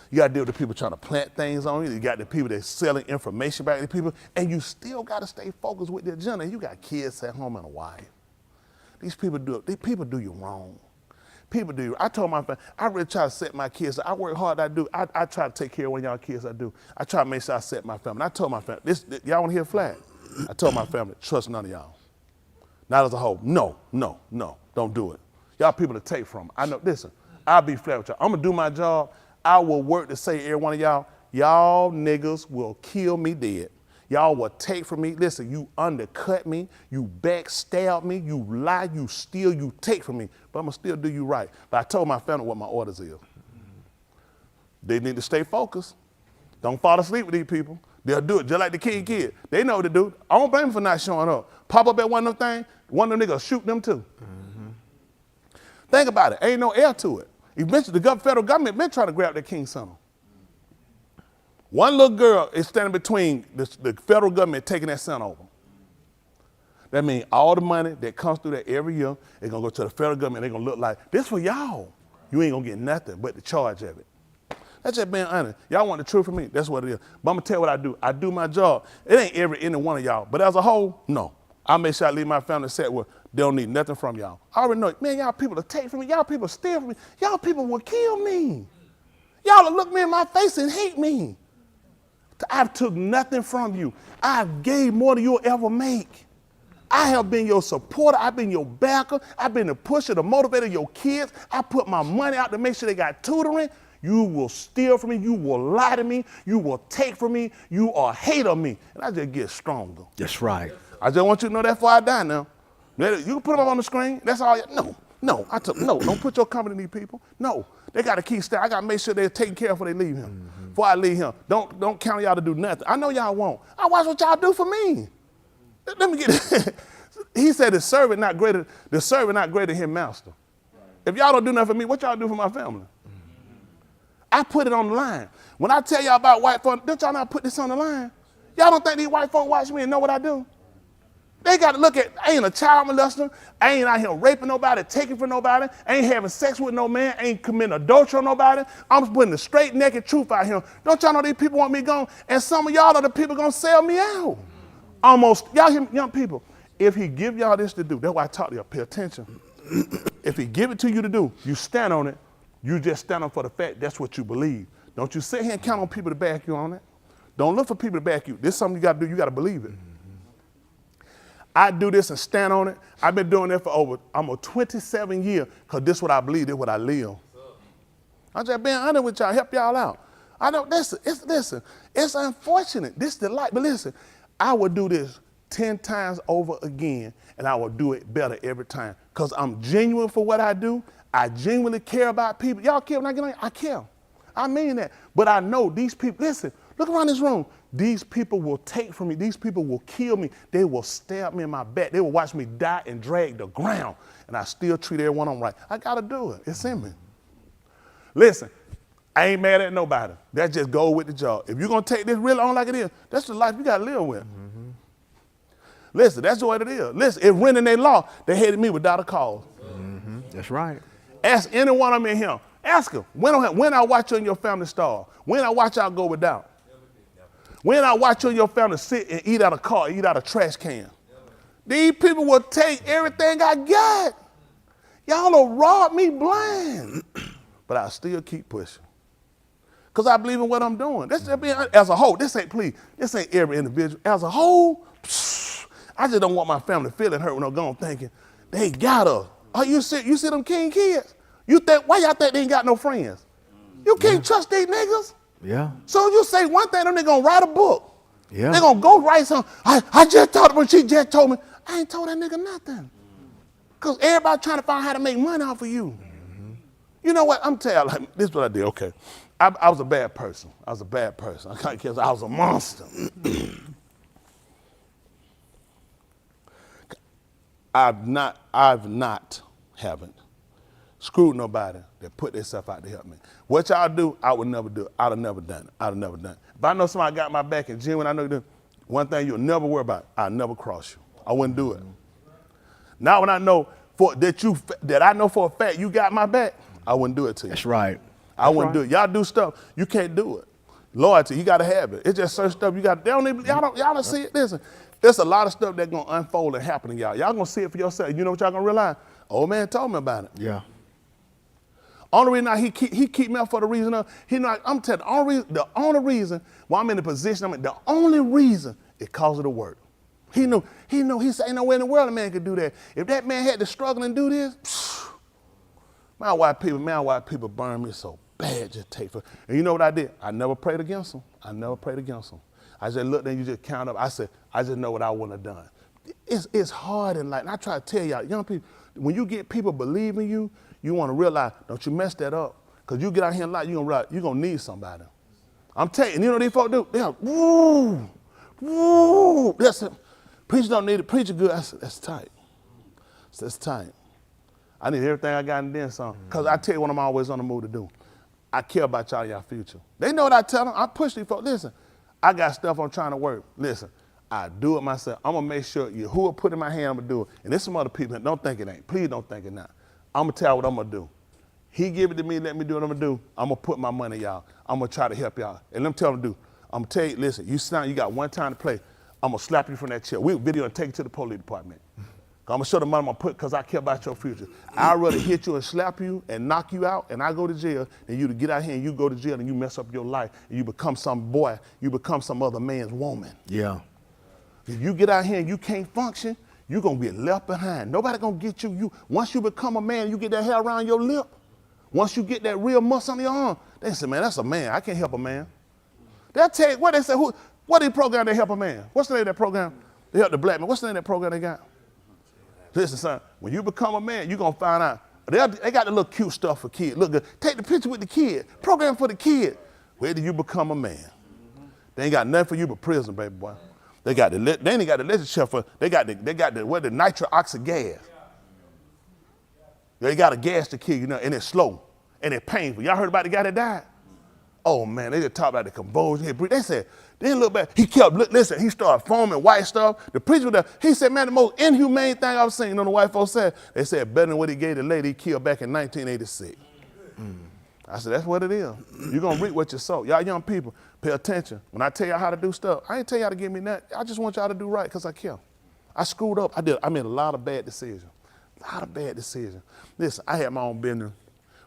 S1: You got to deal with the people trying to plant things on you. You got the people that's selling information back to the people. And you still got to stay focused with the agenda. And you got kids at home and a wife. These people do you wrong. People do. I told my family, I really try to set my kids. I work hard. I try to take care of one of y'all kids. I do. I try to make sure I set my family. I told my family, y'all want to hear flat? I told my family, trust none of y'all. Not as a whole. No, don't do it. Y'all people to take from. I know. Listen, I'll be flat with y'all. I'm gonna do my job. I will work to say every one of y'all niggas will kill me dead. Y'all will take from me. Listen, you undercut me, you backstab me, you lie, you steal, you take from me. But I'm gonna still do you right. But I told my family what my orders is. They need to stay focused. Don't fall asleep with these people. They'll do it just like the kid. They know what to do. I don't blame them for not showing up. Pop up at one of them things, one of them niggas shoot them too. Think about it. Ain't no air to it. Eventually, the federal government been trying to grab that King's Center. One little girl is standing between the federal government taking that center over. That means all the money that comes through that every year is going to go to the federal government. They're going to look like, this for y'all. You ain't going to get nothing but the charge of it. That's just being honest. Y'all want the truth from me? That's what it is. But I'm going to tell you what I do. I do my job. It ain't any one of y'all. But as a whole, no. I make sure I leave my family set where they don't need nothing from y'all. I already know, man, y'all people will take from me. Y'all people steal from me. Y'all people will kill me. Y'all will look me in my face and hate me. I've took nothing from you. I've gave more than you'll ever make. I have been your supporter. I've been your backer. I've been the pusher, the motivator of your kids. I put my money out to make sure they got tutoring. You will steal from me. You will lie to me. You will take from me. You are a hater of me. And I just get stronger.
S8: That's right.
S1: I just want you to know that before I die now. You can put them up on the screen. That's all. No. Don't put your company in these people. No. They got to keep staying. I got to make sure they're taken care of before they leave him. Before I leave him. Don't count y'all to do nothing. I know y'all won't. I watch what y'all do for me. Let me get it. He said the servant not greater than his master. If y'all don't do nothing for me, what y'all do for my family? I put it on the line. When I tell y'all about white folk, don't y'all not put this on the line? Y'all don't think these white folk watch me and know what I do? They got to look at, I ain't a child molester. I ain't out here raping nobody, taking from nobody. I ain't having sex with no man. I ain't committing adultery on nobody. I'm putting the straight naked truth out here. Don't y'all know these people want me gone? And some of y'all are the people going to sell me out. Almost, y'all hear me, young people, if he give y'all this to do, that's why I taught you, pay attention. If he give it to you to do, you stand on it. You just stand on for the fact that's what you believe. Don't you sit here and count on people to back you on it. Don't look for people to back you. This is something you got to do. You got to believe it. I do this and stand on it. I've been doing it for almost 27 years because this is what I believe, this is what I live. I'm just being honest with y'all, help y'all out. I know, listen, it's unfortunate. This is the life, but listen, I will do this 10 times over again and I will do it better every time because I'm genuine for what I do. I genuinely care about people. Y'all care when I get on? I care. I mean that. But I know these people, listen, look around this room. These people will take from me. These people will kill me. They will stab me in my back. They will watch me die and drag the ground. And I still treat everyone on right. I got to do it. It's in me. Listen, I ain't mad at nobody. That just go with the job. If you're going to take this really on like it is, that's the life you got to live with. Mm-hmm. Listen, that's what it is. Listen, if when in their law, they hated me without a cause.
S8: Mm-hmm. That's right.
S1: Ask any one of them in here. Ask them, when I watch you and your family starve, when I watch y'all go without, when I watch you and your family sit and eat out of car, eat out of trash can. These people will take everything I got. Y'all will rob me blind. But I still keep pushing. Because I believe in what I'm doing. As a whole, this ain't every individual. As a whole, I just don't want my family feeling hurt when I'm gone thinking, they got us. Oh, you see them king kids? Why y'all think they ain't got no friends? You can't trust these niggas.
S8: Yeah.
S1: So you say one thing, they're gonna write a book.
S8: Yeah.
S1: They're gonna go write something. I just talked to her, she just told me. I ain't told that nigga nothing. Because everybody trying to find out how to make money off of you. Mm-hmm. You know what? I'm telling you, this is what I did. Okay. I was a bad person. I was a monster. haven't screwed nobody that put themselves out to help me. What y'all do, I would never do it. I'd have never done it. If I know somebody got my back and genuine, I know that one thing you'll never worry about, I'll never cross you. I wouldn't do it. Now when I know that I know for a fact you got my back, I wouldn't do it to you.
S8: That's right.
S1: I wouldn't do it. Y'all do stuff, you can't do it. Loyalty, you gotta have it. It's just certain stuff you got. Y'all don't see it. Listen, there's a lot of stuff that's gonna unfold and happen to y'all. Y'all gonna see it for yourself. You know what y'all gonna realize? Old man told me about it.
S8: Yeah.
S1: Only reason he keep me up for the reason of, I'm telling you, the only reason why I'm in the position I'm in, the only reason is because of the work. He said, ain't no way in the world a man could do that. If that man had to struggle and do this, man, why people burn me so bad just take for. And you know what I did? I never prayed against them. I just looked and you just count up. I said, I just know what I wouldn't have done. It's hard in life. And I try to tell y'all, young people, when you get people believing you, you want to realize, don't you mess that up. Because you get out here in life, you're going to need somebody. I'm telling you, you know what these folks do? They're like, woo, woo. Preacher don't need it. Preacher good. That's tight. That's tight. I need everything I got and then some. Because I tell you what I'm always on the move to do. I care about y'all and y'all future. They know what I tell them. I push these folks. Listen, I got stuff I'm trying to work. Listen, I do it myself. I'm going to make sure Yahuah put in my hand, I'm going to do it. And there's some other people that don't think it ain't. Please don't think it not. I'm going to tell you what I'm going to do. He give it to me, let me do what I'm going to do. I'm going to put my money, y'all. I'm going to try to help y'all. And let me tell them to do. I'm going to tell you, listen, you got one time to play. I'm going to slap you from that chair. We'll video and take you to the police department. I'm going to show the money I'm going to put because I care about your future. I'd rather hit you and slap you and knock you out and I go to jail than you to get out here and you go to jail and you mess up your life and you become some boy, you become some other man's woman.
S8: Yeah.
S1: If you get out here and you can't function, you're going to get left behind. Nobody going to get you. Once you become a man, you get that hair around your lip. Once you get that real muscle on your arm, they say, man, that's a man. I can't help a man. They'll tell you, what they say, what is the program they help a man? What's the name of that program? They help the black man. What's the name of that program they got? Listen, son, when you become a man, you're going to find out. They got the little cute stuff for kids. Look good. Take the picture with the kid. Program for the kid. Where do you become a man? They ain't got nothing for you but prison, baby boy. They ain't got the legislature for, they got the nitric oxide gas. They got a gas to kill you, and it's slow, and it's painful. Y'all heard about the guy that died? Oh, man, they just talked about the convulsion. They said, they didn't look back. He kept, listen, he started foaming white stuff. The preacher was there. He said, man, the most inhumane thing I've seen, you know, the white folks said, they said, better than what he gave the lady he killed back in 1986. I said, that's what it is. You're going to reap what you sow. Y'all young people, pay attention. When I tell y'all how to do stuff, I ain't tell y'all to give me that. I just want y'all to do right because I care. I screwed up. I made a lot of bad decisions. Listen, I had my own business.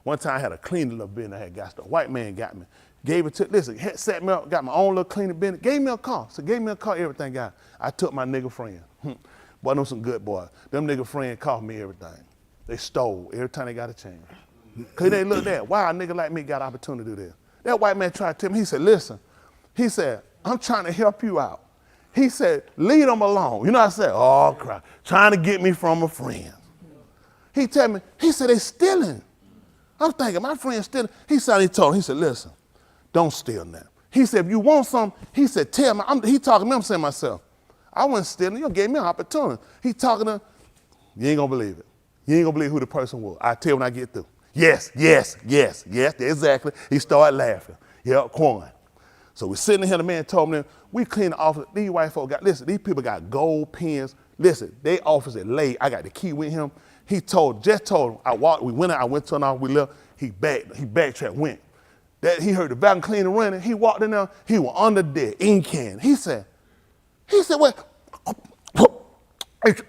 S1: One time I had a cleaning little business I had got stuff. White man got me. Gave it to, listen, set me up, got my own little cleaning business. Gave me a car. So gave me a car, everything got. I took my nigga friend. Boy, them some good boys. Them nigga friend cost me everything. They stole every time they got a chance. Because they looked at, why a nigga like me got opportunity to do this? That white man tried to tell me, he said, listen, he said, I'm trying to help you out. He said, leave them alone. You know, I said, oh, crap, trying to get me from a friend. He tell me, he said, they stealing. I'm thinking, my friend's stealing. He told him, he said, listen, don't steal now. He said, if you want something, he said, tell me. He talking to me, I'm saying to myself, I wasn't stealing, you gave me an opportunity. He talking to, you ain't gonna believe it. You ain't gonna believe who the person was. I tell you when I get through. Yes, exactly. He started laughing. Yep, Quan. So we're sitting here, the man told me, we clean the office. These white folks got, listen, these people got gold pens. Listen, they office is late. I got the key with him. He told him, we went out, I went to an office, we left, he backtracked, went. He heard the vacuum cleaner running, he walked in there, he was under there, ink can. He said, what?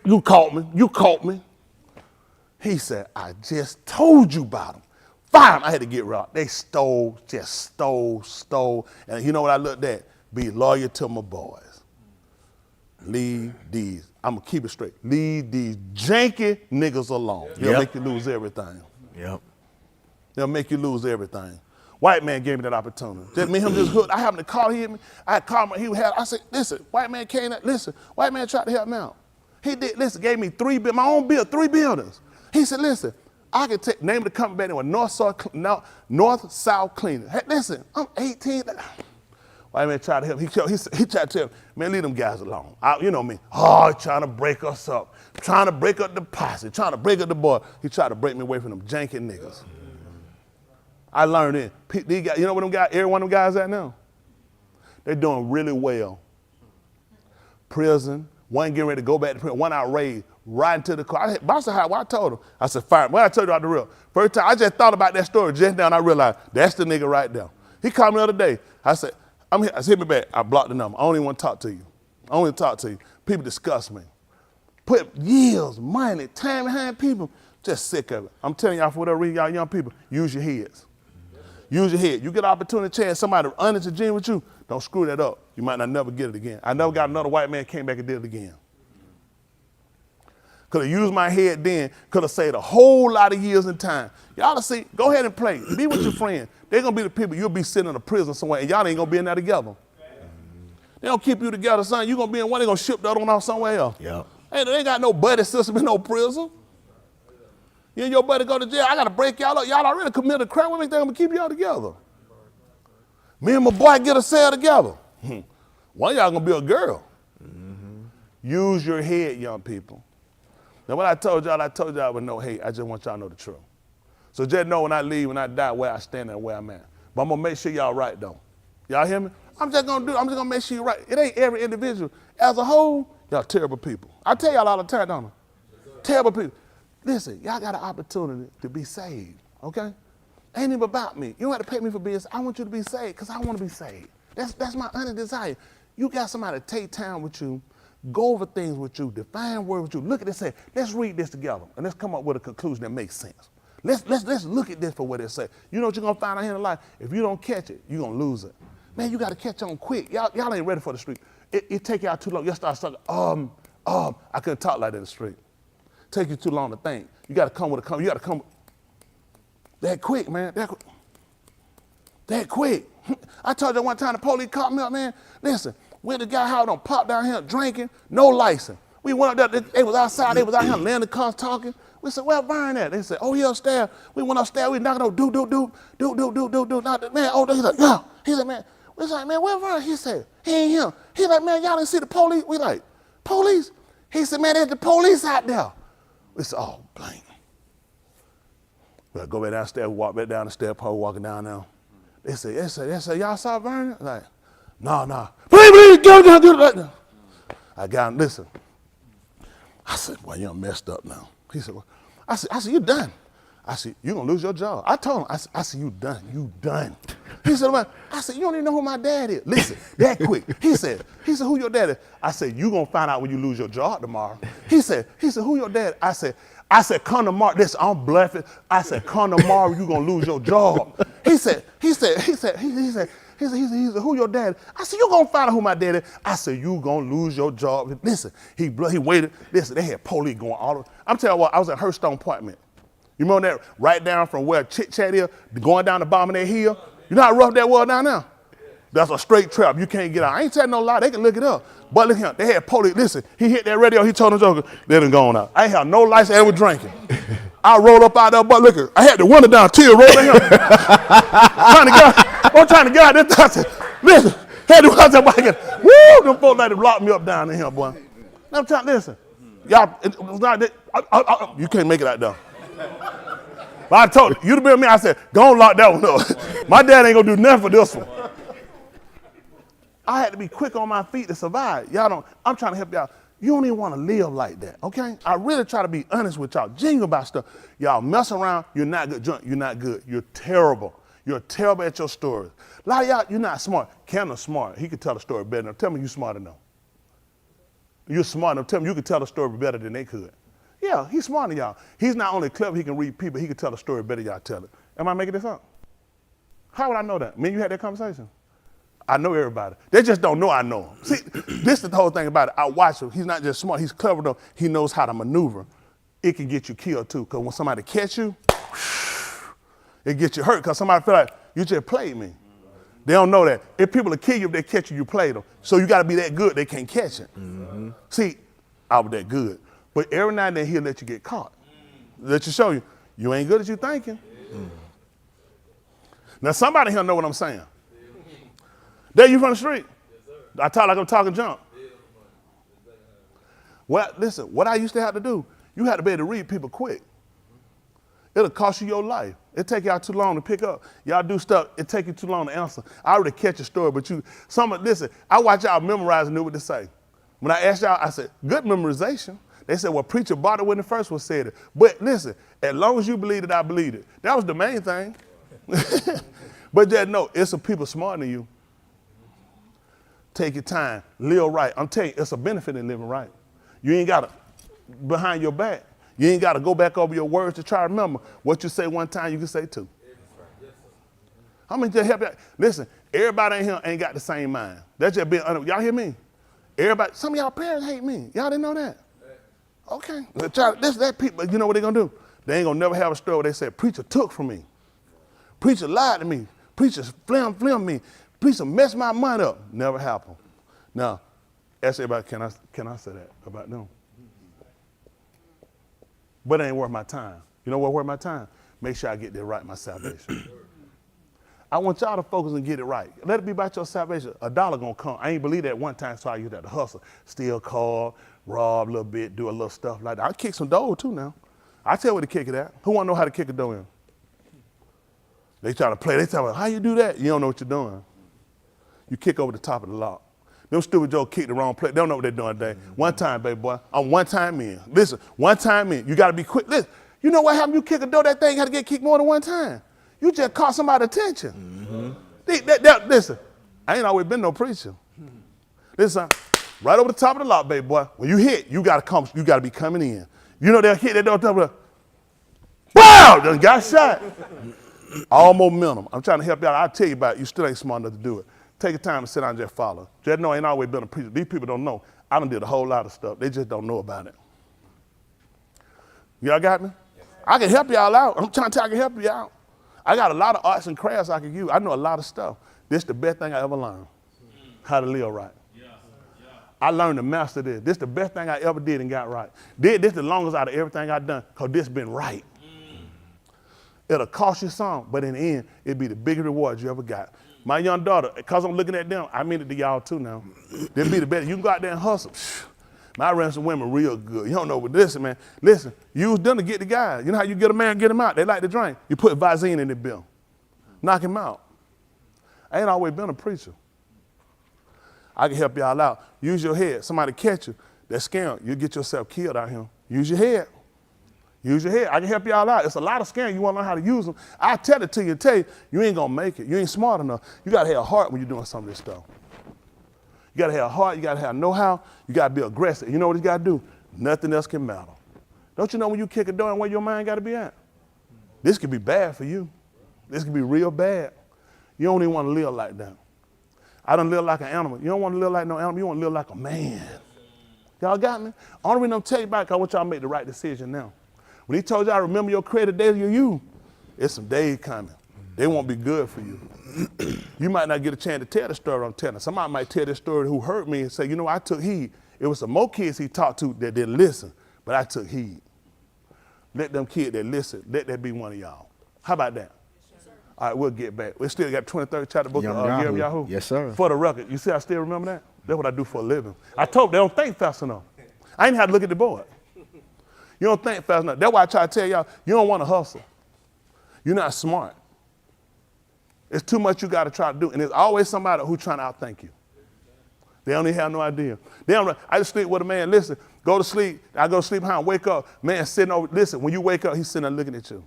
S1: You caught me. He said, I just told you about them. Fine, I had to get robbed. They stole. And you know what I looked at? Be loyal to my boys. Leave these, I'm gonna keep it straight. Leave these janky niggas alone. They'll make you lose everything.
S8: Yep.
S1: They'll make you lose everything. White man gave me that opportunity. Just me and him just hooked. I happened to call, he hit me. I called him, I said, listen, white man came out, listen, white man tried to help me out. He did, listen, gave me my own bill, 3 buildings. He said, listen, I can take, name of the company back then was North South Cleaning. Hey, listen, I'm 18. White man tried to help. He tried to tell me, man, leave them guys alone. You know me. Oh, trying to break us up. Trying to break up the posse. Trying to break up the boy. He tried to break me away from them janky niggas. I learned it. These guys, you know what them guys, every one of them guys at now? They're doing really well. Prison. One getting ready to go back to prison. One outraged. right into the car. I told him. I said, fire. Well, I told you out the real. First time, I just thought about that story just now, and I realized that's the nigga right there. He called me the other day. I said, I'm here. I said, hit me back. I blocked the number. I don't even want to talk to you. I don't want to talk to you. People disgust me. Put years, money, time behind people. Just sick of it. I'm telling y'all, for whatever reason, y'all young people, use your heads. Use your head. You get an opportunity, chance, somebody honest and genuine with you, don't screw that up. You might not never get it again. I never got another white man came back and did it again. Could have used my head then, could have saved a whole lot of years and time. Y'all see, go ahead and play. Be with your friends. They're going to be the people you'll be sitting in a prison somewhere, and y'all ain't going to be in there together. They don't keep you together, son. You're going to be in one, they're going to ship the other one off somewhere else.
S8: Yep.
S1: Hey, they ain't got no buddy system in no prison. You and your buddy go to jail, I got to break y'all up. Y'all already committed a crime. What makes them keep y'all together? Me and my boy get a cell together. One of y'all going to be a girl. Use your head, young people. Now, what I told y'all with no hate. I just want y'all to know the truth. So just know when I leave, when I die, where I stand and where I'm at. But I'm going to make sure y'all right, though. Y'all hear me? I'm just going to make sure you're right. It ain't every individual. As a whole, y'all terrible people. I tell y'all all the time, don't I? Terrible people. Listen, y'all got an opportunity to be saved, okay? Ain't even about me. You don't have to pay me for being saved. I want you to be saved because I want to be saved. That's my honest desire. You got somebody to take time with you, go over things with you, define words with you. Look at this, say, let's read this together, and let's come up with a conclusion that makes sense. Let's look at this for what it says. You know what you're going to find out here in life? If you don't catch it, you're going to lose it. Man, you got to catch on quick. Y'all ain't ready for the street. It take y'all too long. You'll start stuck. I couldn't talk like that in the street. Take you too long to think. You got to come with a come. You got to come that quick, man. That quick. I told you one time the police caught me up, man. Listen, we had the guy how don't pop down here drinking, no license. We went up there. They was outside. They was out here laying the cars talking. We said, where Vern at? They said, oh, he upstairs. We went upstairs. We knocked on, do. Man, oh, he's like, no. He said, man. We was like, man, where Vern? He said, he ain't here. He like, man, y'all didn't see the police? We like, police? He said, man, there's the police out there. We said, oh, blank. We go back downstairs, we walk back down the step, walking down now. They said, y'all saw Vernon? Like, no. Please, go. I got him, listen. I said, well, you're messed up now. He said, well, I said, you done. I said, you're going to lose your job. I told him, I said, you done. He said, well, I said, you don't even know who my dad is. Listen, that quick. He said, who your dad is? I said, you going to find out when you lose your job tomorrow. He said, who your dad? I said, come tomorrow. Listen, I'm bluffing. I said, come tomorrow, you going to lose your job. He said, who your dad? I said, you going to find out who my dad is. I said, you going to lose your job. Listen, he waited. Listen, they had police going all over. I'm telling you what, I was at Hearthstone Apartment. You remember that? Right down from where Chit Chat is, going down the bottom of that hill. You know how rough that was down there? That's a straight trap. You can't get out. I ain't telling no lie. They can look it up. But look here, they had police. Listen, he hit that radio. He told them joker, they done gone out. I ain't have no license and was drinking. I rolled up out there, but look, I had the window down, tear rolled in here. I'm trying to get out this. I said, listen, had the window down. Woo, them folks like to lock me up down in here, boy. I'm trying to listen. Y'all, you can't make it out there. But I told you, you'd have been me. I said, go on, lock that one up. My dad ain't gonna do nothing for this one. I had to be quick on my feet to survive. I'm trying to help y'all. You don't even want to live like that, okay? I really try to be honest with y'all, genuine about stuff. Y'all mess around, you're not good. You're not good. You're terrible. You're terrible at your stories. A lot of y'all, you're not smart. Kendall's smart. He could tell a story better than. Tell me you're smart enough. You're smart enough. Tell me you could tell a story better than they could. Yeah, he's smarter than y'all. He's not only clever, he can read people, he can tell a story better than y'all tell it. Am I making this up? How would I know that? Me and you had that conversation? I know everybody. They just don't know I know him. See, this is the whole thing about it. I watch him. He's not just smart, he's clever though. He knows how to maneuver. It can get you killed too, because when somebody catch you, it gets you hurt because somebody feel like, you just played me. They don't know that. If people will kill you if they catch you, you played them. So you got to be that good, they can't catch it. Mm-hmm. See, I was that good. But every now and then he'll let you get caught. Let you show you ain't good as you thinking. Now somebody here know what I'm saying. There you from the street. I talk like I'm talking junk. Well, listen, what I used to have to do, you had to be able to read people quick. It'll cost you your life. It'll take y'all too long to pick up. Y'all do stuff, it take you too long to answer. I already catch a story, but listen, I watch y'all memorize and knew what to say. When I asked y'all, I said, good memorization. They said, well, preacher bought it when the first one said it. But listen, as long as you believe it, I believe it. That was the main thing. But just know, it's some people smarter than you. Take your time, live right. I'm telling you, it's a benefit in living right. You ain't got to, behind your back, you ain't got to go back over your words to try to remember what you say one time, you can say two. How many just help you? Listen, everybody in here ain't got the same mind. That's just being honest. Y'all hear me? Everybody, some of y'all parents hate me. Y'all didn't know that? Okay. That people, you know what they're going to do? They ain't going to never have a story where they say, preacher took from me. Preacher lied to me. Preacher flim me. Preacher messed my money up. Never happened. Now, ask everybody, can I say that about them? But it ain't worth my time. You know what's worth my time? Make sure I get that right, my salvation. I want y'all to focus and get it right. Let it be about your salvation. $1 gonna come. I ain't believe that one time, so I use that to hustle. Steal car, rob a little bit, do a little stuff like that. I kick some dough too now. I tell you where to kick it at. Who wanna know how to kick a dough in? They try to play. They tell me, how you do that? You don't know what you're doing. You kick over the top of the lock. Them stupid jokes kick the wrong place. They don't know what they're doing today. One time, baby boy. I'm one time in. Listen, one time in. You got to be quick. Listen, you know what happened? You kick a door, that thing had to get kicked more than one time. You just caught somebody's attention. Listen, I ain't always been no preacher. Listen, right over the top of the lock, baby boy. When you hit, you got to be coming in. You know they'll hit that door, wow, done got shot. All momentum. I'm trying to help you out. I'll tell you about it. You still ain't smart enough to do it. Take your time and sit down and just follow. Just know I ain't always been a preacher. These people don't know. I done did a whole lot of stuff. They just don't know about it. Y'all got me? Yes, I can help y'all out. I'm trying to tell you I can help you out. I got a lot of arts and crafts I can use. I know a lot of stuff. This is the best thing I ever learned. How to live right. I learned to master this. This is the best thing I ever did and got right. This the longest out of everything I've done because this been right. It'll cost you some, but in the end, it'll be the biggest reward you ever got. My young daughter, because I'm looking at them, I mean it to y'all too now. They'll be the best. You can go out there and hustle. My ran some women real good. You don't know, but listen, man. Listen, use them to get the guy. You know how you get a man, get him out. They like to drink. You put Visine in the bill. Knock him out. I ain't always been a preacher. I can help y'all out. Use your head. Somebody catch you, that's scam. You get yourself killed out here. Use your head. Use your head. I can help y'all out. It's a lot of scams. You want to learn how to use them. I tell it to you and tell you, you ain't going to make it. You ain't smart enough. You got to have a heart when you're doing some of this stuff. You got to have a heart. You got to have know-how. You got to be aggressive. You know what you got to do? Nothing else can matter. Don't you know when you kick a door and where your mind got to be at? This could be bad for you. This could be real bad. You don't even want to live like that. I don't live like an animal. You don't want to live like no animal. You want to live like a man. Y'all got me? Only reason I'm telling you about it because I want y'all to make the right decision now. When he told y'all, remember your creator days of you, it's some days coming. They won't be good for you. You might not get a chance to tell the story I'm telling. Somebody might tell this story who hurt me and say, you know, I took heed. It was some more kids he talked to that didn't listen, but I took heed. Let them kids that listen, let that be one of y'all. How about that? Yes, sir. All right, we'll get back. We still got 23rd chapter book of Yaramyahu.
S8: Yes, sir.
S1: For the record. You see I still remember that? That's what I do for a living. I told them, they don't think fast enough. I ain't had to look at the board. You don't think fast enough. That's why I try to tell y'all, you don't want to hustle. You're not smart. It's too much you got to try to do. And there's always somebody who's trying to outthink you. They don't even have no idea. I just sleep with a man, listen, go to sleep. I go to sleep behind, wake up. Man sitting over, listen, when you wake up, he's sitting there looking at you.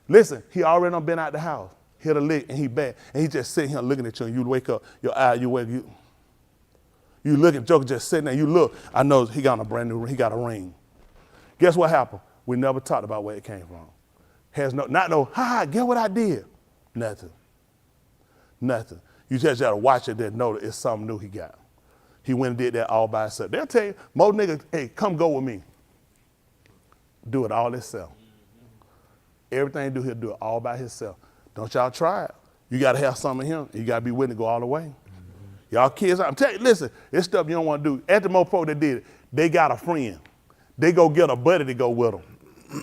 S1: Listen, he already done been out the house, hit a lick, and he bad. And he just sitting here looking at you, and you wake up, your eye, you wake, you look at Joker just sitting there, you look, I know he got a brand new ring, he got a ring. Guess what happened? We never talked about where it came from. Has no, not no, get what I did. Nothing. Nothing. You just got to watch it and know that it's something new he got. He went and did that all by himself. They'll tell you, most niggas, hey, come go with me. Do it all himself. Everything he do, he'll do it all by himself. Don't y'all try it. You got to have something in him. You got to be willing to go all the way. Y'all kids, I'm telling you, listen, it's stuff you don't want to do. At the most folk that did it, they got a friend. They go get a buddy to go with them.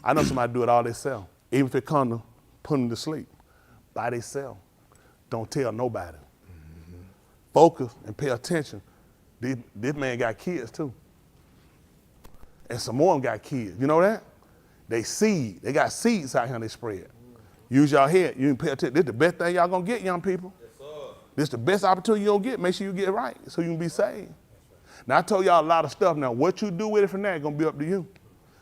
S1: I know somebody do it all themselves. Even if it come to put them to sleep. By themselves. Don't tell nobody. Focus and pay attention. This man got kids too. And some more of them got kids. You know that? They seed. They got seeds out here they spread. Use your head. You can pay attention. This is the best thing y'all gonna get, young people. Yes, sir. This is the best opportunity you'll get. Make sure you get it right so you can be saved. Now, I told y'all a lot of stuff. Now, what you do with it from there is going to be up to you.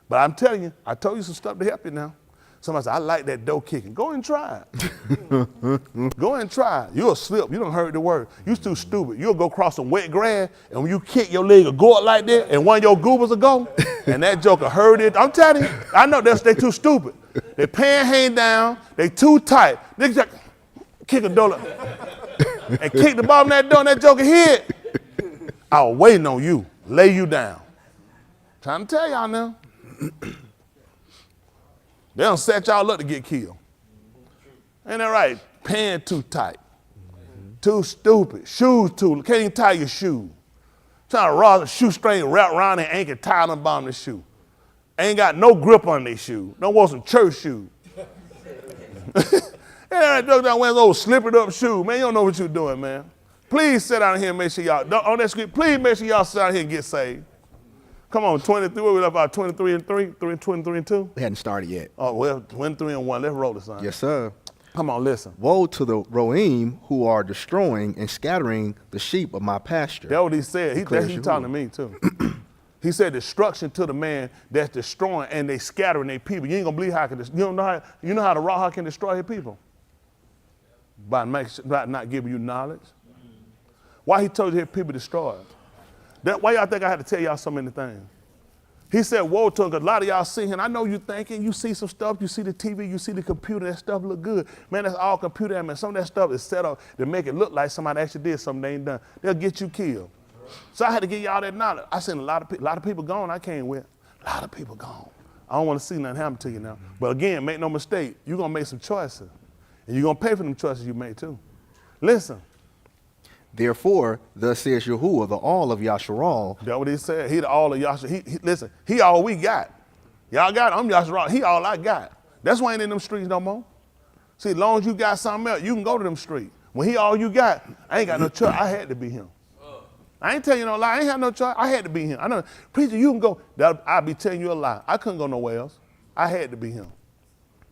S1: But I'm telling you, I told you some stuff to help you now. Somebody said, I like that door kicking. Go and try it. Go and try it. You'll slip. You don't heard the word. You too stupid. You'll go cross some wet grass, and when you kick, your leg will go up like that, and one of your goobers will go, and that joker heard it. I'm telling you, I know they too stupid. Their pants hang down. They too tight. They just kick a door and kick the bottom of that door, and that joker hit. I was waiting on you. Lay you down. Trying to tell y'all now. They don't set y'all up to get killed. Ain't that right? Pants too tight. Too stupid. Shoes too, can't even tie your shoe. Trying to roll a shoestring wrapped around their ankle, tied on the bottom of the shoe. Ain't got no grip on their shoe. Don't want some church shoes. And that joke down wearing those slippered up shoes. Man, you don't know what you're doing, man. Please sit down here and make sure y'all, on that screen, please make sure y'all sit down here and get saved. Come on, 23, what we left out, 23 and 3, 23 and 2?
S8: We hadn't started yet.
S1: Oh, well, 23 and 1, let's roll this on.
S8: Yes, sir.
S1: Come on, listen.
S8: Woe to the Roim who are destroying and scattering the sheep of my pasture.
S1: That's what he said. He
S8: Declares
S1: talking to me too. He said destruction to the man that's destroying and they scattering their people. You ain't gonna believe how can you know how the Yahuah can destroy his people? By not giving you knowledge. Why he told you his people destroyed? Why y'all think I had to tell y'all so many things? He said, woe to him, because a lot of y'all see him. I know you thinking, you see some stuff, you see the TV, you see the computer, that stuff look good. Man, that's all computer. I mean, some of that stuff is set up to make it look like somebody actually did something they ain't done. They'll get you killed. So I had to give y'all that knowledge. I seen a lot of people gone I came with. A lot of people gone. I don't want to see nothing happen to you now. But again, make no mistake, you're going to make some choices. And you're going to pay for them choices you made too. Listen.
S8: Therefore, thus says Yahuah, the all of Yasharal.
S1: That's what he said. He the all of Yasharal. Listen, he all we got. Y'all got it. I'm Yasharal. He all I got. That's why I ain't in them streets no more. See, as long as you got something else, you can go to them streets. When he all you got, I ain't got no choice. I had to be him. I ain't telling you no lie. I ain't have no choice. I had to be him. I know, preacher, you can go. I'll be telling you a lie. I couldn't go nowhere else. I had to be him.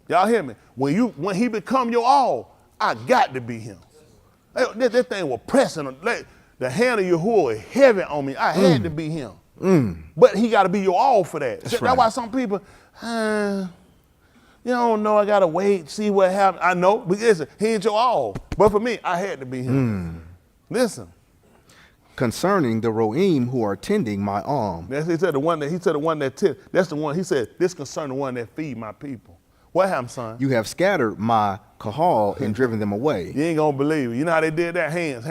S1: Y'all hear me? When he become your all, I got to be him. That thing was pressing. The hand of Yahuah is heavy on me. I had to be him. But he got to be your all for that. That's why some people, you don't know, I got to wait, see what happens. I know, but listen, he ain't your all. But for me, I had to be him. Listen.
S8: Concerning the Roim who are tending my arm.
S1: He said the one that tend. That's the one, he said, this concern the one that feed my people. What happened, son?
S8: You have scattered my kahal and driven them away.
S1: You ain't gonna believe it. You know how they did that? Hands.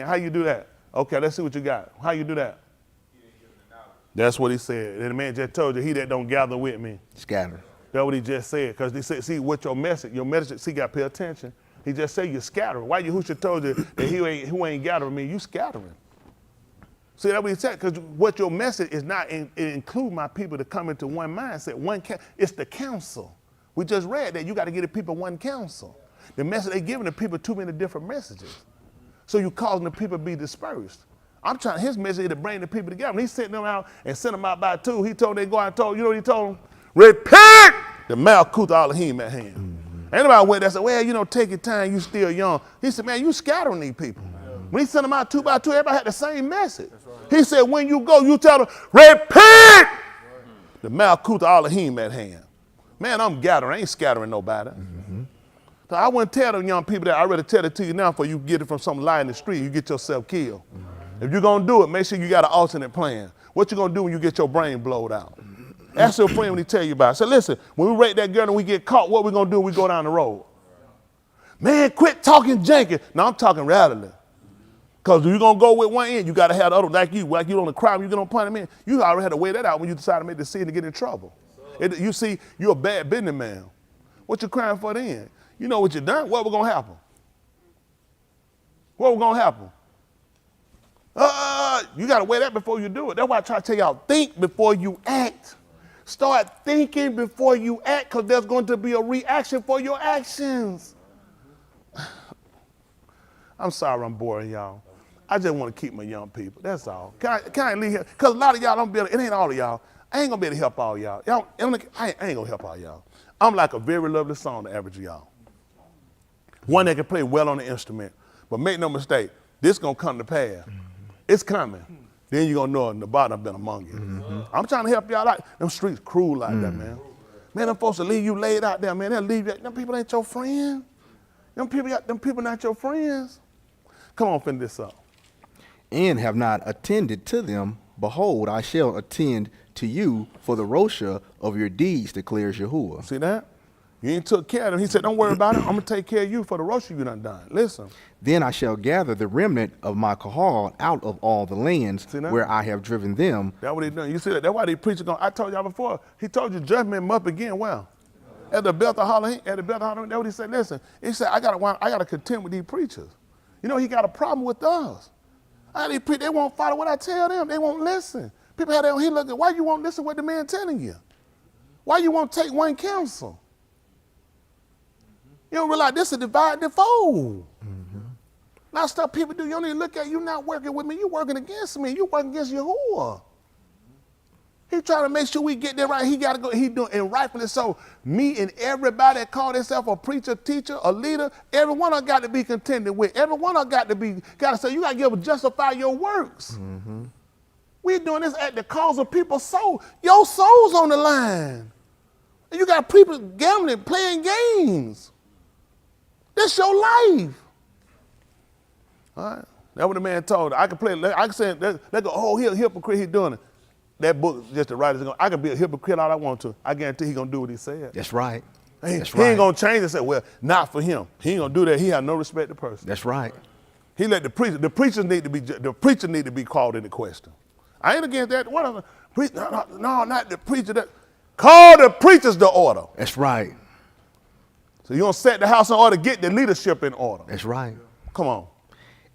S1: How you do that? Okay, let's see what you got. How you do that? That's what he said. And the man just told you, he that don't gather with me.
S8: Scatter.
S1: That's what he just said. Because he said, see, what your message, see, got to pay attention. He just said you're scattering. Why Yahushua told you that who ain't gathering me, you scattering. See, that's what he said, because what your message is not, it include my people to come into one mindset, it's the counsel. We just read that you got to give the people one counsel. The message they giving the people too many different messages. So you causing the people to be dispersed. His message is to bring the people together. When he sent them out and sent them out by two, he told them they go out and told, you know what he told them? Repent! The M.L.K Tahalym at hand. Anybody went there and said, well, take your time, you still young. He said, man, you scattering these people. When he sent them out two by two, everybody had the same message. He said, when you go, you tell them, repent! The M.L.K Tahalym at hand. Man, I'm gathering, I ain't scattering nobody. So I wouldn't tell them young people that. I'd rather tell it to you now before you get it from some lie in the street, you get yourself killed. If you're going to do it, make sure you got an alternate plan. What you going to do when you get your brain blowed out? Ask your friend when he tell you about it. Say, listen, when we rape that girl and we get caught, what we going to do when we go down the road? Man, quit talking janky. No, I'm talking reality. Because if you're going to go with one end, you got to have the other, like you on the crime, you get on pony man. You already had to weigh that out when you decide to make the decision to get in trouble. You see, you're a bad businessman. What you crying for then? You know what you done, what was going to happen? What was going to happen? You got to weigh that before you do it. That's why I try to tell y'all, think before you act. Start thinking before you act, because there's going to be a reaction for your actions. I'm sorry I'm boring y'all. I just want to keep my young people. That's all. Can I leave here? Because a lot of y'all don't be able, it ain't all of y'all. I ain't going to be able to help all y'all. I ain't going to help all y'all. I'm like a very lovely song to average y'all. One that can play well on the instrument. But make no mistake, this going to come to pass. It's coming. Then you're going to know the bottom been among you. I'm trying to help y'all out. Them streets cruel out there, man. Man, them folks will leave you laid out there, man. They'll leave you. Them people ain't your friend. Them people not your friends. Come on, finish this up.
S8: And have not attended to them, behold, I shall attend to you for the rosha of your deeds, declares Yahuah.
S1: See that? You ain't took care of them. He said, don't worry about it. I'm going to take care of you for the rosha you done done. Listen.
S8: Then I shall gather the remnant of my kahal out of all the lands
S1: See that?
S8: where I have driven them.
S1: That's what he done. You see that? That's why these preachers going. I told y'all before. He told you judgment must begin well. At the Byth Dabary Ha Yamym, that's what he said. Listen, he said, I gotta contend with these preachers. You know, he got a problem with us. They won't follow what I tell them. They won't listen. People have that. He look at why you won't listen to what the man telling you. Why you won't take one counsel? You don't realize this is divide and fold. Now stuff people do, you don't even look at you not working with me, you working against me, you working against Yahuah. He trying to make sure we get there right. He got to go, he doing, and rightfully so. Me and everybody that call themselves a preacher, teacher, a leader, every one of them got to be contended with. Every one of them got to say, you got to justify your works. We're doing this at the cause of people's soul. Your soul's on the line. And you got people gambling, playing games. That's your life. All right. That's what the man told her. I can play, I can say, they go, oh, he a hypocrite, he doing it. That book, just the writer's going, I can be a hypocrite all I want to. I guarantee he going to do what he said.
S8: That's right.
S1: He
S8: That's right.
S1: ain't going to change and say, well, not for him. He ain't going to do that. He has no respect to person.
S8: That's right.
S1: He let the preachers need to be called into question. I ain't against that. What no, not the preacher. Call the preachers to order.
S8: That's right.
S1: So you don't set the house in order, get the leadership in order.
S8: That's right.
S1: Come on.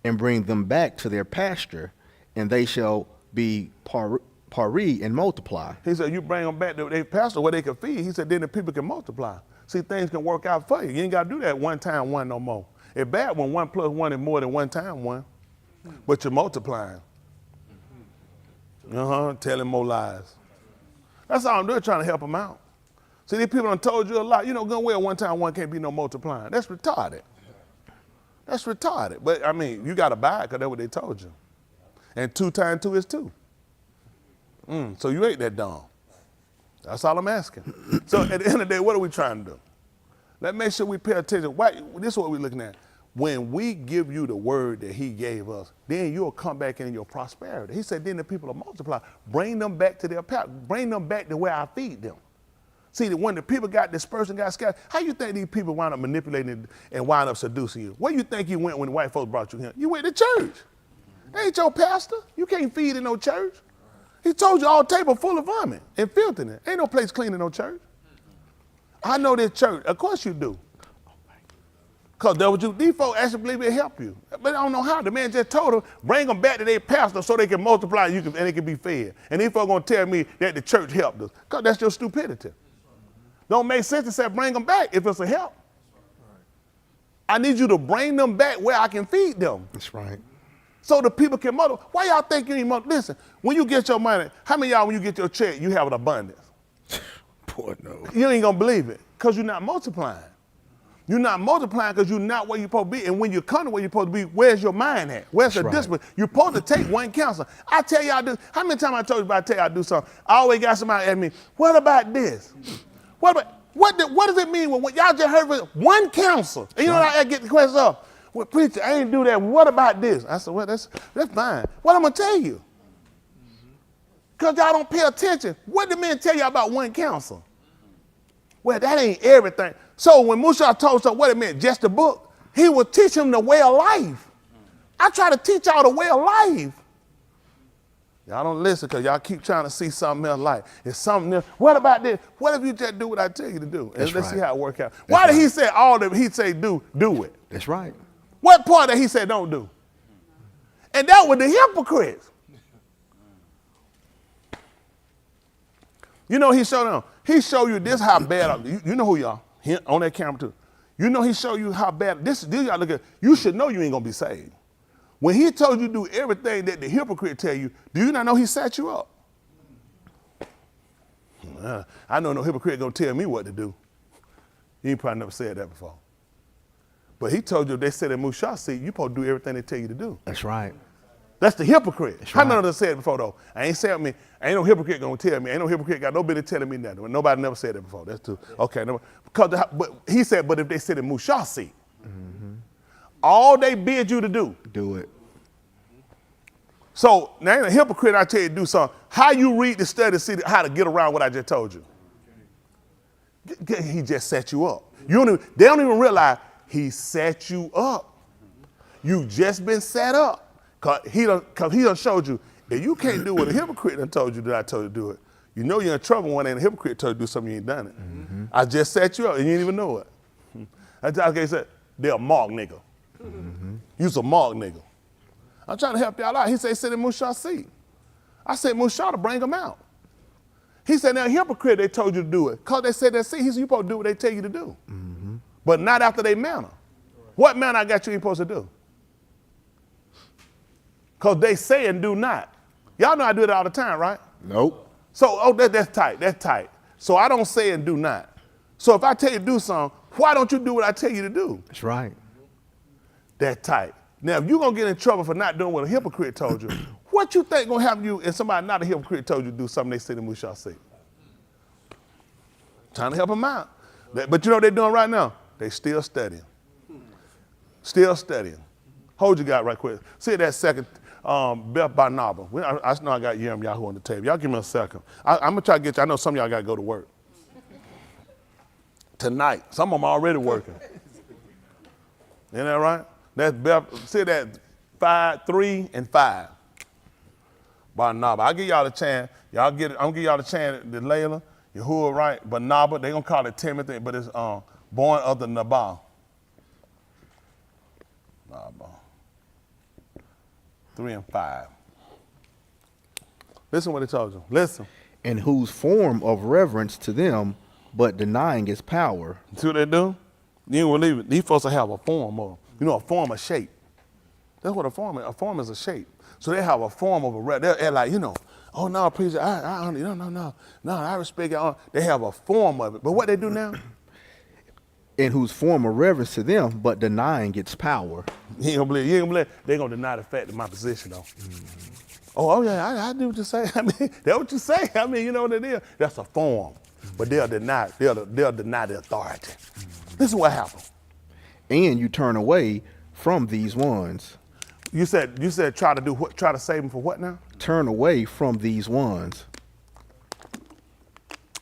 S8: And bring them back to their pasture, and they shall be pari and multiply.
S1: He said, you bring them back to their pasture where they can feed. He said, then the people can multiply. See, things can work out for you. You ain't got to do that one time one no more. It's bad when 1 + 1 is more than one time one, but you're multiplying. Telling more lies. That's all I'm doing, trying to help them out. See, these people done told you a lot. You know, good well 1 × 1 can't be no multiplying. That's retarded. That's retarded. But, I mean, you got to buy it because that's what they told you. And 2 × 2 is 2. So you ain't that dumb. That's all I'm asking. So at the end of the day, what are we trying to do? Let's make sure we pay attention. This is what we're looking at. When we give you the word that he gave us, then you'll come back in your prosperity. He said, then the people will multiply. Bring them back to their power. Bring them back to where I feed them. See, when the people got dispersed and got scattered, how you think these people wound up manipulating and wound up seducing you? Where you think you went when the white folks brought you here? You went to church. They ain't your pastor. You can't feed in no church. He told you all table full of vomit and filthiness. Ain't no place clean in no church. I know this church. Of course you do. Because these folks actually believe it help you. But I don't know how. The man just told them, bring them back to their pastor so they can multiply and they can be fed. And these folks going to tell me that the church helped us. Because that's your stupidity. Don't make sense to say bring them back if it's a help. I need you to bring them back where I can feed them.
S8: That's right.
S1: So the people can multiply. Why y'all think you ain't multiply? Listen, when you get your money, how many of y'all when you get your check, you have an abundance?
S8: Poor no.
S1: You ain't going to believe it because you're not multiplying. You're not multiplying because you're not where you're supposed to be. And when you come to where you're supposed to be, where's your mind at? Where's the discipline? You're supposed to take one counsel. I tell you I do. How many times I told you about I tell you I do something? I always got somebody ask me, what about this? What does it mean when y'all just heard one counsel? And you know I get the question up. Well, preacher, I ain't do that. What about this? I said, well, that's fine. What I'm going to tell you? Because y'all don't pay attention. What did the man tell you about one counsel? Well, that ain't everything. So when Musa told us what it meant, just the book, he would teach him the way of life. I try to teach y'all the way of life. Y'all don't listen because y'all keep trying to see something else like it's something else. What about this? What if you just do what I tell you to do? And let's see how it works out. Why did he say all that he say do it?
S8: That's right.
S1: What part that he said don't do? And that was the hypocrites. You know he showed them. He showed you this how bad. You know who y'all on that camera too. You know he showed you how bad. This y'all look at. You should know you ain't gonna be saved. When he told you to do everything that the hypocrite tell you, do you not know he set you up? I know no hypocrite gonna tell me what to do. You ain't probably never said that before. But he told you if they said in Musha's seat, you supposed to do everything they tell you to do.
S8: That's right.
S1: That's the hypocrite.
S8: That's
S1: How many
S8: right.
S1: of us said it before, though? I ain't said me. Ain't no hypocrite gonna tell me. Ain't no hypocrite got no business telling me nothing. Nobody never said that before. That's true. Okay, no, but he said, but if they sit in Mushah's seat, all they bid you to do
S8: it.
S1: So now ain't a hypocrite. I tell you to do something. How you read the study, see how to get around what I just told you. He just set you up. They don't even realize he set you up. You just been set up. Cause he done showed you if you can't do what a hypocrite done told you that I told you to do it. You know you're in trouble when a hypocrite told you to do something you ain't done it. I just set you up and you didn't even know it. That's how they said they're a mark nigga. You's a mark nigga. I'm trying to help y'all out. He said sit in Mushah's seat. I said Mushah to bring him out. He said, now, hypocrite, they told you to do it. Because they said that, see, he said, you supposed to do what they tell you to do. But not after they manner. What manner I got you supposed to do? Because they say and do not. Y'all know I do it all the time, right?
S8: Nope.
S1: So, that's tight, that's tight. So I don't say and do not. So if I tell you to do something, why don't you do what I tell you to do?
S8: That's right.
S1: That's tight. Now, if you're going to get in trouble for not doing what a hypocrite told you, what you think going to happen to you if somebody not a hypocrite told you to do something they said in Mushah say? Trying to help them out. But you know what they're doing right now? They still studying. Still studying. Hold your guy right quick. See that second, Bamadbar. I know I got Yaramyahu on the table. Y'all give me a second. I'm going to try to get you. I know some of y'all got to go to work. Tonight. Some of them already working. Isn't that right? See that 5, 3, and 5. Bamadbar. I'll give y'all a chance. I'm gonna give y'all a chance. The Layla, Yahuah, right? Bamadbar. They gonna call it Timothy, but it's born of the Nabal. Bamadbar. 3 and 5. Listen what he told you. Listen.
S8: And whose form of reverence to them, but denying its power.
S1: See what they do? You ain't believe it. These folks will have a form of, a form of shape. That's what a form is. A form is a shape. So they have a form of a reverence. They're like, oh no, preacher, no, I respect y'all. They have a form of it. But what they do now?
S8: And whose form of reverence to them, but denying its power.
S1: You ain't gonna believe. They're gonna deny the fact of my position though. Oh yeah, I do what you say. I mean, that's what you say. I mean, you know what it is? That's a form. But they'll deny the authority. This is what happened.
S8: And you turn away from these ones.
S1: You said try to do what? Try to save them for what now?
S8: Turn away from these ones.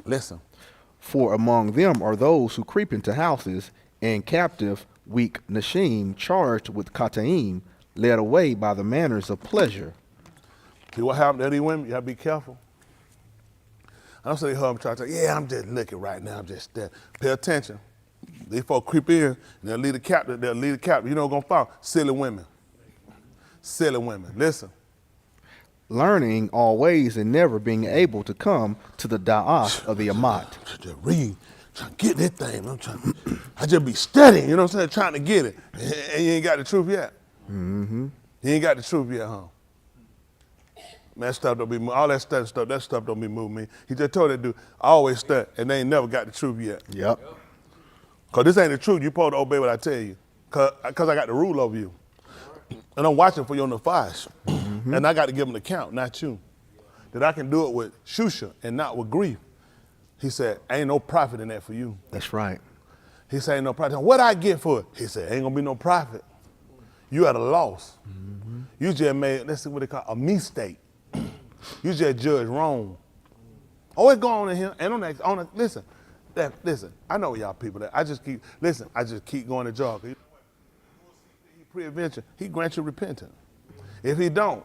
S1: Listen.
S8: For among them are those who creep into houses, and captive weak Nashim charged with Kataim, led away by the manners of pleasure.
S1: See what happened to these women? You gotta be careful. I don't say they try to say, yeah, I'm just looking right now. I'm just there. Pay attention. These folks creep in, and they'll lead the captive. You know what's gonna fall? Silly women. Silly women. Listen.
S8: Learning always and never being able to come to the da'ah of the Amat.
S1: Just read, trying to get that thing. I just be studying, you know what I'm saying, trying to get it. And you ain't got the truth yet. You ain't got the truth yet, huh? Man, that stuff don't be moving. All that stuff don't be moving me. He just told that dude, I always study, and they ain't never got the truth yet.
S8: Yep.
S1: Because this ain't the truth. You supposed to obey what I tell you. Because I got the rule over you. And I'm watching for your nefesh. And I got to give them an account, not you. That I can do it with shusha and not with grief. He said, ain't no profit in that for you.
S8: That's right.
S1: He said, ain't no profit. What I get for it? He said, ain't going to be no profit. You at a loss. You just made, let's see what they call a mistake. You just judge wrong. Oh, it's going on in here. And listen, I know y'all people that I just keep going to jog. He prevention. He grants you repentance. If he don't,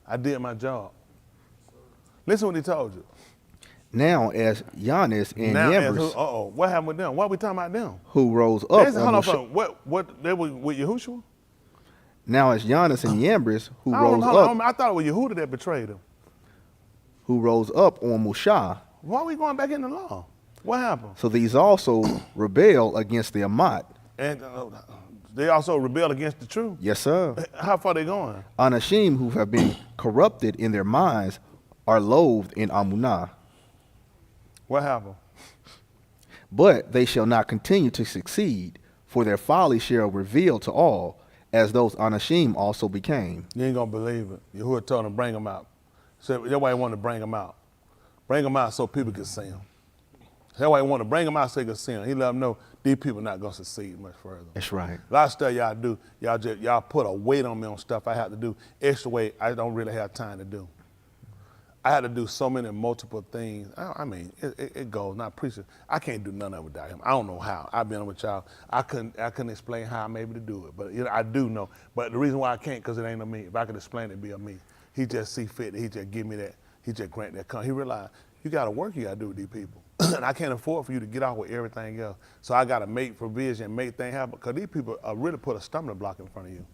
S1: I did my job. Listen what he told you.
S8: Now as Giannis and Yambres,
S1: what happened with them? Why are we talking about them?
S8: who rose up
S1: What they were with Yahushua?
S8: Now as Giannis and Yambres, who
S1: I thought it was Yahudah that betrayed him.
S8: who rose up on Mushah.
S1: Why are we going back in the law? What happened?
S8: So these also rebel against the Amat.
S1: And they also rebel against the truth.
S8: Yes, sir.
S1: How far they going?
S8: Anashim who have been corrupted in their minds are loathed in Amunah.
S1: What happened?
S8: But they shall not continue to succeed, for their folly shall reveal to all, as those Anashim also became.
S1: You ain't gonna believe it. Yahuah told him bring them out. So that's why he wanted to bring them out. Bring them out so people could see them. That's why he wanted to bring them out so he could see them. He let them know these people not gonna succeed much further.
S8: That's right.
S1: A lot of stuff y'all do, y'all put a weight on me on stuff I have to do, extra weight I don't really have time to do. I had to do so many multiple things. I mean, it goes, not preaching. I can't do none of it without him. I don't know how. I've been with y'all. I couldn't explain how I'm able to do it, but I do know. But the reason why I can't, because it ain't of me. If I could explain it, it'd be of me. He just see fit. He just give me that. He just grant that. He realized you got to work. You got to do with these people, and I can't afford for you to get off with everything else. So I got to make provision, make things happen, because these people really put a stumbling block in front of you.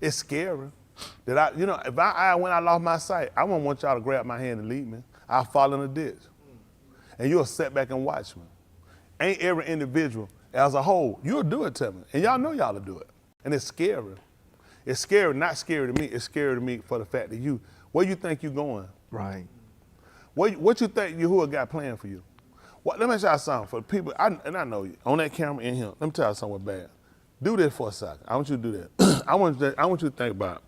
S1: It's scary. That when I lost my sight, I wouldn't want y'all to grab my hand and lead me. I'll fall in the ditch. And you'll sit back and watch me. Ain't every individual as a whole, you'll do it to me. And y'all know y'all will do it. And it's scary. It's scary, not scary to me. It's scary to me for the fact that where you think you're going?
S8: Right.
S1: What you think Yahuah got planned for you? Let me tell you something. For the people, and I know you, on that camera in here, let me tell you something bad. Do this for a second. I want you to do that. I want you to think about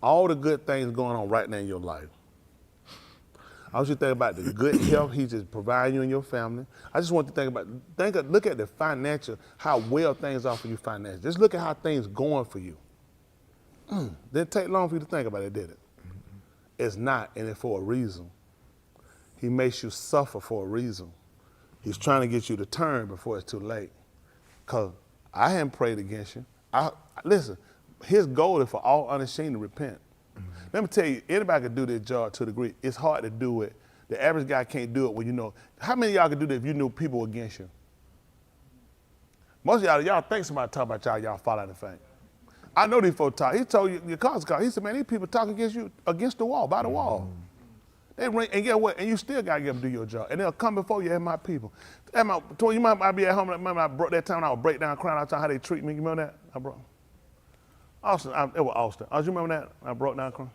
S1: all the good things going on right now in your life. I want you to think about the good health He just providing you and your family. I just want you to look at the financial, how well things are for you financially. Just look at how things going for you. Didn't take long for you to think about it, did it? It's not, and it's for a reason. He makes you suffer for a reason. He's trying to get you to turn before it's too late. Because I haven't prayed against you. Listen, His goal is for all unashamed to repent. Let me tell you, anybody can do this job to a degree. It's hard to do it. The average guy can't do it when you know. How many of y'all could do that if you knew people were against you? Most of y'all think somebody talk about y'all fall out of faint. I know these folks talk. He told you, your car's called. He said, man, these people talk against you against the wall, by the wall. They ring, and get what? And you still got to get them to do your job. And they'll come before you and my people. You might be at home. Remember I broke that time I would break down crying out how they treat me. You remember that? I broke. Austin, it was Austin. You remember that? I broke down crying.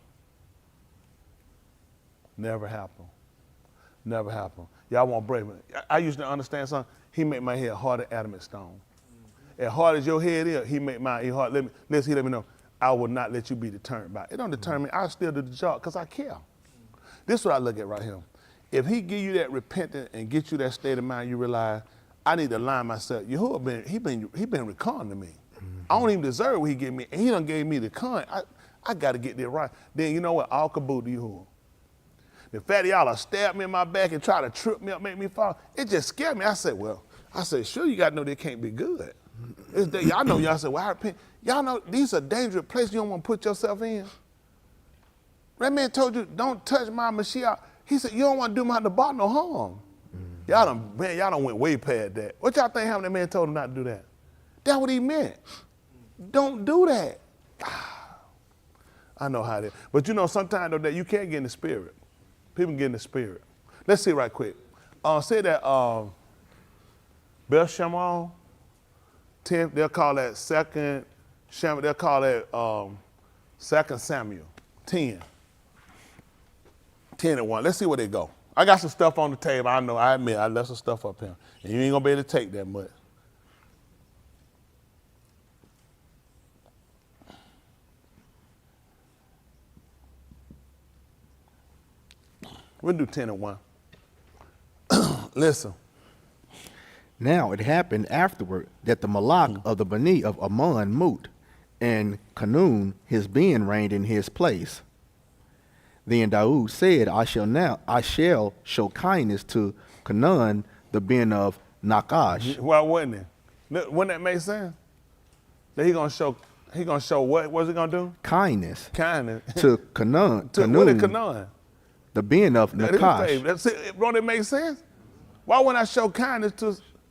S1: Never happened. Never happened. Y'all won't break me. I used to understand something. He made my head hard as adamant stone. As hard as your head is, He made mine hard. He let me know, I will not let you be determined by it. It don't determine me. I still do the job because I care. This is what I look at right here. If He give you that repentance and get you that state of mind, you realize, I need to align myself. Yahuah he been recalling to me. I don't even deserve what He gave me. And He done gave me the con. I got to get that right. Then you know what? All kaboo to Yahuah. The fact that y'all stab me in my back and try to trip me up, make me fall, it just scared me. I said, sure, you got to know they can't be good. Y'all know, y'all said, well, I repent. Y'all know these are dangerous places you don't want to put yourself in. That man told you, don't touch my Mashiach. He said, you don't want to do my Nabat no harm. Y'all done went way past that. What y'all think happened? That man told him not to do that. That's what he meant. Don't do that. I know how it is. But you know, sometimes though, that you can't get in the spirit. People can get in the spirit. Let's see right quick. Say that Byth Shamu'AL, 10, they'll call that second Shamu'AL, they'll call that 2 Samuel, 10. 10 and 1. Let's see where they go. I got some stuff on the table. I admit, I left some stuff up here. And you ain't gonna be able to take that much. We'll do 10 and 1. Listen.
S8: Now it happened afterward that the Malak of the Bani of Ammon moot, and Canaan his being reigned in his place. Then Daud said, I shall show kindness to Canaan, the being of Nakash.
S1: Well, wouldn't it? Wouldn't that make sense? That he gonna show what? What's he gonna do?
S8: Kindness.
S1: Kindness.
S8: To Canaan.
S1: What is Canaan?
S8: The being of Nakash.
S1: That's it. Don't it make sense? Why wouldn't I show kindness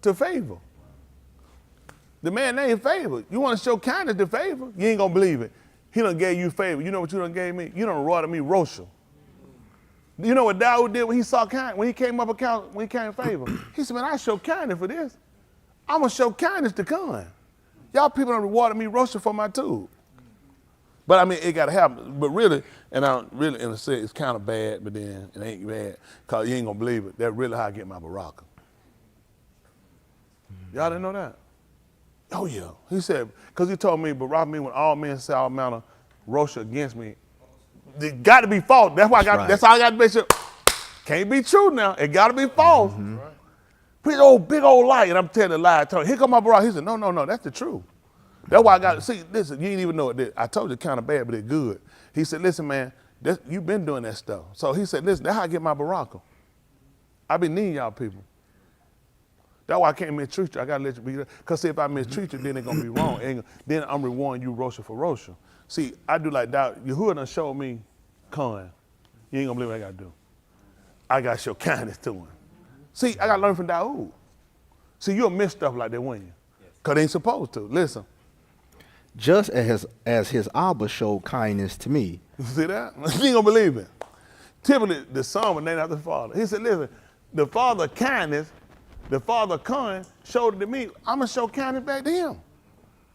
S1: to favor? The man named Favor. You want to show kindness to Favor? You ain't gonna believe it. He done gave you favor. You know what you done gave me? You done rewarded me Roshel. You know what Daud did when he saw kindness, when he came up account, when he came Favor? He said, man, I show kindness for this. I'm gonna show kindness to Khan. Y'all people done rewarded me Roshel for my tube. But I mean, it gotta happen. But really, and I'm really in a sense, it's kind of bad, but then it ain't bad, cause you ain't gonna believe it. That's really how I get my Baraka. Y'all didn't know that? Oh yeah. He said, because he told me, but Rob me when all men say all manner roast against me. It got to be false. That's why that's all I got to make sure. Can't be true now. It got to be false. Big old lie. And I'm telling the lie. I told him, here come my brother. He said, no, that's the truth. That's why I got to see, listen, you didn't even know it. I told you kind of bad, but it's good. He said, listen, man, you've been doing that stuff. So he said, listen, that's how I get my baraka. I been needing y'all people. That's why I can't mistreat you. I got to let you be there. Because if I mistreat you, then it's going to be wrong. Then I'm rewarding you Rosha for Rosha. See, I do like that. Yahuah done showed me kind. You ain't going to believe what I got to do. I got to show kindness to him. See, I got to learn from Daoud. See, you'll miss stuff like that, won't you? Because they ain't supposed to. Listen.
S8: Just as his Abba showed kindness to me.
S1: See that? You ain't going to believe it. Typically, the son was named after the father. He said, listen, the father kindness, the father kind showed it to me. I'm gonna show kindness back to him.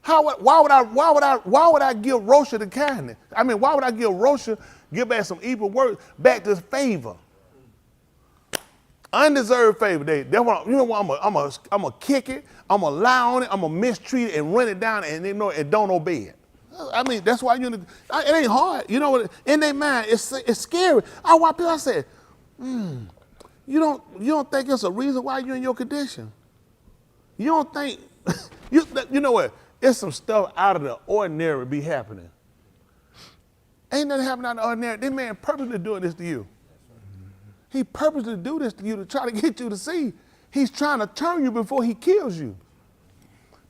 S1: Why would I give Rosha the kindness? I mean, why would I give Rosha, give back some evil words back to favor? Undeserved favor. That's what you know what I'm gonna kick it, I'm gonna lie on it, I'm gonna mistreat it and run it down and ignore it and don't obey it. I mean, that's why it ain't hard. You know what? In their mind, it's scary. I watch people. I said, you don't think it's a reason why you're in your condition? You don't think you know what? It's some stuff out of the ordinary be happening. Ain't nothing happening out of the ordinary. This man purposely doing this to you. He purposely do this to you to try to get you to see. He's trying to turn you before he kills you.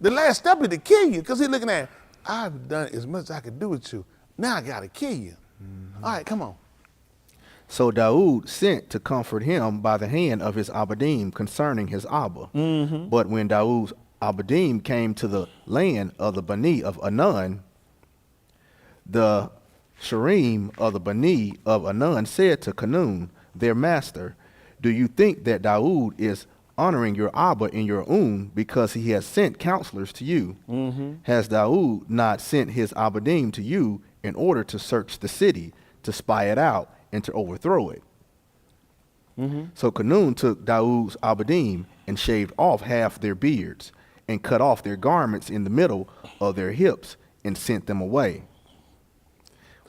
S1: The last step is to kill you because he's looking at, I've done as much as I could do with you. Now I got to kill you. All right, come on.
S8: So Daoud sent to comfort him by the hand of his Abadim concerning his Abba. But when Daoud's Abadim came to the land of the Bani of Anan, the Sharim of the Bani of Anan said to Kanun, their master, do you think that Daoud is honoring your Abba in your because he has sent counselors to you? Has Daoud not sent his Abadim to you in order to search the city, to spy it out, and to overthrow it? So Kanun took Daoud's Abadim and shaved off half their beards and cut off their garments in the middle of their hips and sent them away.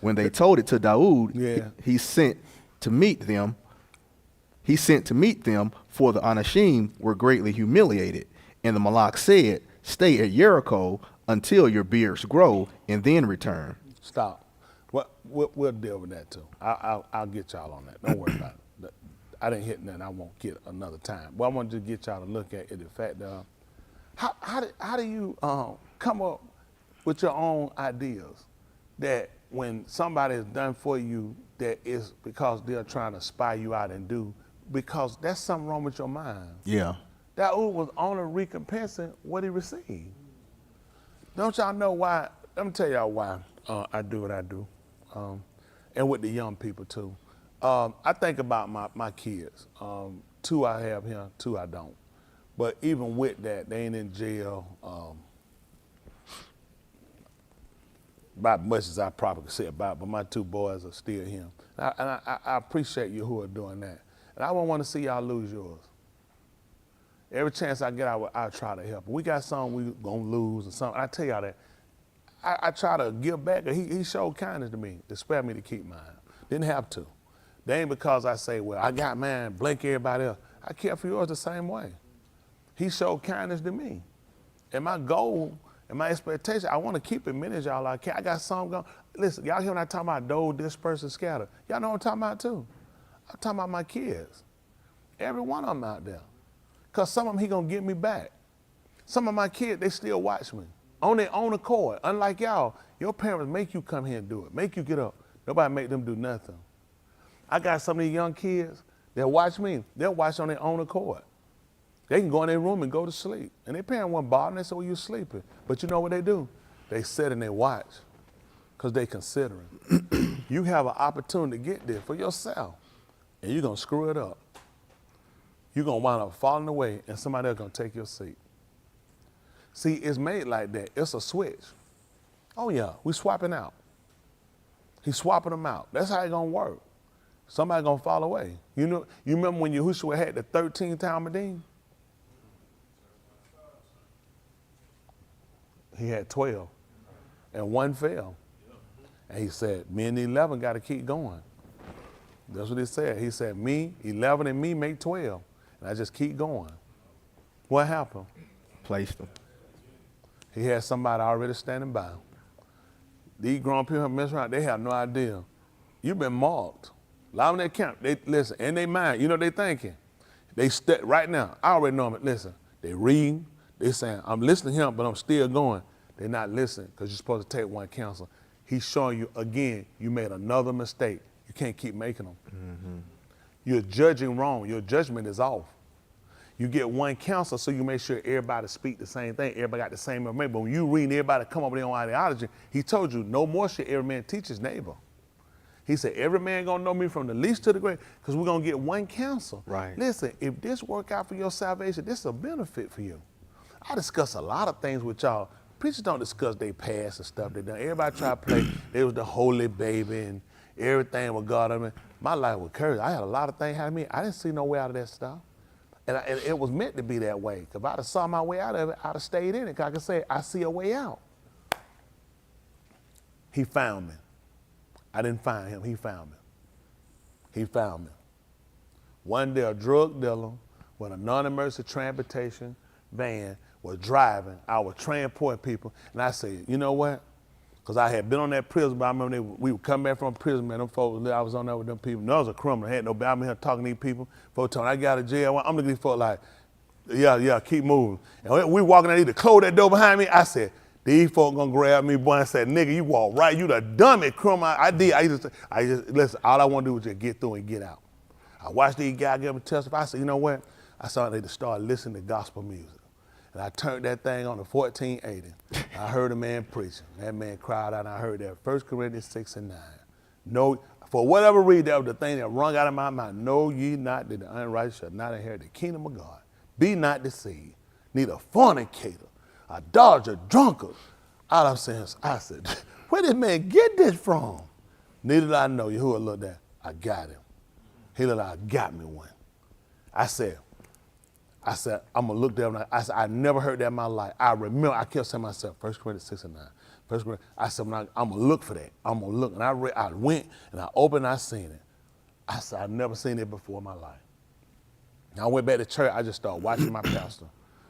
S8: When they told it to Daoud, he sent to meet them. He sent to meet them, for the Anashim were greatly humiliated. And the M.L.K said, stay at Jericho until your beards grow and then return.
S1: Stop. We'll deal with that too. I'll get y'all on that. Don't worry about it. I didn't hit nothing I won't get another time. But I wanted to get y'all to look at it. The fact that how do you come up with your own ideas that when somebody is done for you, that is because they're trying to spy you out and do, because that's something wrong with your mind.
S8: Yeah.
S1: Daoud was only recompensing what he received. Don't y'all know why? Let me tell y'all why I do what I do. And with the young people too. I think about my kids. 2 I have here, 2 I don't. But even with that, they ain't in jail about much as I probably could say about, but my 2 boys are still here. And I appreciate you who are doing that. And I don't want to see y'all lose yours. Every chance I get, I'll try to help. We got some we gonna lose and some. I tell y'all that. I try to give back. He showed kindness to me to spare me to keep mine. Didn't have to. They ain't because I say, well, I got mine, blink everybody else. I care for yours the same way. He showed kindness to me. And my goal and my expectation, I want to keep as many as y'all I can. I got some going. Listen, y'all hear when I talk about dole, disperse, and scatter. Y'all know what I'm talking about too. I'm talking about my kids. Every one of them out there. Because some of them he going to get me back. Some of my kids, they still watch me. On their own accord. Unlike y'all, your parents make you come here and do it. Make you get up. Nobody make them do nothing. I got some of these young kids that watch me. They'll watch on their own accord. They can go in their room and go to sleep. And their parents won't bother them. They say, well, you sleeping. But you know what they do? They sit and they watch because they considering. You have an opportunity to get there for yourself. And you're going to screw it up. You're going to wind up falling away and somebody else going to take your seat. See, it's made like that. It's a switch. Oh, yeah, we swapping out. He's swapping them out. That's how it's going to work. Somebody going to fall away. You know, you remember when Yahushua had the 13 Talmudim? He had 12, and one fell. And he said, me and the 11 got to keep going. That's what he said. He said, me, 11 and me make 12. And I just keep going. What happened?
S8: Placed them.
S1: He had somebody already standing by. These grown people mess around, they have no idea. You've been marked. A lot of them that camp, they listen, in their mind, you know what they thinking? They right now, I already know them, listen, they reading, they saying, I'm listening to him, but I'm still going. They're not listening because you're supposed to take one counsel. He's showing you, again, you made another mistake. You can't keep making them. Mm-hmm. You're judging wrong. Your judgment is off. You get one counsel so you make sure everybody speak the same thing. Everybody got the same information. But when you read everybody come up with their own ideology, he told you, no more should every man teach his neighbor. He said, every man gonna know me from the least to the great, because we're gonna get one counsel.
S8: Right.
S1: Listen, if this work out for your salvation, this is a benefit for you. I discuss a lot of things with y'all. Preachers don't discuss their past and stuff they done. Everybody try to play, they was the holy baby and everything with God. I mean, my life was cursed. I had a lot of things happen to me. I didn't see no way out of that stuff. And it was meant to be that way. Because if I'd have saw my way out of it, I'd have stayed in it. Because I could say, I see a way out. He found me. I didn't find him. He found me. He found me. One day, a drug dealer with a non-emergency transportation van was driving. I was transporting people. And I said, you know what? Because I had been on that prison, but I remember we would come back from prison, man, them folks, I was on there with them people. No, I was a criminal. I had no bad. I'm here talking to these people. Folks telling me I got out of jail. I'm looking at these folks like, yeah, keep moving. And we walking out, to close that door behind me. I said, these folks gonna grab me, boy, and say, nigga, you walk right. You the dumbest criminal. I just, listen, all I want to do is just get through and get out. I watched these guys give them testify. I said, you know what? I saw they start listening to gospel music. And I turned that thing on to 1480. I heard a man preaching. That man cried out, and I heard that 1 Corinthians 6:9. No, for whatever reason, that was the thing that rung out of my mouth. Know ye not that the unrighteous shall not inherit the kingdom of God. Be not deceived, neither fornicator, adulterer, drunkard. All I'm saying is, I said, where did man get this from? Neither did I know. Yahuah looked at, I got him. He looked like, I got me one. I said, I'm going to look down. I said, I never heard that in my life. I remember, I kept saying to myself, 1 Corinthians 6:9. I said, I'm going to look for that. I'm going to look. And I went and I opened and I seen it. I said, I've never seen it before in my life. Now I went back to church. I just started watching my pastor.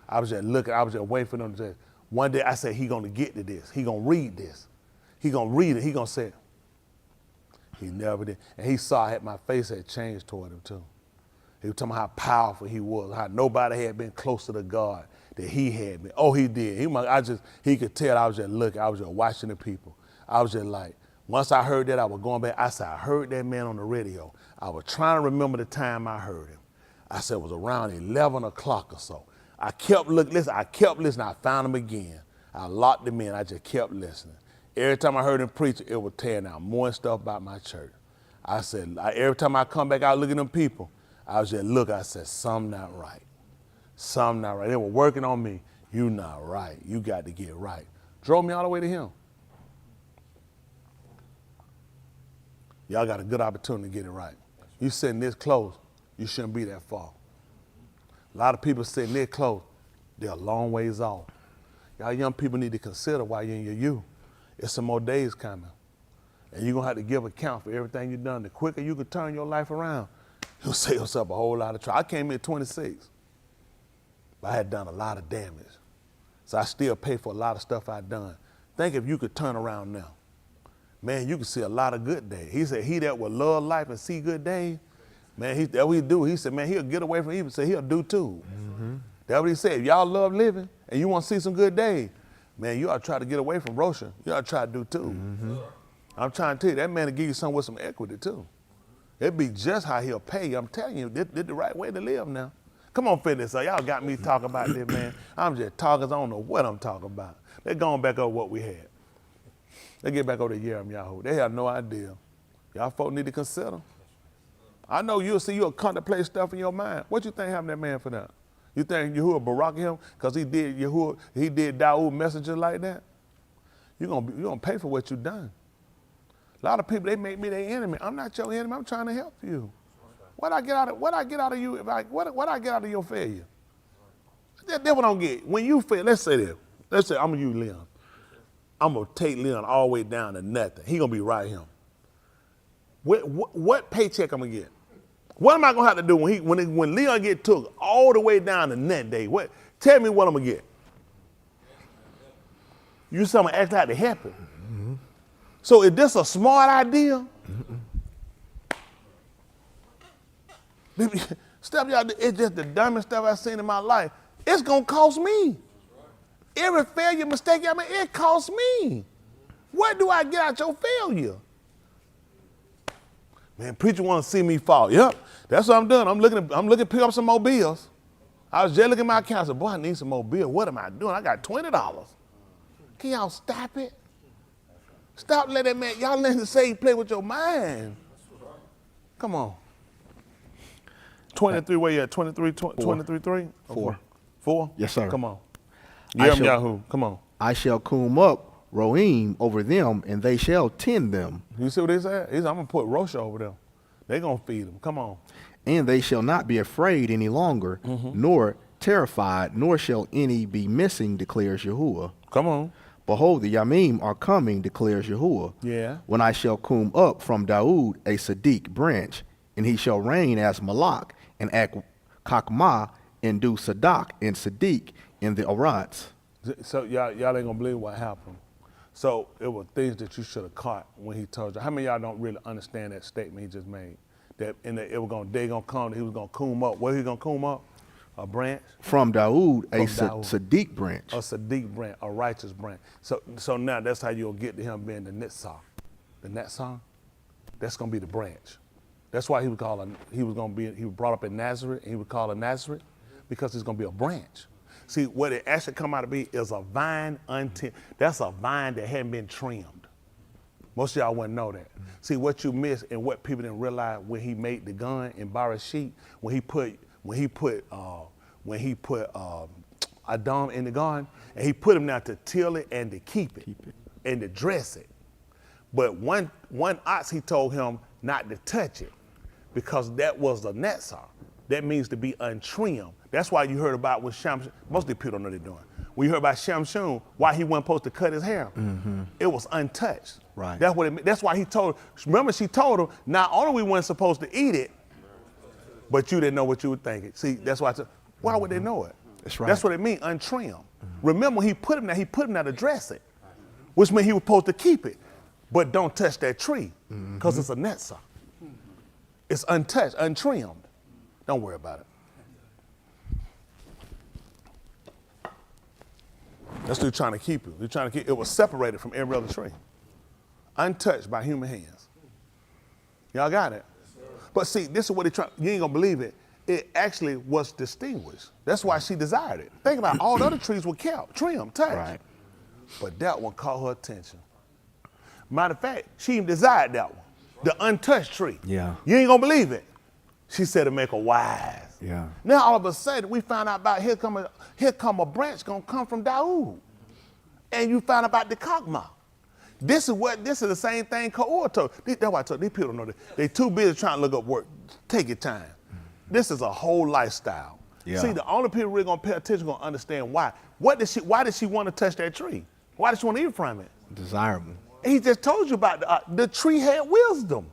S1: I was just looking. I was just waiting for them to say. One day I said, he going to get to this. He going to read this. He going to read it. He going to say it. He never did. And he saw that my face had changed toward him too. He was talking about how powerful he was, how nobody had been closer to God that he had been. Oh, he did. He could tell I was just looking. I was just watching the people. I was just like, once I heard that, I was going back. I said, I heard that man on the radio. I was trying to remember the time I heard him. I said it was around 11 o'clock or so. I kept looking. Listen, I kept listening. I found him again. I locked him in. I just kept listening. Every time I heard him preach, it was tearing out more stuff about my church. I said, every time I come back out looking at them people, I was just looking. I said, something not right. Something not right. They were working on me. You not right. You got to get right. Drove me all the way to him. Y'all got a good opportunity to get it right. You sitting this close, you shouldn't be that far. A lot of people sitting this close, they're a long ways off. Y'all young people need to consider while you're in your youth. There's some more days coming. And you're going to have to give account for everything you've done. The quicker you can turn your life around, you'll save yourself a whole lot of trouble. I came in at 26, but I had done a lot of damage. So I still pay for a lot of stuff I've done. Think if you could turn around now. Man, you can see a lot of good days. He said, he that will love life and see good days, man, that's what he do. He said, man, he'll get away from evil. So he'll do too. Mm-hmm. That's what he said. If y'all love living and you want to see some good days, man, you ought to try to get away from Roshan. You ought to try to do too. Mm-hmm. I'm trying to tell you, that man will give you something with some equity too. It'd be just how he'll pay you. I'm telling you, this the right way to live now. Come on, finish. So y'all got me talking about this, man. I'm just talking. I don't know what I'm talking about. They're going back over what we had. They get back over to Yaramyahu. They have no idea. Y'all folks need to consider. I know you'll contemplate stuff in your mind. What you think happened to that man for that? You think Yahuah Barak him because he did Dawood messenger like that? You're gonna pay for what you done. A lot of people, they make me their enemy. I'm not your enemy. I'm trying to help you. What I get out of you? What I get out of your failure? That's what I don't get. When you fail, let's say this. Let's say I'm gonna use Leon. I'm going to take Leon all the way down to nothing. He going to be right here. What paycheck I'm going to get? What am I going to have to do when Leon get took all the way down to nothing day? Tell me what I'm going to get. You someone actually have to help him. Mm-hmm. So is this a smart idea? Mm-hmm. Stuff y'all, it's just the dumbest stuff I've seen in my life. It's going to cost me. Every failure, mistake I make, it costs me. What do I get out your failure? Man, preacher want to see me fall. Yep, that's what I'm doing. I'm looking to pick up some more bills. I was just looking at my account. I said, boy, I need some more bills. What am I doing? I got $20. Can y'all stop it? Stop letting that man, y'all let him say play with your mind. Come on. 23, where you at? 23, 23, 3?
S8: 4.
S1: 4?
S8: Yes, sir.
S1: Come on.
S8: I shall-
S1: Yaramyahu, come on.
S8: I shall coom up Roim over them, and they shall tend them.
S1: You see what he said? He said, I'm going to put Rocha over them. They going to feed them. Come on.
S8: And they shall not be afraid any longer, nor terrified, nor shall any be missing, declares Yahuah.
S1: Come on.
S8: Behold, the Yamim are coming, declares Yahuah.
S1: Yeah.
S8: When I shall coom up from Daoud a Sadiq branch, and he shall reign as M.L.K, and act Kakma, and do Sadak and Sadiq in the Arats.
S1: So y'all ain't going to believe what happened. So it were things that you should have caught when he told you. How many of y'all don't really understand that statement he just made? That they going to come, he was going to coom up. What he going to coom up? A branch?
S8: From Daoud a
S1: Daoud.
S8: Sadiq branch.
S1: A Sadiq branch, a righteous branch. So now that's how you'll get to him being the Nitzah. The Netzah, that's going to be the branch. That's why he was brought up in Nazareth, and he was called a Nazareth, because it's going to be a branch. See, what it actually come out to be is a vine untended. That's a vine that hadn't been trimmed. Most of y'all wouldn't know that. See, what you miss and what people didn't realize when he made the gun in Barashit, when he put Adam in the garden, and he put him now to till it and to keep it. And to dress it. But one ox, he told him not to touch it, because that was a netzar. That means to be untrimmed. That's why you heard about what most of the people don't know what they're doing. When you heard about Shamshun, why he wasn't supposed to cut his hair. It was untouched.
S8: Right.
S1: That's what it meant. That's why he told, remember she told him, not only we weren't supposed to eat it, but you didn't know what you were thinking. See, that's why why would they know it?
S8: That's right.
S1: That's what it means, untrimmed. Remember, he put him there to dress it, which means he was supposed to keep it. But don't touch that tree, because it's a netzah. It's untouched, untrimmed. Don't worry about it. That's what they're trying to keep it. They're trying to keep it was separated from every other tree. Untouched by human hands. Y'all got it? But see, this is what you ain't gonna believe it. It actually was distinguished. That's why she desired it. Think about it, all the other trees were kept, trimmed, touched.
S8: Right.
S1: But that one caught her attention. Matter of fact, she even desired that one. The untouched tree.
S8: Yeah.
S1: You ain't gonna believe it. She said to make her wise.
S8: Yeah.
S1: Now all of a sudden we found out about here come a branch gonna come from Daoud. And you found out about the Kakma. This is the same thing Kaor told. That's why I told these people don't know that. They too busy trying to look up work. Take your time. This is a whole lifestyle.
S8: Yeah.
S1: See, the only people really gonna pay attention gonna understand why. Why did she want to touch that tree? Why did she want to eat from it?
S8: Desirable.
S1: He just told you about the tree had wisdom.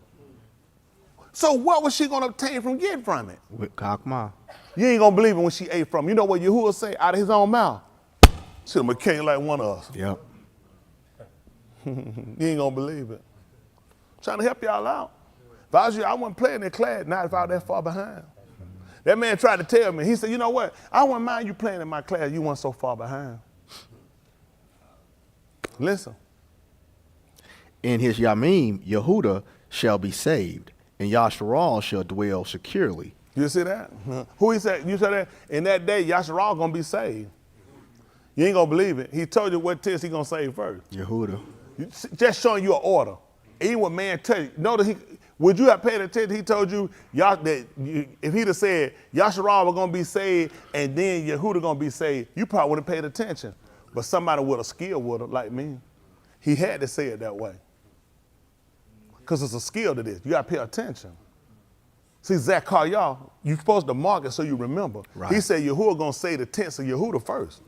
S1: So what was she going to obtain from getting from it?
S8: With Kakma.
S1: You ain't going to believe it when she ate from it. You know what Yahuah say out of his own mouth? Should have came like one of us.
S8: Yep.
S1: You ain't going to believe it. I'm trying to help y'all out. If I was you, I wouldn't play in that class, not if I was that far behind. That man tried to tell me. He said, you know what? I wouldn't mind you playing in my class. You weren't so far behind. Listen.
S8: In his Yamim, Yehudah shall be saved, and Yasharal shall dwell securely.
S1: You see that? Who he said? You said that? In that day, Yasharal going to be saved. You ain't going to believe it. He told you what test he going to save first.
S8: Yehudah.
S1: Just showing you an order. Even when man tell you, notice would you have paid attention? He told you, if he'd have said, Yasharal was going to be saved, and then Yehudah going to be saved, you probably would have paid attention. But somebody with a skill would have, like me. He had to say it that way. Because it's a skill to this. You got to pay attention. See, Zechariah, you're supposed to mark it so you remember.
S8: Right.
S1: He said Yahuah going to say the tense of Yehudah first.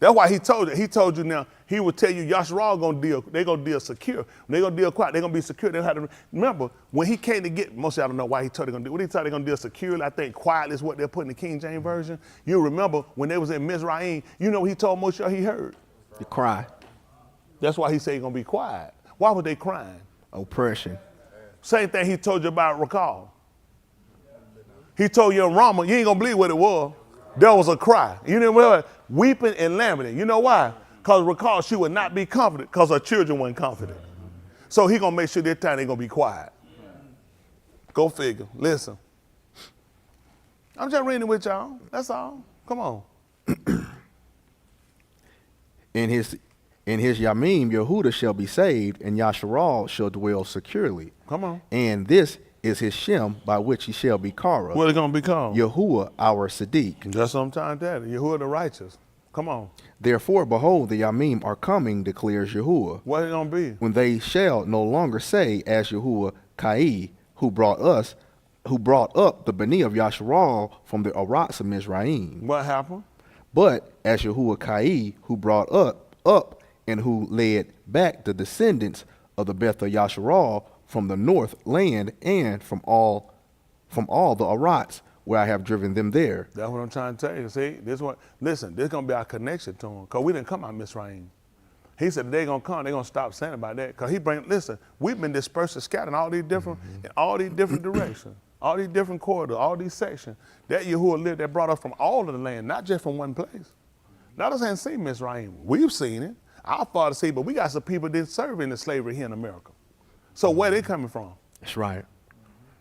S1: That's why he told you. He told you now, he will tell you Yasharal gonna deal, they're gonna deal secure. When they gonna deal quiet, they're gonna be secure. They have to remember when he came to get, most of y'all don't know why he told they're gonna do. What he told they're gonna deal securely, I think quietly is what they're putting in the King James Version. You remember when they was in Mizraim, you know what he told Moshe he heard?
S8: You cry.
S1: That's why he said he's gonna be quiet. Why were they crying?
S8: Oppression.
S1: Same thing he told you about Rakal. He told you in Rama, you ain't gonna believe what it was. There was a cry. You know what? Weeping and lamenting. You know why? Because Rakal, she would not be confident because her children weren't confident. So he gonna make sure this time they gonna be quiet. Go figure. Listen. I'm just reading with y'all. That's all. Come on.
S8: In his Yamim, Yehudah shall be saved, and Yasharal shall dwell securely.
S1: Come on.
S8: And this is his Shem, by which he shall be Kara.
S1: What it gonna become?
S8: Yahuah, our Sadiq.
S1: That's what I'm trying to tell you. Yahuah the righteous. Come on.
S8: Therefore, behold, the Yamim are coming, declares Yahuah.
S1: What it gonna be?
S8: When they shall no longer say, as Yahuah Kai, who brought up the Bani of Yasharal from the Arats of Mizraim.
S1: What happened?
S8: But as Yahuah Kai, who brought up and who led back the descendants of the Beth of Yasharal from the north land and from all the Arats where I have driven them there.
S1: That's what I'm trying to tell you. See, listen, this is gonna be our connection to him, because we didn't come out of Mizraim. He said they're gonna come, they're gonna stop saying about that. Because listen, we've been dispersed and scattered in all these different directions, all these different corridors, all these sections. That Yahuah lived that brought us from all of the land, not just from one place. Not us ain't seen Mizraim. We've seen it. Our father see, but we got some people that serve in the slavery here in America. So where they coming from?
S8: That's right.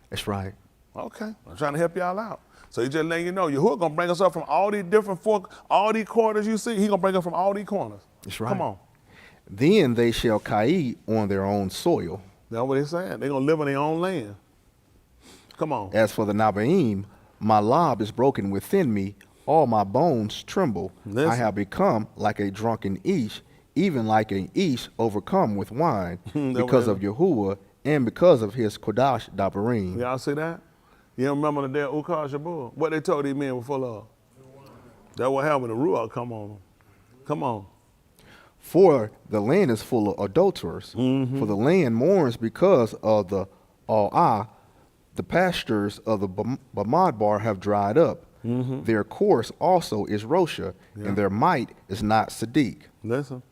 S8: That's right.
S1: Okay, I'm trying to help y'all out. So he just letting you know, Yahuah gonna bring us up from all these different all these corners you see. He gonna bring us from all these corners.
S8: That's right.
S1: Come on.
S8: Then they shall Kai on their own soil.
S1: That's what they're saying. They're gonna live on their own land. Come on.
S8: As for the Nabaim, my lob is broken within me, all my bones tremble.
S1: Listen.
S8: I have become like a drunken Ish, even like an Ish overcome with wine, because of Yahuah and because of his Kodash Dabarim.
S1: Y'all see that? You don't remember the day of Ukar Shabur? What they told these men were full of? That's what happened when the Ruach come on them. Come on.
S8: For the land is full of adulterers. For the land mourns because of the Al-Ah. The pastures of the Bamadbar have dried up. Their course also is Rosha, and their might is not Sadiq.
S1: Listen.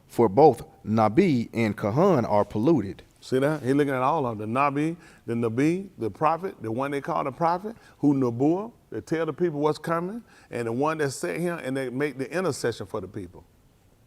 S8: For both Nabi and Kahan are polluted.
S1: See that? He looking at all of them. The Nabi, the prophet, the one they call the prophet, who Nabuah, they tell the people what's coming, and the one that sit here and they make the intercession for the people.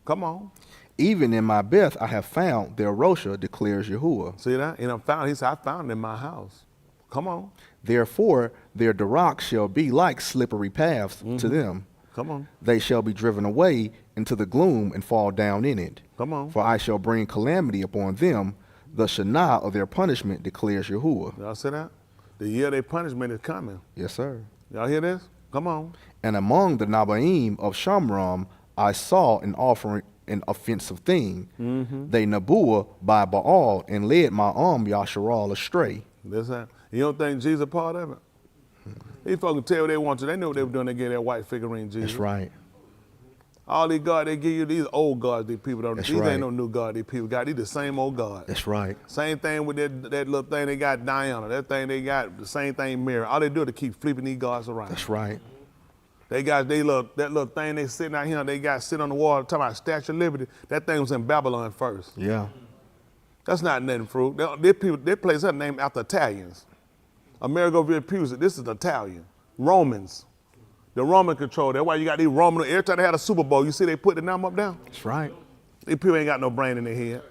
S1: Come on.
S8: Even in my Beth I have found their Rosha, declares Yahuah.
S1: See that? And he said, I found it in my house. Come on.
S8: Therefore their Darak shall be like slippery paths to them.
S1: Come on.
S8: They shall be driven away into the gloom and fall down in it.
S1: Come on.
S8: For I shall bring calamity upon them, the Shana of their punishment, declares Yahuah.
S1: Y'all see that? The year of their punishment is coming.
S8: Yes, sir.
S1: Y'all hear this? Come on.
S8: And among the Nabaim of Shamram, I saw an offensive thing. They Nabuah by Baal and led my Yasharal astray.
S1: Listen, you don't think Jesus part of it? These folks can tell what they want to. They knew what they were doing. They gave that white figurine Jesus.
S8: That's right.
S1: All these gods they give you, these old gods these people don't.
S8: That's
S1: These
S8: right.
S1: ain't no new god these people got. These the same old god.
S8: That's right.
S1: Same thing with that little thing they got Diana. That thing they got the same thing Mary. All they do is to keep flipping these gods around.
S8: That's right.
S1: They got that little thing they sitting out here. They got sit on the wall talking about Statue of Liberty. That thing was in Babylon first.
S8: Yeah.
S1: That's not nothing fruit. They place that name after Italians. Amerigo Vespucci, this is Italian. Romans. The Roman control. That's why you got these Roman, every time they had a Super Bowl, you see they put the number up down?
S8: That's right.
S1: These people ain't got no brain in their head.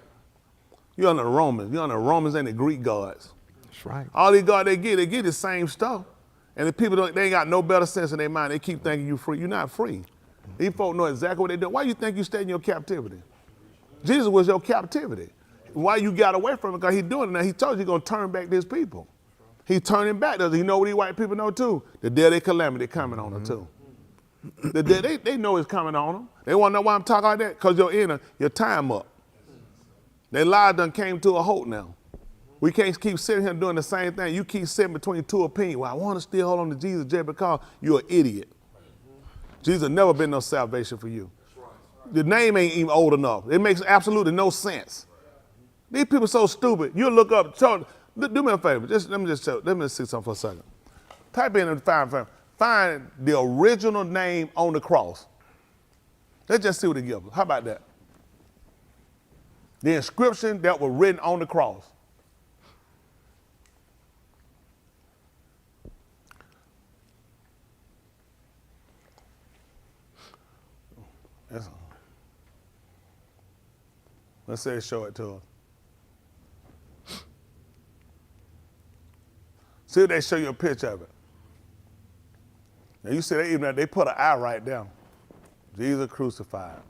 S1: You're on the Romans. You're on the Romans and the Greek gods.
S8: That's right.
S1: All these gods they get the same stuff. And the people, they ain't got no better sense in their mind. They keep thinking you free. You're not free. These folk know exactly what they do. Why you think you stay in your captivity? Jesus was your captivity. Why you got away from it? Because he's doing it now. He told you he's going to turn back this people. He's turning back. Does he know what these white people know too? The day of their calamity coming on them too. The day they know it's coming on them. They want to know why I'm talking like that? Because your time up. Their life done came to a halt now. We can't keep sitting here doing the same thing. You keep sitting between two opinions. Well, I want to still hold on to Jesus just because you're an idiot. Jesus never been no salvation for you. The name ain't even old enough. It makes absolutely no sense. These people so stupid. You look up, do me a favor. Let me see something for a second. Type in and find the original name on the cross. Let's just see what it gives us. How about that? The inscription that was written on the cross. Let's say show it to us. See if they show you a picture of it. Now you see they put an eye right down. Jesus crucified.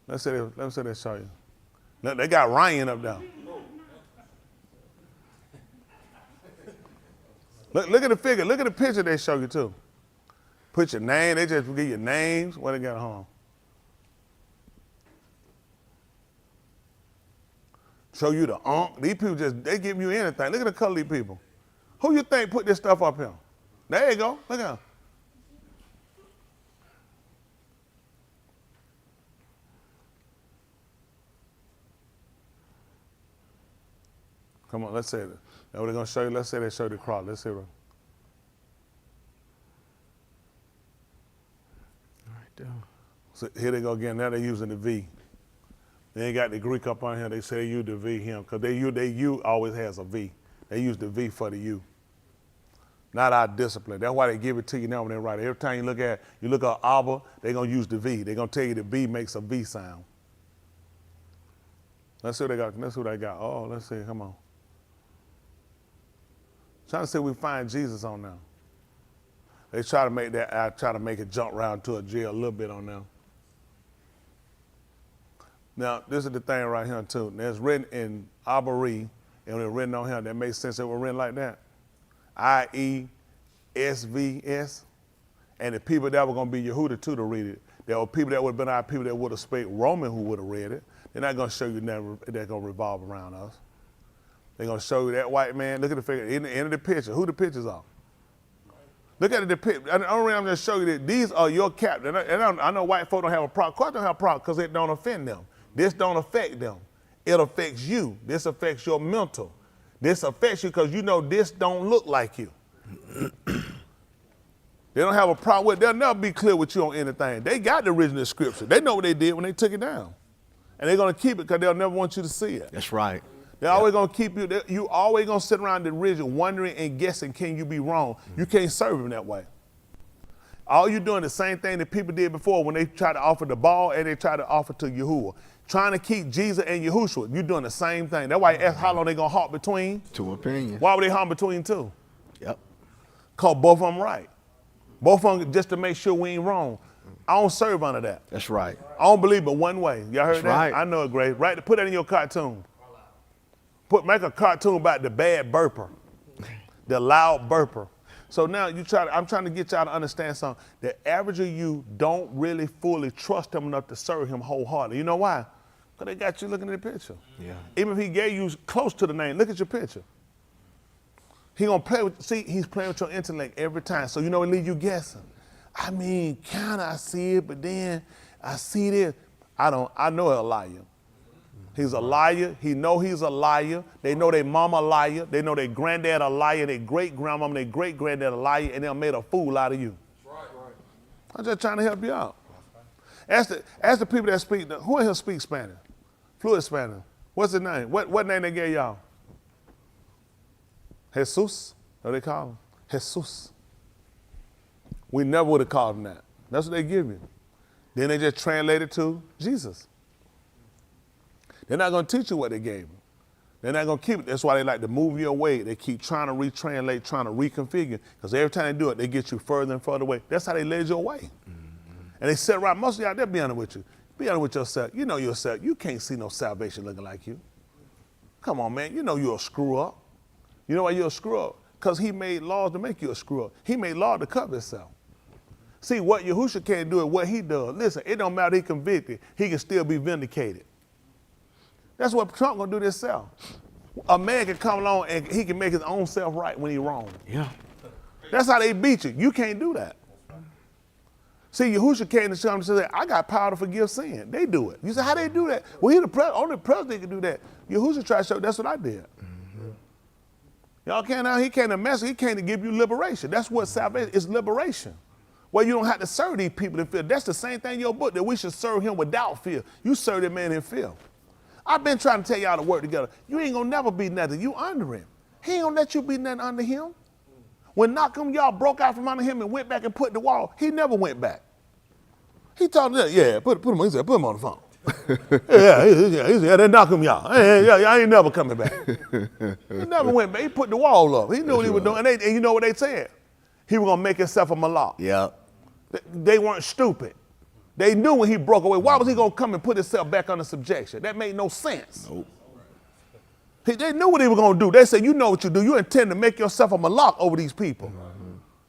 S1: Let's say they show you. Look, they got Ryan up there. Look at the figure. Look at the picture they show you too. Put your name. They just give you names. What they got home? Show you the These people they give you anything. Look at the color of these people. Who you think put this stuff up here? There you go. Look at them. Come on, let's say it. Now what they're going to show you, let's say they show you the cross. Let's see. Right
S8: there.
S1: So here they go again. Now they're using the V. They ain't got the Greek up on here. They say they use the V him because they U always has a V. They use the V for the U. Not our discipline. That's why they give it to you now when they write it. Every time you look at Abba, they're going to use the V. They're going to tell you the V makes a V sound. Let's see what they got. Let's see what they got. Oh, let's see. Come on. Trying to see if we find Jesus on now. They try to make that. I try to make it jump around to a jail a little bit on them. Now, this is the thing right here too. Now, it's written in Abari, and it's written on here. That makes sense. It was written like that. IESVS. And the people that were going to be Yahuah too to read it. There were people that would have been our people that would have spoke Roman who would have read it. They're not going to show you that they're going to revolve around us. They're going to show you that white man. Look at the figure. In the end of the picture. Who the pictures are? Look at the picture. The only reason I'm going to show you that these are your captain. And I know white folk don't have a problem. Of course, they don't have a problem because it don't offend them. This don't affect them. It affects you. This affects your mental. This affects you because you know this don't look like you. They don't have a problem with it. They'll never be clear with you on anything. They got the original scripture. They know what they did when they took it down. And they're going to keep it because they'll never want you to see it.
S8: That's right.
S1: They're always going to keep you. You always going to sit around the original wondering and guessing, can you be wrong? You can't serve them that way. All you're doing the same thing that people did before when they tried to offer the ball and they tried to offer to Yahuah. Trying to keep Jesus and Yahushua, you're doing the same thing. That's why you ask how long they going to hop between.
S8: Two opinions.
S1: Why would they hop between two?
S8: Yep.
S1: Because both of them right. Both of them just to make sure we ain't wrong. I don't serve under that.
S8: That's right.
S1: I don't believe but one way. Y'all heard
S8: That's
S1: that?
S8: right.
S1: I know it, Grace. Right? Put that in your cartoon. Make a cartoon about the bad burper, the loud burper. So now I'm trying to get y'all to understand something. The average of you don't really fully trust him enough to serve him wholeheartedly. You know why? Because they got you looking at the picture.
S8: Yeah.
S1: Even if he gave you close to the name, look at your picture. He gonna play with, he's playing with your intellect every time. So you know it leave you guessing. I mean, kinda I see it, but then I see this. I know he's a liar. He's a liar. He know he's a liar. They know their mama a liar. They know their granddad a liar. Their great-grandmama, their great-granddad a liar, and they made a fool out of you. Right. I'm just trying to help you out. Ask the people that speak, who in here speak Spanish? Fluent Spanish. What's his name? What name they gave y'all? Jesus? What they call him? Jesus. We never would have called him that. That's what they give you. Then they just translate it to Jesus. They're not going to teach you what they gave you. They're not going to keep it. That's why they like to move you away. They keep trying to retranslate, trying to reconfigure, because every time they do it, they get you further and further away. That's how they led you away. Mm-hmm. And they sit around, most of y'all, they'll be honest with you. Be honest with yourself. You know yourself. You can't see no salvation looking like you. Come on, man. You know you're a screw up. You know why you're a screw up? Because he made laws to make you a screw up. He made laws to cover himself. See, what Yahushua can't do is what he does. Listen, it don't matter if he convicted. He can still be vindicated. That's what Trump gonna do this self. A man can come along and he can make his own self right when he's wrong.
S8: Yeah.
S1: That's how they beat you. You can't do that. See, Yahuah came to show him and said, I got power to forgive sin. They do it. You say, how they do that? Well, only the president can do that. Yahuah tried to show that's what I did. Y'all can't now, he came to mess, he came to give you liberation. That's what salvation is, liberation. Well, you don't have to serve these people in fear. That's the same thing in your book, that we should serve him without fear. You serve that man in fear. I've been trying to tell y'all to work together. You ain't gonna never be nothing. You under him. He ain't gonna let you be nothing under him. When Malcolm, y'all broke out from under him and went back and put the wall, he never went back. He told them, yeah, put him, he said, put him on the phone. He said, then knock him, y'all. Y'all ain't never coming back. He never went back. He put the wall up. He knew what he was doing. And you know what they said? He was gonna make himself a malak.
S8: Yeah.
S1: They weren't stupid. They knew when he broke away. Why was he gonna come and put himself back under subjection? That made no sense.
S8: Nope.
S1: They knew what he was gonna do. They said, you know what you do. You intend to make yourself a malak over these people.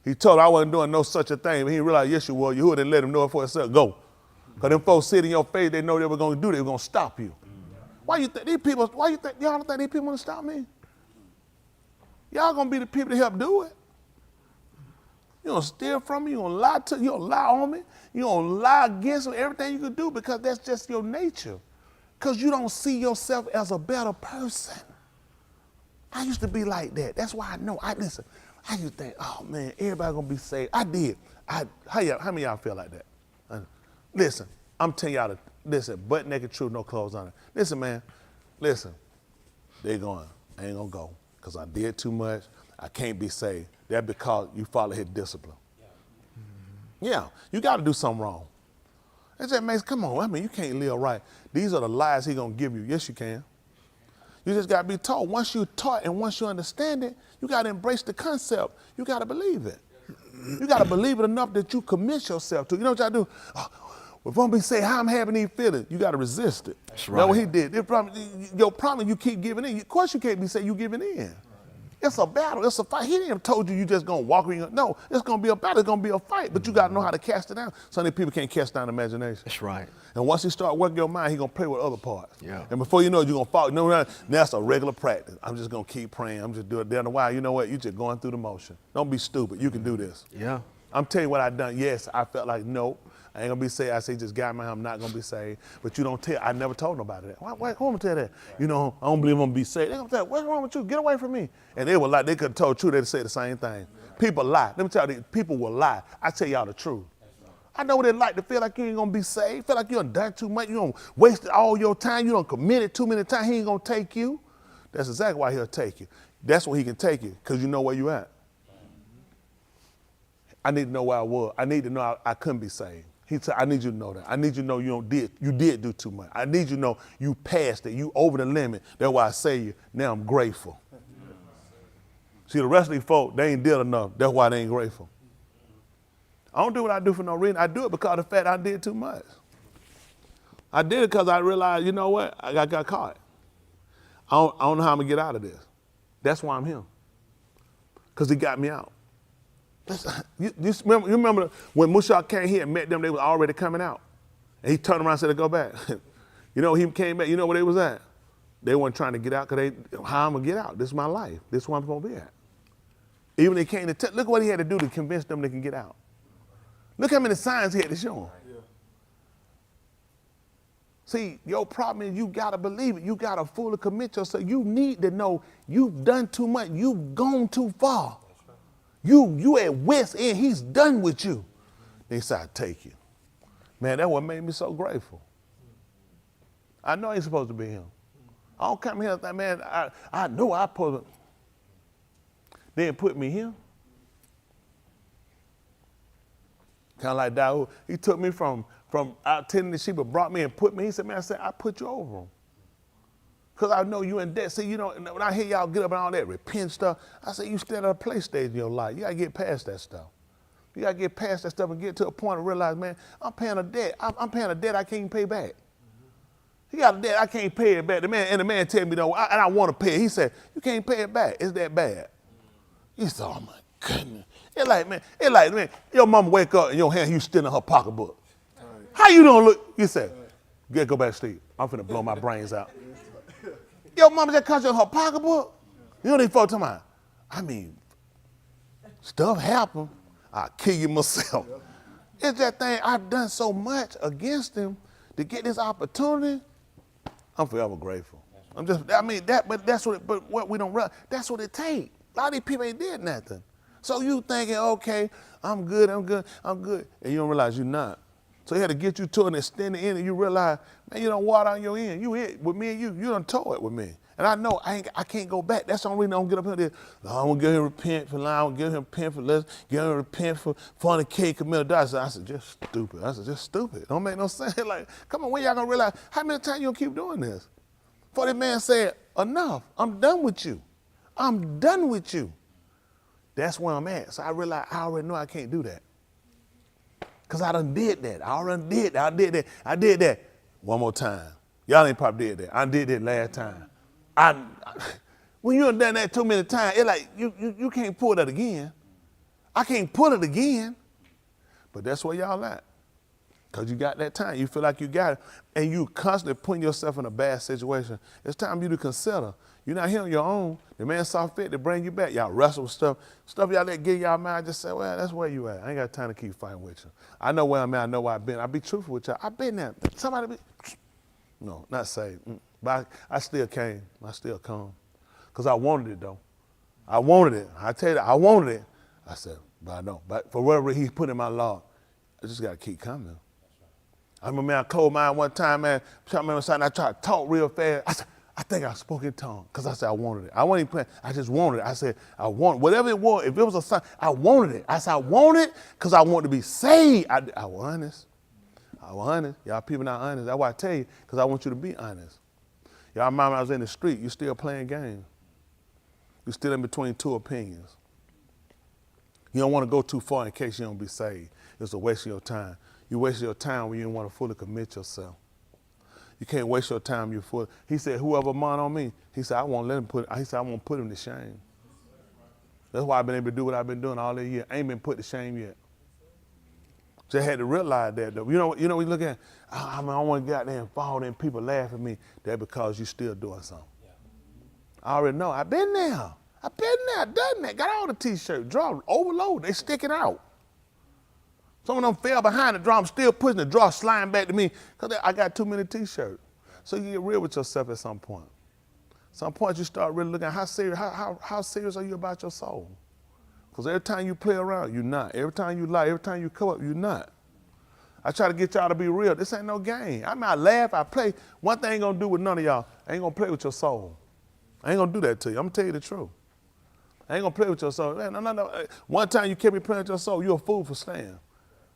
S1: He told her I wasn't doing no such a thing, but he realized, yes, you were. Yahuah didn't let him know it for himself. Go. Because them folks sit in your face, they know they were going to do, they were going to stop you. Why you think y'all don't think these people want to stop me? Y'all going to be the people to help do it. You going to steal from me, you going to lie to me, you going to lie on me, you going to lie against me, everything you can do, because that's just your nature. Because you don't see yourself as a better person. I used to be like that. That's why I know. Listen, I used to think, oh man, everybody gonna be saved. I did. How many of y'all feel like that? Listen, I'm telling y'all, listen, butt naked truth, no clothes on it. Listen, man, listen, I ain't gonna go, because I did too much. I can't be saved. That's because you follow his discipline. Yeah, you gotta do something wrong. They said, man, come on, I mean, you can't live right. These are the lies he gonna give you. Yes, you can. You just gotta be taught. Once you're taught and once you understand it, you gotta embrace the concept. You gotta believe it. You gotta believe it enough that you commit yourself to it. You know what y'all do? Oh, if I'm be saying how I'm having these feelings, you gotta resist it.
S8: That's right.
S1: That's what he did. Your problem, you keep giving in. Of course you can't be saying you giving in. It's a battle, it's a fight. He didn't have told you just gonna walk around. No, it's gonna be a battle, it's gonna be a fight, but you gotta know how to cast it down. Some of these people can't cast down imagination.
S8: That's right.
S1: And once he start working your mind, he gonna play with other parts.
S8: Yeah.
S1: And before you know it, you're gonna fall. You know, that's a regular practice. I'm just gonna keep praying. I'm just doing it down the while. You know what? You're just going through the motion. Don't be stupid. You can do this.
S8: Yeah.
S1: I'm telling you what I done. Yes, I felt like, no, I ain't gonna be saved. I say, just God, man, I'm not gonna be saved. But you don't tell. I never told nobody that. Why who gonna tell that? You know, I don't believe I'm gonna be saved. They gonna tell, what's wrong with you? Get away from me. And they were like, they could have told the truth. They'd say the same thing. People lie. Let me tell you, people will lie. I tell y'all the truth. I know what it's like to feel like you ain't gonna be saved. Feel like you done too much. You done wasted all your time. You done committed too many times. He ain't gonna take you. That's exactly why he'll take you. That's why he can take you, because you know where you at. I need to know where I was. I need to know I couldn't be saved. He said, I need you to know that. I need you to know you did do too much. I need you to know you passed it. You over the limit. That's why I say you. Now I'm grateful. See, the rest of these folk, they ain't did enough. That's why they ain't grateful. I don't do what I do for no reason. I do it because of the fact I did too much. I did it because I realized, you know what? I got caught. I don't know how I'm going to get out of this. That's why I'm here. Because he got me out. You remember when Mushak came here and met them, they was already coming out. And he turned around and said, go back. You know, he came back, you know where they was at? They weren't trying to get out because how I'm going to get out? This is my life. This is where I'm supposed to be at. Even they came to look what he had to do to convince them they can get out. Look how many signs he had to show them. Yeah. See, your problem is you got to believe it. You got to fully commit yourself. You need to know you've done too much. You've gone too far. You at West End, he's done with you. They said, I take you. Man, that's what made me so grateful. I know I ain't supposed to be him. I don't come here and think, man, I know I put it. They didn't put me here. Kind of like Dawood. He took me from out tending the sheep and brought me and put me. He said, man, I put you over him. Because I know you in debt. See, you know, when I hear y'all get up and all that repent stuff, I say you still at a place stage in your life. You got to get past that stuff. You got to get past that stuff and get to a point and realize, man, I'm paying a debt. I'm paying a debt I can't pay back. He got a debt I can't pay it back. The man tell me, though, and I want to pay it. He said, you can't pay it back. It's that bad. He said, oh, my goodness. It's like, man, your mama wake up and your hand, you still in her pocketbook. How you don't look? You say, go back to sleep. I'm finna blow my brains out. Your mama just comes in her pocketbook. You know these folks talking about? I mean, stuff happen. I'll kill you myself. It's that thing, I've done so much against him to get this opportunity. I'm forever grateful. I'm just, I mean, but that's what, but what we don't realize, that's what it takes. A lot of these people ain't did nothing. So you thinking, okay, I'm good. And you don't realize you're not. So he had to get you to an extended end and you realize, man, you don't water on your end. You hit with me and you done tore it with me. And I know I can't go back. That's the only reason I don't get up here there. No, I want to get him repent for lying. I want to get him repent for less. Get him repent for fornicating, commit adultery. I said, just stupid. I said, just stupid. Don't make no sense. Like, come on, when y'all gonna realize how many times you gonna keep doing this? Before that man said, enough. I'm done with you. I'm done with you. That's where I'm at. So I realized I already know I can't do that. Because I done did that. I already did that. I did that. One more time. Y'all ain't probably did that. I did that last time. When you done that too many times, it's like you can't pull that again. I can't pull it again. But that's where y'all at. Because you got that time. You feel like you got it. And you constantly putting yourself in a bad situation. It's time for you to consider. You're not here on your own. The man saw fit to bring you back. Y'all wrestle with stuff y'all let get in y'all mind. Just say, well, that's where you at. I ain't got time to keep fighting with you. I know where I'm at. I know where I've been. I'll be truthful with y'all. I've been there. Somebody be, no, not saved. But I still came. I still come. Because I wanted it, though. I wanted it. I tell you that, I wanted it. I said, but I know. But for whatever he put in my law, I just got to keep coming. I remember, man, I closed my eye one time, man. I tried to talk real fast. I said, I think I spoke in tongues because I said I wanted it. I wasn't even playing. I just wanted it. I said, I want whatever it was. If it was a sign, I wanted it. I said, I want it because I want to be saved. I was honest. I was honest. Y'all people not honest. That's why I tell you, because I want you to be honest. Y'all remember I was in the street. You still playing games. You still in between two opinions. You don't want to go too far in case you don't be saved. It's a waste of your time. You waste your time when you don't want to fully commit yourself. You can't waste your time. You fully. He said, whoever mind on me, he said, I won't let him he said, I won't put him to shame. That's why I've been able to do what I've been doing all the year. I ain't been put to shame yet. Just had to realize that, though. You know, we look at, I don't want to get out there and fall and people laugh at me. That's because you still doing something. Yeah. I already know. I've been there. Done that. Got all the T-shirts, draw, overload. They sticking out. Some of them fell behind the draw. I'm still pushing the draw, sliding back to me because I got too many T-shirts. So you get real with yourself at some point. Some point you start really looking at how serious are you about your soul? Because every time you play around, you're not. Every time you lie, every time you come up, you're not. I try to get y'all to be real. This ain't no game. I mean, I laugh, I play. One thing I ain't going to do with none of y'all, I ain't going to play with your soul. I ain't going to do that to you. I'm going to tell you the truth. I ain't going to play with your soul. No. One time you kept me playing with your soul, you're a fool for staying.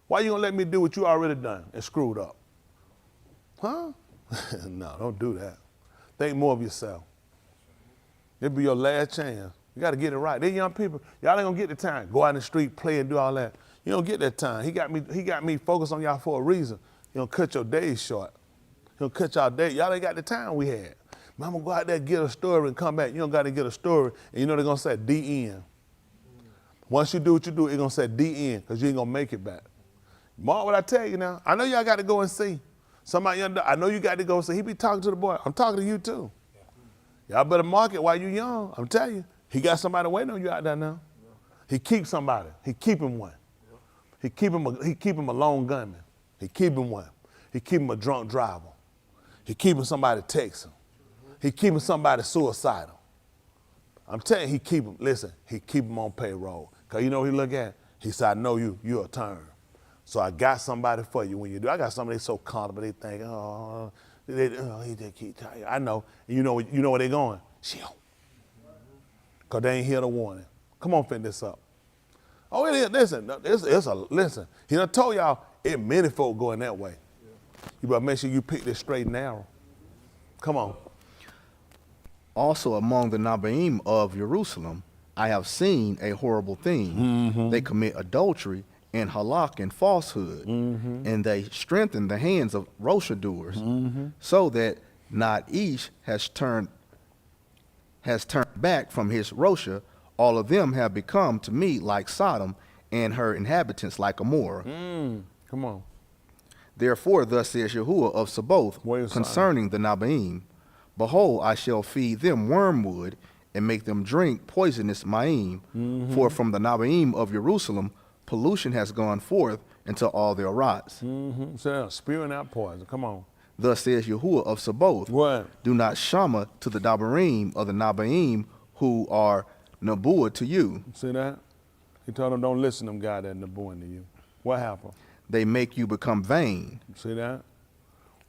S1: Why you going to let me do what you already done and screwed up? Huh? No, don't do that. Think more of yourself. It'll be your last chance. You got to get it right. These young people, y'all ain't going to get the time. Go out in the street, play and do all that. You don't get that time. He got me focused on y'all for a reason. He don't cut your days short. He'll cut y'all days. Y'all ain't got the time we had. I'm going to go out there, get a story and come back. You don't got to get a story. And you know they're going to say D-N. Once you do what you do, it's going to say D-N because you ain't going to make it back. Mark what I tell you now. I know y'all got to go and see. Somebody, I know you got to go and see. He be talking to the boy. I'm talking to you too. Y'all better mark it while you young. I'm telling you. He got somebody waiting on you out there now. He keeps somebody. He keep him one. He keep him a lone gunman. He keep him one. He keep him a drunk driver. He keeping somebody texting. He keeping somebody suicidal. I'm telling you, he keep him. Listen, he keep him on payroll. Cause you know what he look at? He said, I know you're a turn. So I got somebody for you when you do. I got somebody so comfortable they think, he just keep telling. I know. And you know where they going? Shield. Because they ain't hear the warning. Come on, finish this up. Oh, it is. Listen. He done told y'all, it many folk going that way. You better make sure you pick this straight and narrow. Come on.
S8: Also among the Nabaim of Jerusalem, I have seen a horrible thing. Mm-hmm. They commit adultery and halak and falsehood, and they strengthen the hands of Rosha doers, so that not each has turned back from his Rosha. All of them have become to me like Sodom, and her inhabitants like Gomorrah.
S1: Come on.
S8: Therefore, thus says Yahuah of Sabaoth concerning the Nabaim, behold, I shall feed them wormwood and make them drink poisonous Maim, for from the Nabaim of Jerusalem pollution has gone forth, into all their rots.
S1: Mm-hmm. So spewing out poison. Come on.
S8: Thus says Yahuah of Sabaoth,
S1: What?
S8: do not shama to the Dabarim or the Nabaim who are Nabuah to you.
S1: See that? He told them, don't listen to them guys that Nabuing to you. What happened?
S8: They make you become vain.
S1: See that?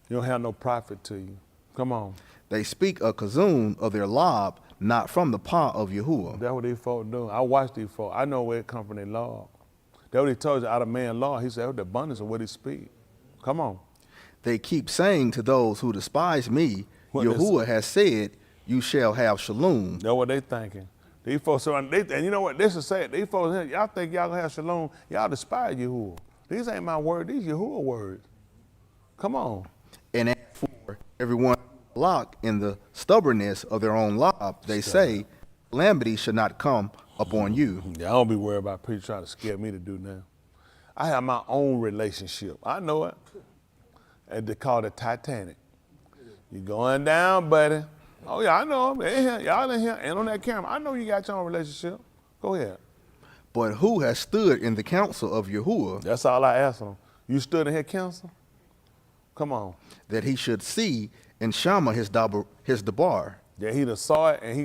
S1: You don't have no profit to you. Come on.
S8: They speak a kazun of their lob, not from the paw of Yahuah.
S1: That's what these folks do. I watch these folks. I know where it come from their law. That's what he told you out of man's law. He said, oh, the abundance of what he speak. Come on.
S8: They keep saying to those who despise me,
S1: What
S8: Yahuah has said, you shall have shalom.
S1: That's what they thinking. These folks, and you know what? This is sad. These folks, here, y'all think y'all gonna have shalom. Y'all despise Yahuah. These ain't my words. These Yahuah words. Come on.
S8: And as for everyone locked in the stubbornness of their own lob, they say, calamity should not come upon you.
S1: Yeah, I don't be worried about people trying to scare me to do now. I have my own relationship. I know it. And they call it Titanic. You going down, buddy. Oh, yeah, I know them. They in here. Y'all in here and on that camera. I know you got your own relationship. Go ahead.
S8: But who has stood in the counsel of Yahuah
S1: That's all I ask them. You stood in here, counsel? Come on.
S8: that he should see and shama his debar,
S1: Yeah, he done saw it, and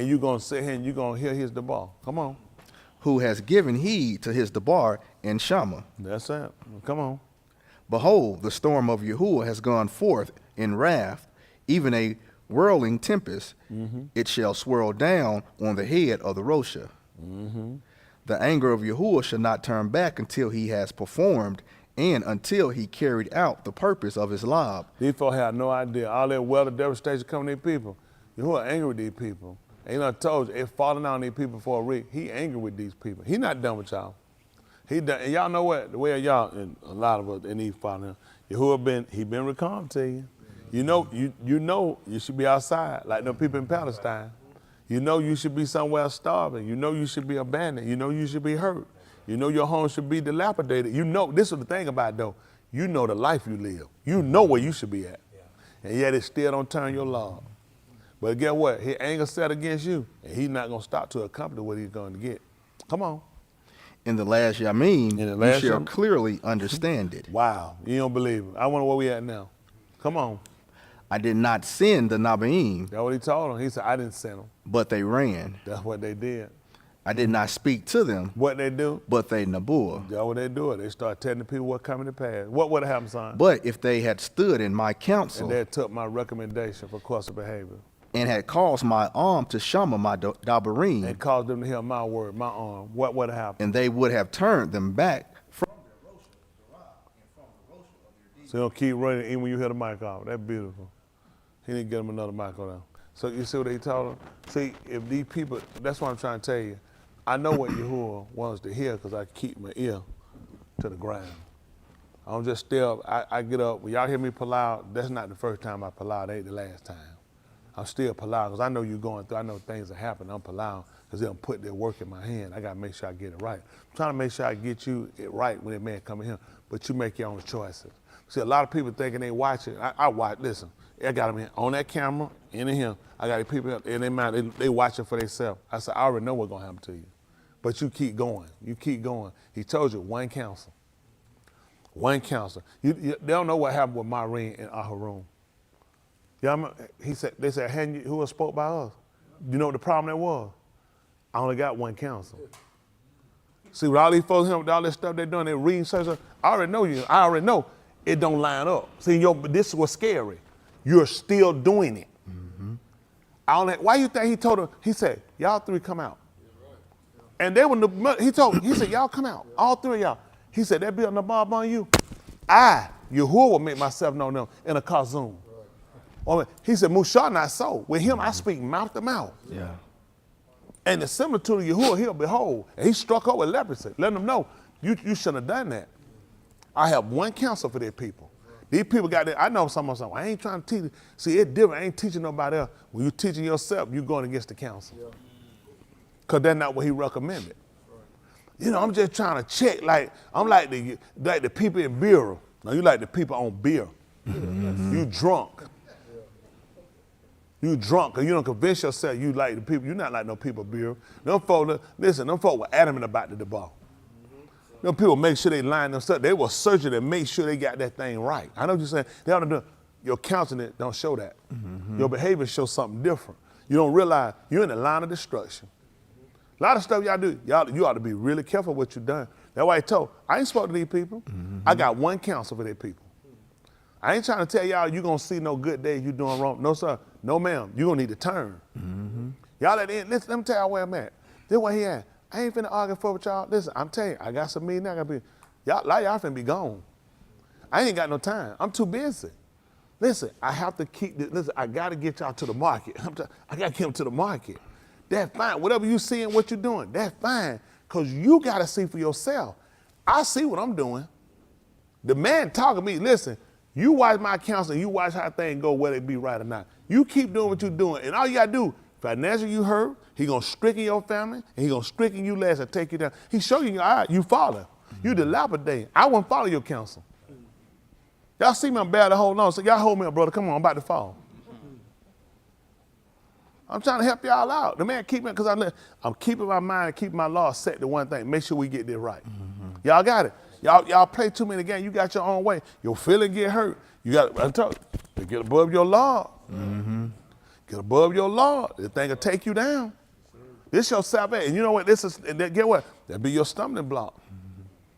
S1: you gonna sit here and you gonna hear his debar. Come on.
S8: who has given heed to his debar and shama?
S1: That's it. Come on.
S8: Behold, the storm of Yahuah has gone forth in wrath, even a whirling tempest. It shall swirl down on the head of the Rosha. The anger of Yahuah shall not turn back until he has performed and until he carried out the purpose of his lob.
S1: These folks have no idea. All that weather devastation coming to these people. Yahuah angry with these people. And he done told you, it's falling on these people for a reason. He angry with these people. He not done with y'all. He done, and y'all know what? The way y'all, and a lot of us in these following him, Yahuah he been recalmed to you. You know you should be outside like them people in Palestine. You know you should be somewhere starving. You know you should be abandoned. You know you should be hurt. You know your home should be dilapidated. You know, this is the thing about it though. You know the life you live. You know where you should be at. And yet it still don't turn your law. But guess what? His anger set against you, and he's not going to stop to accomplish what he's going to get. Come on.
S8: In the last Yamim,
S1: In the last
S8: you shall
S1: Yamim.
S8: clearly understand it.
S1: Wow. You don't believe it. I wonder where we at now. Come on.
S8: I did not send the Nabaim,
S1: That's what he told them. He said, I didn't send them.
S8: but they ran.
S1: That's what they did.
S8: I did not speak to them,
S1: What they do?
S8: but they Nabuah.
S1: That's what they do. They start telling the people what's coming to pass. What would have happened, son?
S8: But if they had stood in my
S1: And
S8: counsel
S1: they took my recommendation for course of behavior
S8: and had caused my arm to shama my dabarim,
S1: and caused them to hear my word, my arm, what would have happened?
S8: and they would have turned them back from
S1: So you don't keep running even when you hear the mic off. That's beautiful. He didn't get him another mic on. So you see what he told them? See, if these people, that's what I'm trying to tell you. I know what Yahuah wants to hear because I keep my ear to the ground. I don't just stay up. I get up. When y'all hear me palal, that's not the first time I palal. That ain't the last time. I'm still palal because I know you're going through. I know things are happening. I'm palal because they'll put their work in my hand. I got to make sure I get it right. I'm trying to make sure I get you it right when that man come in here, but you make your own choices. See, a lot of people thinking they watching. I watch, listen, I got them on that camera, in here. I got people in their mind, they watching for themselves. I said, I already know what's going to happen to you. But you keep going. You keep going. He told you one counsel. One counsel. They don't know what happened with Maureen and Aharon. He said, they said, who else spoke by us? You know what the problem that was? I only got one counsel. See, with all these folks, with all this stuff they're doing, they're reading such a, I already know you. I already know it don't line up. See, this was scary. You're still doing it. Why you think he told them, he said, y'all three come out. And they were, he said, y'all come out, all three of y'all. He said, that be on the Bamadbar on you. Yahuah will make myself known them in a kazum. He said, Mushah not so. With him, I speak mouth to mouth.
S8: Yeah.
S1: And the similitude of Yahuah, he'll behold. And he struck up with leprosy, letting them know, you shouldn't have done that. I have one counsel for their people. These people got that. I know someone saying, well, I ain't trying to teach. See, it's different. I ain't teaching nobody else. When you're teaching yourself, you're going against the counsel. Because that's not what he recommended. You know, I'm just trying to check. I'm like the people in beer. Now, you like the people on beer. You drunk. You drunk, because you don't convince yourself you like the people. You're not like no people beer. Them folk, listen, them folk were adamant about the debacle. Them people make sure they line themselves. They will search it and make sure they got that thing right. I know what you're saying. They ought to do. Your countenance don't show that. Your behavior shows something different. You don't realize you're in the line of destruction. A lot of stuff y'all do, you ought to be really careful what you've done. That's why I told, I ain't spoke to these people. I got one counsel for these people. I ain't trying to tell y'all you gonna see no good days you doing wrong. No, sir. No, ma'am. You gonna need to turn. Y'all at the end, listen, let me tell y'all where I'm at. This where he at. I ain't finna argue for with y'all. Listen, I'm telling you, I got some meeting, I gotta be, y'all finna be gone. I ain't got no time. I'm too busy. Listen, I have to keep this, listen, I gotta get y'all to the market. I gotta get them to the market. That's fine. Whatever you seeing, what you're doing, that's fine. Because you got to see for yourself. I see what I'm doing. The man talking to me, listen, you watch my counsel, you watch how things go, whether it be right or not. You keep doing what you're doing. And all you got to do, financially you hurt, he going to stricken your family, and he going to stricken you last and take you down. He show you, all right, you follow. You dilapidate. I wouldn't follow your counsel. Y'all see me, I'm bad to hold on. So y'all hold me up, brother. Come on, I'm about to fall. I'm trying to help y'all out. The man keep me, because I'm keeping my mind and keeping my law set to one thing. Make sure we get this right. Y'all got it. Y'all play too many games. You got your own way. Your feeling get hurt. You got, I'm telling you, get above your law. Get above your law. This thing will take you down. This your salvation. And you know what? This is, get what? That'll be your stumbling block.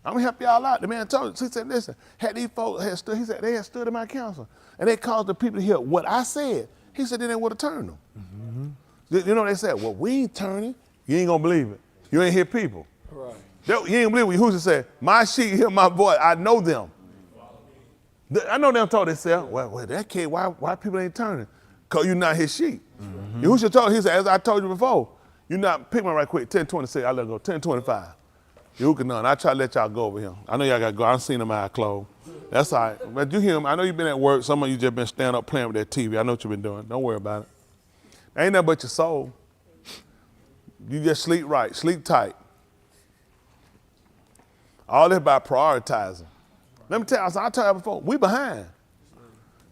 S1: I'm going to help y'all out. The man told us, he said, listen, had these folks had stood, he said, they had stood in my counsel. And they caused the people to hear what I said. He said, then they would have turned them. You know, they said, well, we ain't turning. You ain't going to believe it. You ain't hear people. Right. You ain't believe what Yahuah said. My sheep hear my voice. I know them. I know them told themselves, well, that kid, why people ain't turning? Because you're not his sheep. Yahuah told, he said, as I told you before, you're not, pick me right quick, 10:26, I let go, 10:25. Yahuah, I try to let y'all go over here. I know y'all got to go. I seen them eyes closed. That's all right. But you hear them. I know you've been at work. Some of you just been standing up playing with that TV. I know what you've been doing. Don't worry about it. Ain't nothing but your soul. You just sleep right, sleep tight. All this about prioritizing. Let me tell you, I told you before, we behind.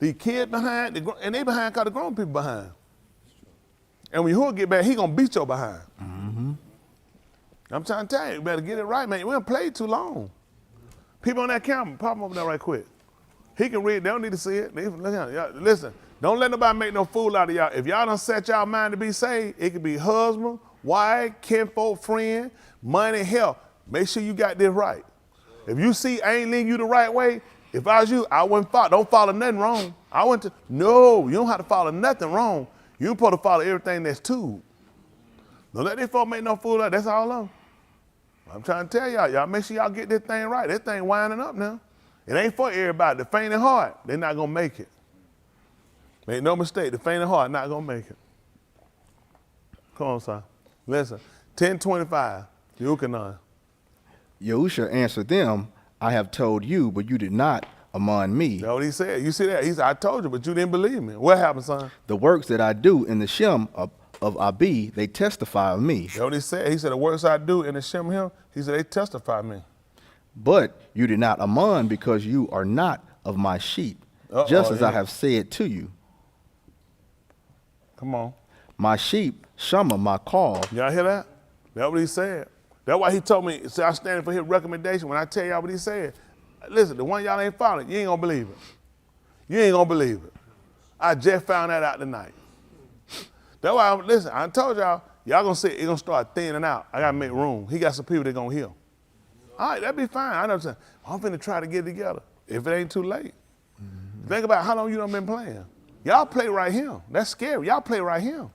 S1: The kids behind, and they behind because the grown people behind. And when Yahuah get back, he going to beat your behind. I'm trying to tell you, you better get it right, man. We done played too long. People on that camera, pop them over there right quick. He can read, they don't need to see it. Listen, don't let nobody make no fool out of y'all. If y'all done set y'all mind to be saved, it could be husband, wife, kinfolk, friend, money, health. Make sure you got this right. If you see I ain't leading you the right way, if I was you, I wouldn't follow. Don't follow nothing wrong. No, you don't have to follow nothing wrong. You're supposed to follow everything that's too. Don't let these folks make no fool out of. That's all of them. I'm trying to tell y'all make sure y'all get this thing right. This thing winding up now. It ain't for everybody. The faint of heart, they're not going to make it. Make no mistake, the faint of heart not going to make it. Come on, son. Listen, 10:25, Yahuah.
S8: Yahushua answered them, I have told you, but you did not among me.
S1: That's what he said. You see that? He said, I told you, but you didn't believe me. What happened, son?
S8: The works that I do in the Shem of Abi, they testify of me.
S1: That's what he said. He said, the works I do in the Shem him, he said, they testify me.
S8: But you did not among because you are not of my sheep, just as I have said to you.
S1: Come on.
S8: My sheep, Shama, my call.
S1: Y'all hear that? That's what he said. That's why he told me, so I'm standing for his recommendation. When I tell y'all what he said, listen, the one y'all ain't following, you ain't gonna believe it. You ain't gonna believe it. I just found that out tonight. That's why, listen, I told y'all gonna see it gonna start thinning out. I gotta make room. He got some people that gonna heal. All right, that'd be fine. I know what I'm saying. I'm finna try to get it together if it ain't too late. Think about how long you done been playing. Y'all play right here. That's scary. Y'all play right here.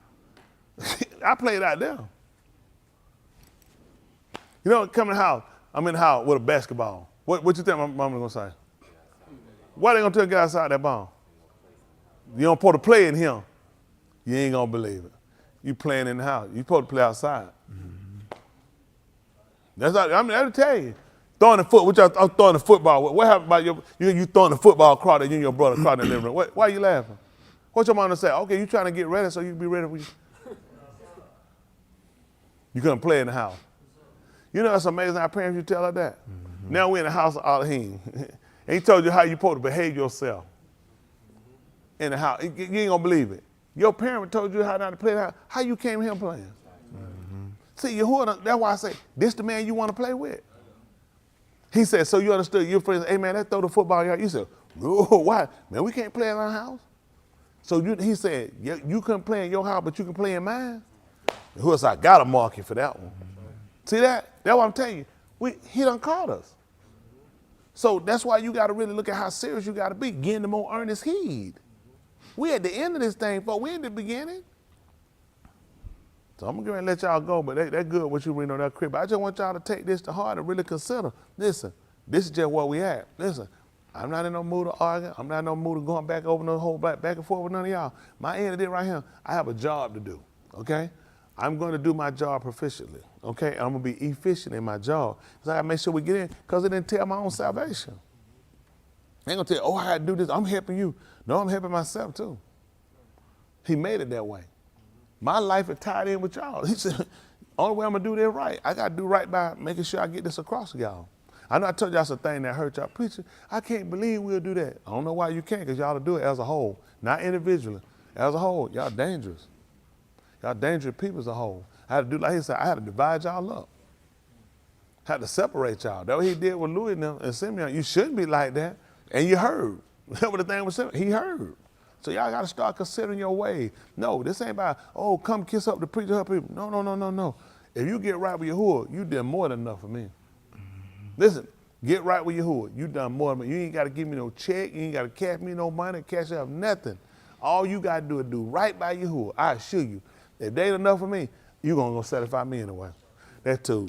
S1: I played out there. You know, come in the house. I'm in the house with a basketball. What you think my mama gonna say? Why they gonna tell the guy outside that ball? You don't supposed to play in here. You ain't gonna believe it. You playing in the house. You supposed to play outside. That's all, I mean, I'll tell you. Throwing the foot, I'm throwing the football. What happened about you throwing the football across there, you and your brother across the living room? Why are you laughing? What's your mama say? Okay, you trying to get ready so you can be ready for you. You couldn't play in the house. You know, it's amazing how parents, you tell her that. Now we're in the house of Elohim. And he told you how you supposed to behave yourself in the house. You ain't gonna believe it. Your parent told you how not to play the house. How you came here playing? See, Yahuah, that's why I say, this the man you want to play with. He said, so you understood your friends, hey man, let's throw the football out. You said, no, why? Man, we can't play in our house. So he said, you couldn't play in your house, but you can play in mine? Who else? I got a market for that one. See that? That's what I'm telling you. He done caught us. So that's why you got to really look at how serious you got to be, getting the more earnest heed. We at the end of this thing, folks. We in the beginning. So I'm going to go and let y'all go, but that's good what you read on that crib. But I just want y'all to take this to heart and really consider. Listen, this is just where we at. Listen, I'm not in no mood to argue. I'm not in no mood of going back over the whole back and forth with none of y'all. My end of it right here, I have a job to do, okay? I'm going to do my job proficiently, okay? I'm going to be efficient in my job. So I got to make sure we get in because it didn't tell my own salvation. I ain't going to tell you, oh, I got to do this. I'm helping you. No, I'm helping myself too. He made it that way. My life is tied in with y'all. He said, only way I'm going to do this right, I got to do right by making sure I get this across to y'all. I know I told y'all some thing that hurt y'all. Preacher, I can't believe we'll do that. I don't know why you can't, because y'all will do it as a whole, not individually. As a whole, y'all dangerous. Y'all dangerous people as a whole. I had to do like he said, I had to divide y'all up. I had to separate y'all. That's what he did with Louis and Simeon. You shouldn't be like that. And you heard. That's what the thing was saying. He heard. So y'all got to start considering your way. No, this ain't about, oh, come kiss up the preacher, help people. No, no, no, no, no. If you get right with Yahuah, you did more than enough for me. Listen, get right with Yahuah. You done more than me. You ain't got to give me no check. You ain't got to cash me no money, cash out nothing. All you got to do is do right by Yahuah. I assure you. If they ain't enough for me, you're going to satisfy me anyway. That's too.